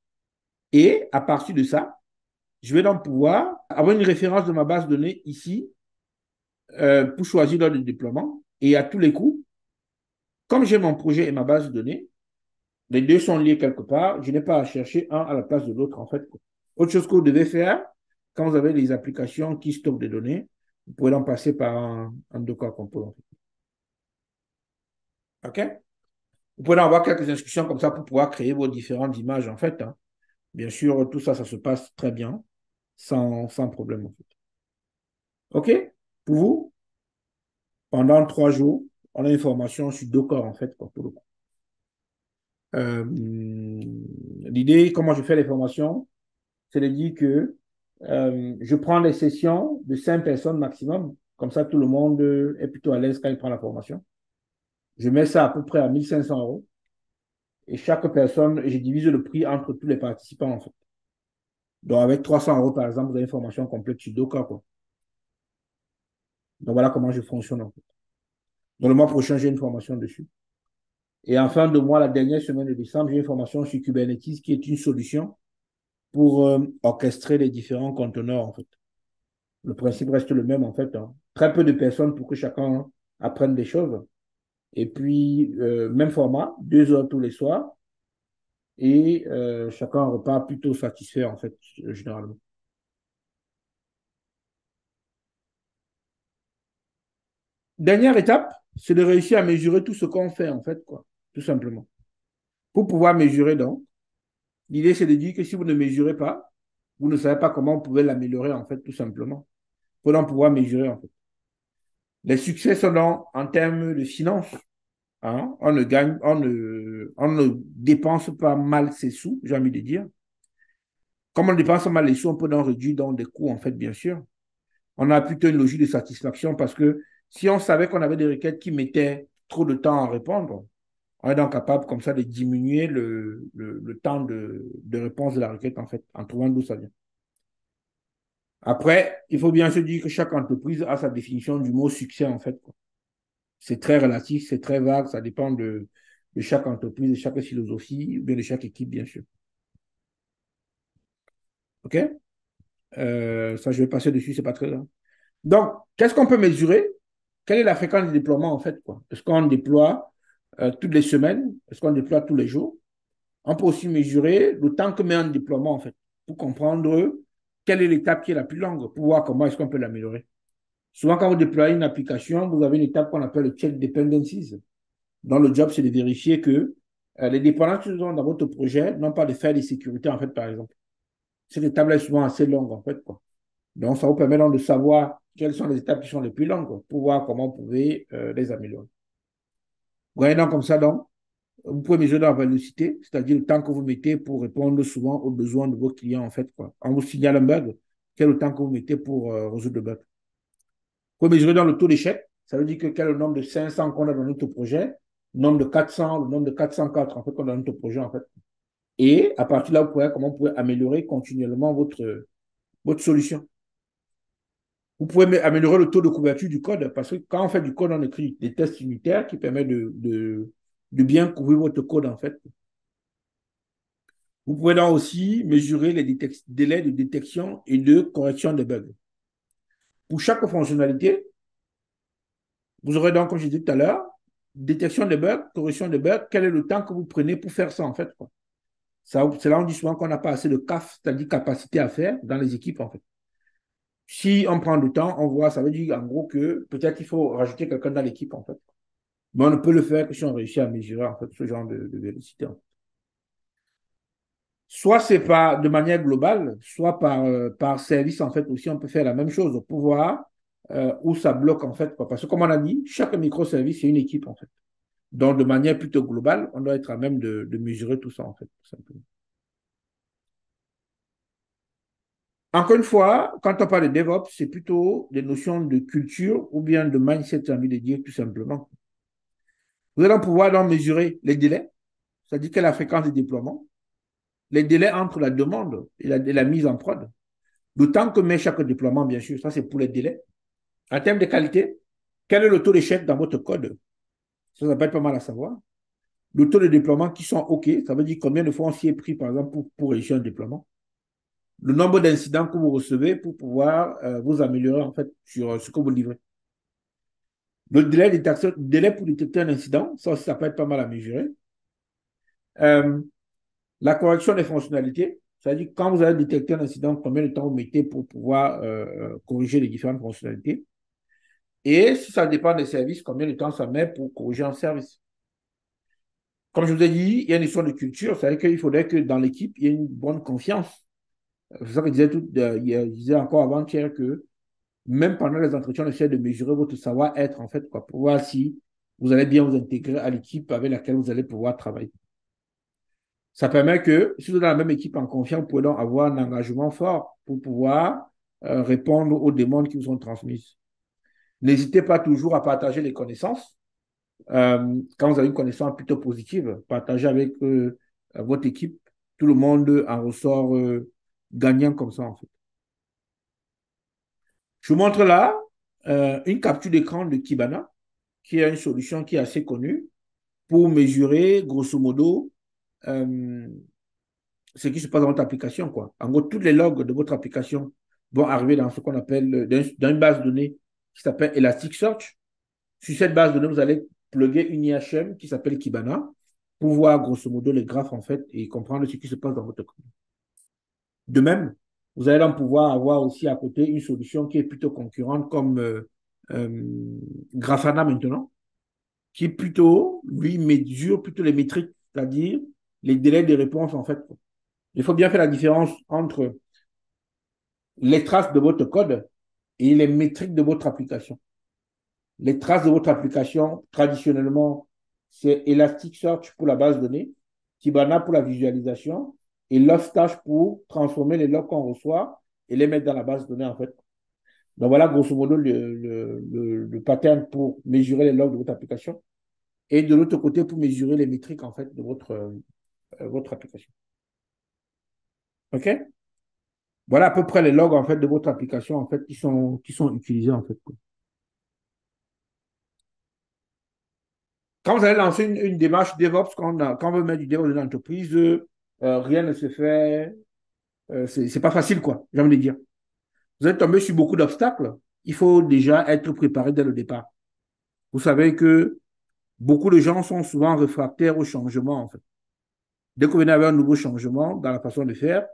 Et à partir de ça, je vais donc pouvoir avoir une référence de ma base de données ici pour choisir l'ordre de déploiement. Et à tous les coups, comme j'ai mon projet et ma base de données, les deux sont liés quelque part. Je n'ai pas à chercher un à la place de l'autre, en fait. Autre chose que vous devez faire, quand vous avez des applications qui stockent des données, vous pouvez en passer par un Docker Compose, en fait. OK? Vous pouvez avoir quelques instructions comme ça pour pouvoir créer vos différentes images, en fait. Hein. Bien sûr, tout ça, ça se passe très bien, sans problème, en fait. OK? Pour vous, pendant 3 jours, on a une formation sur Docker, en fait, pour le coup. L'idée, comment je fais les formations, c'est de dire que je prends des sessions de 5 personnes maximum. Comme ça, tout le monde est plutôt à l'aise quand il prend la formation. Je mets ça à peu près à 1500 €. Et chaque personne, je divise le prix entre tous les participants, en fait. Donc, avec 300 €, par exemple, vous avez une formation complète sur Docker, quoi. Donc, voilà comment je fonctionne, en fait. Donc, le mois prochain, j'ai une formation dessus. Et en fin de mois, la dernière semaine de décembre, j'ai une formation sur Kubernetes qui est une solution pour orchestrer les différents conteneurs, en fait. Le principe reste le même, en fait. Hein. Très peu de personnes pour que chacun apprenne des choses. Et puis, même format, 2 heures tous les soirs. Et chacun repart plutôt satisfait, en fait, généralement. Dernière étape, c'est de réussir à mesurer tout ce qu'on fait, en fait, quoi, tout simplement. Pour pouvoir mesurer, donc, l'idée, c'est de dire que si vous ne mesurez pas, vous ne savez pas comment vous pouvez l'améliorer, en fait, tout simplement. Pour donc pouvoir mesurer, en fait. Les succès sont donc en termes de finances. Hein, on ne dépense pas mal ses sous, j'ai envie de dire. Comme on dépense mal les sous, on peut donc réduire donc des coûts, en fait, bien sûr. On a plutôt une logique de satisfaction parce que si on savait qu'on avait des requêtes qui mettaient trop de temps à répondre, on est donc capable comme ça de diminuer le temps de réponse de la requête, en fait, en trouvant d'où ça vient. Après, il faut bien se dire que chaque entreprise a sa définition du mot succès, en fait. C'est très relatif, c'est très vague, ça dépend de chaque entreprise, de chaque philosophie, ou bien de chaque équipe, bien sûr. OK? Ça, je vais passer dessus, c'est pas très grave. Donc, qu'est-ce qu'on peut mesurer? Quelle est la fréquence de déploiement, en fait, quoi? Est-ce qu'on déploie toutes les semaines? Est-ce qu'on déploie tous les jours? On peut aussi mesurer le temps que met un déploiement, en fait, pour comprendre quelle est l'étape qui est la plus longue, pour voir comment est-ce qu'on peut l'améliorer. Souvent, quand vous déployez une application, vous avez une étape qu'on appelle le check dependencies. Dont le job, c'est de vérifier que les dépendances que vous avez dans votre projet n'ont pas de failles de sécurité, en fait, par exemple. Cette étape-là est souvent assez longue, en fait, quoi. Donc, ça vous permet donc de savoir quelles sont les étapes qui sont les plus longues, quoi, pour voir comment vous pouvez les améliorer. Vous voyez donc comme ça, donc, vous pouvez mesurer la vélocité, c'est-à-dire le temps que vous mettez pour répondre souvent aux besoins de vos clients, en fait, quoi. On vous signale un bug, quel est le temps que vous mettez pour résoudre le bug. Vous pouvez mesurer dans le taux d'échec, ça veut dire que quel est le nombre de 500 qu'on a dans notre projet, le nombre de 400, le nombre de 404, en fait, qu'on a dans notre projet, en fait. Et à partir de là, comment vous pouvez améliorer continuellement votre solution. Vous pouvez améliorer le taux de couverture du code, parce que quand on fait du code, on écrit des tests unitaires qui permettent de bien couvrir votre code, en fait. Vous pouvez donc aussi mesurer les délais de détection et de correction des bugs. Pour chaque fonctionnalité, vous aurez donc, comme je disais tout à l'heure, détection des bugs, correction des bugs, quel est le temps que vous prenez pour faire ça, en fait, quoi. C'est là on dit souvent qu'on n'a pas assez de CAF, c'est-à-dire capacité à faire dans les équipes, en fait. Si on prend du temps, on voit, ça veut dire en gros que peut-être qu'il faut rajouter quelqu'un dans l'équipe, en fait. Mais on ne peut le faire que si on réussit à mesurer, en fait, ce genre de vélocité, en fait. Soit c'est pas de manière globale, soit par service, en fait, aussi, on peut faire la même chose pour voir où ça bloque, en fait, quoi. Parce que, comme on a dit, chaque microservice, c'est une équipe, en fait. Donc, de manière plutôt globale, on doit être à même de mesurer tout ça, en fait, tout simplement. Encore une fois, quand on parle de DevOps, c'est plutôt des notions de culture ou bien de mindset, j'ai envie de dire, tout simplement. Vous allez pouvoir donc mesurer les délais, c'est-à-dire quelle est la fréquence de déploiement, les délais entre la demande et la mise en prod, le temps que met chaque déploiement, bien sûr, ça c'est pour les délais. En termes de qualité, quel est le taux d'échec dans votre code? Ça peut être pas mal à savoir. Le taux de déploiement qui sont OK, ça veut dire combien de fois on s'y est pris, par exemple, pour réussir un déploiement. Le nombre d'incidents que vous recevez pour pouvoir vous améliorer, en fait, sur ce que vous livrez. Le délai pour détecter un incident, ça peut être pas mal à mesurer. La correction des fonctionnalités, c'est-à-dire quand vous avez détecté un incident, combien de temps vous mettez pour pouvoir corriger les différentes fonctionnalités. Et si ça dépend des services, combien de temps ça met pour corriger un service. Comme je vous ai dit, il y a une histoire de culture, c'est-à-dire qu'il faudrait que dans l'équipe, il y ait une bonne confiance. C'est ça que je disais encore avant-hier que même pendant les entretiens, on essaie de mesurer votre savoir-être, en fait, quoi, pour voir si vous allez bien vous intégrer à l'équipe avec laquelle vous allez pouvoir travailler. Ça permet que, si vous êtes dans la même équipe en confiance, vous pouvez donc avoir un engagement fort pour pouvoir répondre aux demandes qui vous sont transmises. N'hésitez pas toujours à partager les connaissances. Quand vous avez une connaissance plutôt positive, partagez avec votre équipe. Tout le monde en ressort gagnant comme ça, en fait. Je vous montre là une capture d'écran de Kibana, qui est une solution qui est assez connue pour mesurer, grosso modo, ce qui se passe dans votre application, quoi. En gros, tous les logs de votre application vont arriver dans ce qu'on appelle, dans une base de données qui s'appelle Elasticsearch. Sur cette base de données, vous allez plugger une IHM qui s'appelle Kibana pour voir, grosso modo, les graphes, en fait, et comprendre ce qui se passe dans votre code. De même, vous allez donc pouvoir avoir aussi à côté une solution qui est plutôt concurrente comme Grafana maintenant, qui plutôt, lui, mesure plutôt les métriques, c'est-à-dire les délais de réponse, en fait. Il faut bien faire la différence entre les traces de votre code et les métriques de votre application. Les traces de votre application, traditionnellement, c'est Elasticsearch pour la base de données, Kibana pour la visualisation et Logstash pour transformer les logs qu'on reçoit et les mettre dans la base de données, en fait. Donc voilà, grosso modo, le pattern pour mesurer les logs de votre application. Et de l'autre côté, pour mesurer les métriques, en fait, de votre application. OK? Voilà à peu près les logs, en fait, de votre application, en fait, qui sont utilisés, en fait. Quand vous allez lancer une démarche DevOps, quand on veut mettre du DevOps dans l'entreprise, rien ne se fait. C'est pas facile, quoi, j'ai envie de dire. Vous êtes tombé sur beaucoup d'obstacles. Il faut déjà être préparé dès le départ. Vous savez que beaucoup de gens sont souvent réfractaires au changement, en fait. Dès que vous venez avec un nouveau changement dans la façon de faire,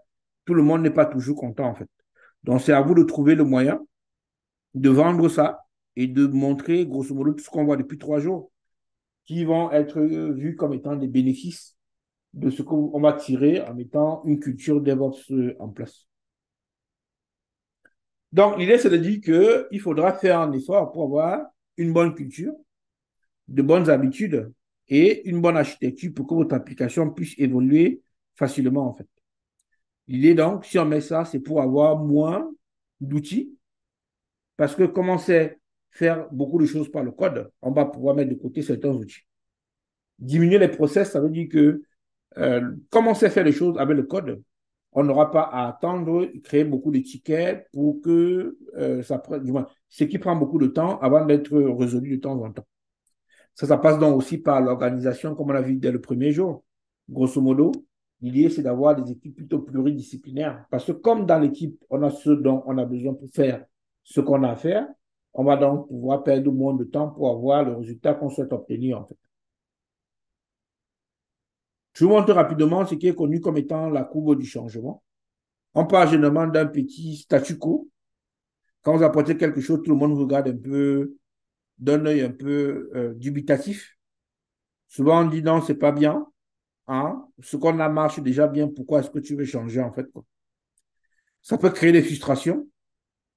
tout le monde n'est pas toujours content, en fait. Donc, c'est à vous de trouver le moyen de vendre ça et de montrer, grosso modo, tout ce qu'on voit depuis 3 jours, qui vont être vus comme étant des bénéfices de ce qu'on va tirer en mettant une culture DevOps en place. Donc, l'idée, c'est de dire qu'il faudra faire un effort pour avoir une bonne culture, de bonnes habitudes et une bonne architecture pour que votre application puisse évoluer facilement, en fait. L'idée, donc, si on met ça, c'est pour avoir moins d'outils, parce que comme on sait faire beaucoup de choses par le code, on va pouvoir mettre de côté certains outils. Diminuer les process, ça veut dire que comme on sait faire les choses avec le code, on n'aura pas à attendre, créer beaucoup de tickets pour que ça prenne, du moins, ce qui prend beaucoup de temps avant d'être résolu de temps en temps. Ça passe donc aussi par l'organisation, comme on l'a vu dès le premier jour. Grosso modo, l'idée, c'est d'avoir des équipes plutôt pluridisciplinaires. Parce que comme dans l'équipe, on a ce dont on a besoin pour faire ce qu'on a à faire, on va donc pouvoir perdre moins de temps pour avoir le résultat qu'on souhaite obtenir, en fait. Je vous montre rapidement ce qui est connu comme étant la courbe du changement. On part généralement d'un petit statu quo. Quand vous apportez quelque chose, tout le monde regarde un peu, d'un œil un peu dubitatif. Souvent, on dit non, c'est pas bien. Hein? Ce qu'on a marche déjà bien, pourquoi est-ce que tu veux changer en fait, quoi? Ça peut créer des frustrations.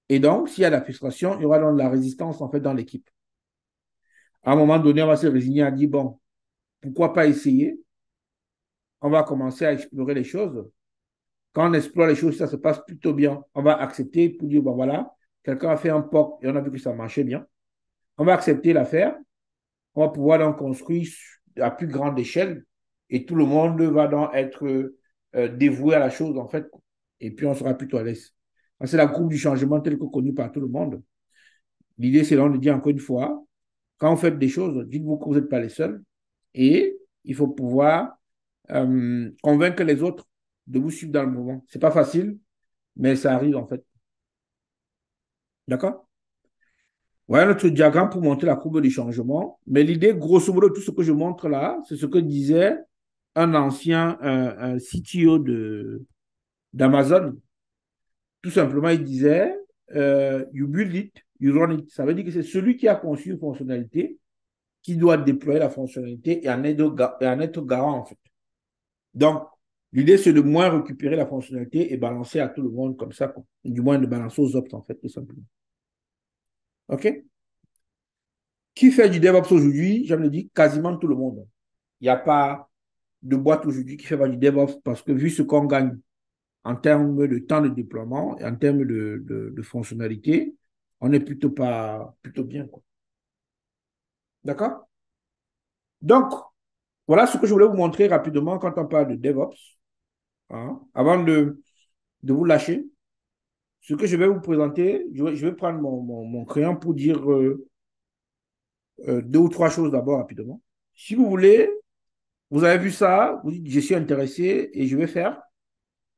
Et donc, s'il y a de la frustration, il y aura donc de la résistance en fait dans l'équipe. À un moment donné, on va se résigner à dire, bon, pourquoi pas essayer? On va commencer à explorer les choses. Quand on explore les choses, ça se passe plutôt bien. On va accepter pour dire, bon voilà, quelqu'un a fait un POC et on a vu que ça marchait bien. On va accepter l'affaire. On va pouvoir donc construire à plus grande échelle et tout le monde va donc être dévoué à la chose en fait. Et puis on sera plutôt à l'aise. C'est la courbe du changement telle que connue par tout le monde. L'idée, c'est donc de dire encore une fois, quand vous faites des choses, dites-vous que vous n'êtes pas les seuls et il faut pouvoir convaincre les autres de vous suivre dans le mouvement. Ce n'est pas facile, mais ça arrive en fait. D'accord? Voilà notre diagramme pour montrer la courbe du changement. Mais l'idée, grosso modo, tout ce que je montre là, c'est ce que disait un ancien CTO d'Amazon. Tout simplement, il disait you build it, you run it. Ça veut dire que c'est celui qui a conçu une fonctionnalité qui doit déployer la fonctionnalité et en être garant, en fait. Donc, l'idée, c'est de moins récupérer la fonctionnalité et balancer à tout le monde comme ça, quoi. Du moins de balancer aux ops, en fait, tout simplement. OK? Qui fait du DevOps aujourd'hui? Je me dis quasiment tout le monde. Il n'y a pas de boîte aujourd'hui qui fait du DevOps parce que vu ce qu'on gagne en termes de temps de déploiement et en termes de fonctionnalité, on est plutôt bien, quoi. D'accord? Donc, voilà ce que je voulais vous montrer rapidement quand on parle de DevOps. Hein. Avant de vous lâcher, ce que je vais vous présenter, je vais prendre mon crayon pour dire 2 ou 3 choses d'abord rapidement. Si vous voulez, vous avez vu ça, vous dites je suis intéressé et je vais faire.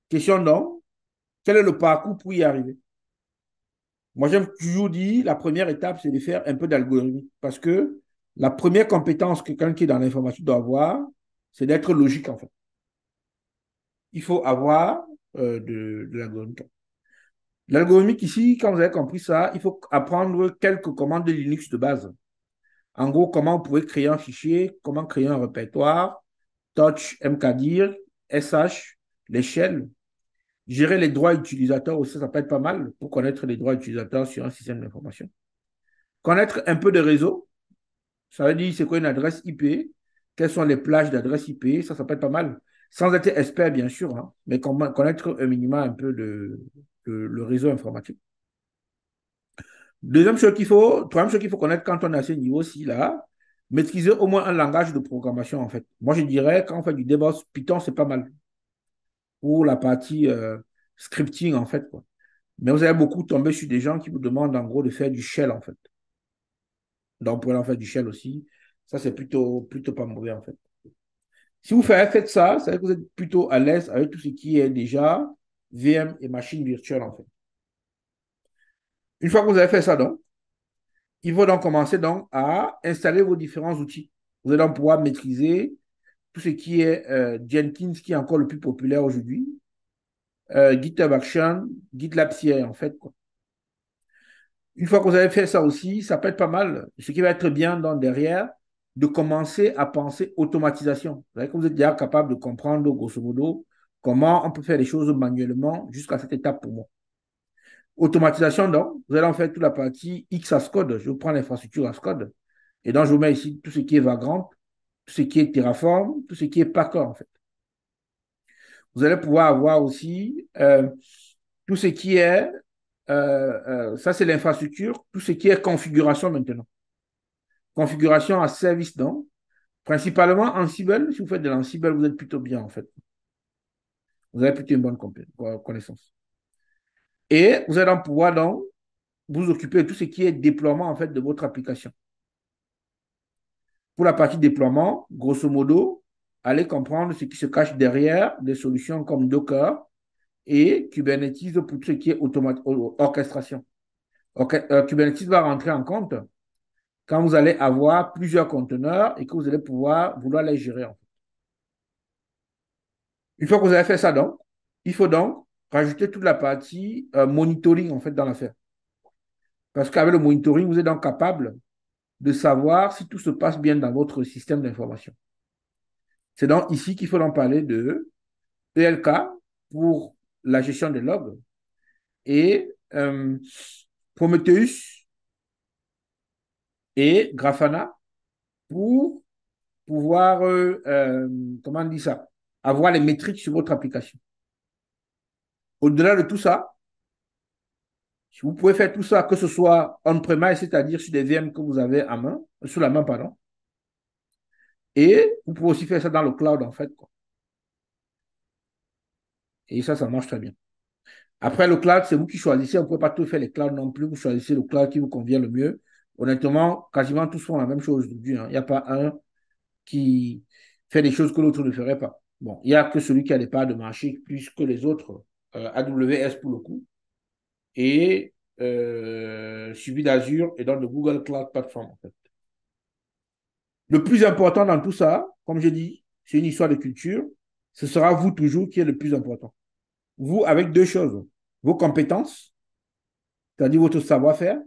Question non, quel est le parcours pour y arriver? Moi, j'aime toujours dire, la première étape, c'est de faire un peu d'algorithme. Parce que la première compétence que quelqu'un qui est dans l'informatique doit avoir, c'est d'être logique, en fait. Il faut avoir de l'algorithme. L'algorithmique ici, quand vous avez compris ça, il faut apprendre quelques commandes de Linux de base. En gros, comment vous pouvez créer un fichier, comment créer un répertoire, touch, mkdir, sh, l'échelle. Gérer les droits utilisateurs aussi, ça peut être pas mal pour connaître les droits utilisateurs sur un système d'information. Connaître un peu de réseau, ça veut dire c'est quoi une adresse IP, quelles sont les plages d'adresse IP, ça peut être pas mal. Sans être expert, bien sûr, hein, mais connaître un minimum un peu le réseau informatique. troisième chose qu'il faut connaître quand on est à ce niveau-ci, là, maîtriser au moins un langage de programmation, en fait. Moi, je dirais, quand on fait du DevOps, Python, c'est pas mal pour la partie scripting, en fait, quoi. Mais vous allez beaucoup tomber sur des gens qui vous demandent, en gros, de faire du shell, en fait. Donc, vous pouvez en faire du shell aussi. Ça, c'est plutôt pas mauvais, en fait. Si vous faites ça, ça veut dire que vous êtes plutôt à l'aise avec tout ce qui est déjà VM et machine virtuelle, en fait. Une fois que vous avez fait ça, donc, il faut donc commencer donc à installer vos différents outils. Vous allez donc pouvoir maîtriser tout ce qui est Jenkins, qui est encore le plus populaire aujourd'hui, GitHub Action, GitLab CI, en fait, quoi. Une fois que vous avez fait ça aussi, ça peut être pas mal. Ce qui va être bien donc, derrière, de commencer à penser automatisation. Vous savez que vous êtes déjà capable de comprendre, grosso modo, comment on peut faire les choses manuellement jusqu'à cette étape pour moi. Automatisation, donc, vous allez en faire toute la partie X as code. Je vous prends l'infrastructure as code. Et donc, je vous mets ici tout ce qui est Vagrant, tout ce qui est Terraform, tout ce qui est Packer, en fait. Vous allez pouvoir avoir aussi tout ce qui est, ça c'est l'infrastructure, tout ce qui est configuration maintenant. Configuration à service, donc. Principalement en Ansible, si vous faites de l'Ansible, vous êtes plutôt bien, en fait. Vous avez plutôt une bonne connaissance. Et vous allez donc pouvoir donc vous occuper de tout ce qui est déploiement, en fait, de votre application. Pour la partie déploiement, grosso modo, allez comprendre ce qui se cache derrière des solutions comme Docker et Kubernetes pour tout ce qui est orchestration. Kubernetes va rentrer en compte quand vous allez avoir plusieurs conteneurs et que vous allez vouloir les gérer. En fait. Une fois que vous avez fait ça, donc, il faut donc rajouter toute la partie monitoring en fait, dans l'affaire. Parce qu'avec le monitoring, vous êtes donc capable de savoir si tout se passe bien dans votre système d'information. C'est donc ici qu'il faut donc parler de ELK pour la gestion des logs et Prometheus et Grafana pour pouvoir, comment on dit ça, avoir les métriques sur votre application. Au-delà de tout ça, si vous pouvez faire tout ça, que ce soit on-premise, c'est-à-dire sur des VM que vous avez à main, sous la main, pardon, et vous pouvez aussi faire ça dans le cloud, en fait, quoi. Et ça marche très bien. Après, le cloud, c'est vous qui choisissez. Vous ne pouvez pas tout faire les clouds non plus. Vous choisissez le cloud qui vous convient le mieux. Honnêtement, quasiment tous font la même chose aujourd'hui. Il n'y a pas un qui fait des choses que l'autre ne ferait pas. Bon, il n'y a que celui qui a des parts de marché plus que les autres. AWS pour le coup. Et suivi d'Azure et donc de Google Cloud Platform, en fait. Le plus important dans tout ça, comme j'ai dit, c'est une histoire de culture. Ce sera vous toujours qui est le plus important. Vous, avec deux choses. Vos compétences, c'est-à-dire votre savoir-faire,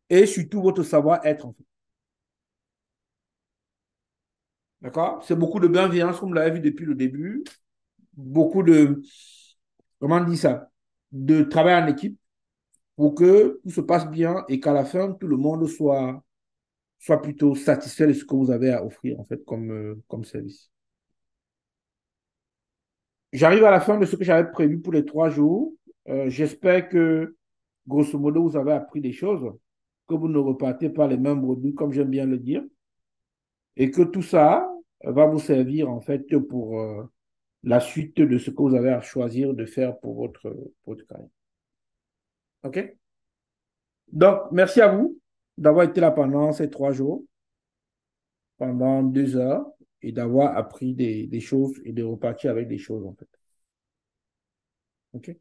et surtout votre savoir-être, en fait. D'accord? C'est beaucoup de bienveillance, comme vous l'avez vu depuis le début. Beaucoup de, comment on dit ça? De travail en équipe pour que tout se passe bien et qu'à la fin, tout le monde soit plutôt satisfait de ce que vous avez à offrir, en fait, comme service. J'arrive à la fin de ce que j'avais prévu pour les 3 jours. J'espère que, grosso modo, vous avez appris des choses, que vous ne repartez pas les mêmes brebis, comme j'aime bien le dire, et que tout ça va vous servir, en fait, pour la suite de ce que vous avez à choisir de faire pour votre carrière. OK? Donc, merci à vous d'avoir été là pendant ces 3 jours, pendant 2 heures, et d'avoir appris des choses et de repartir avec des choses, en fait. OK?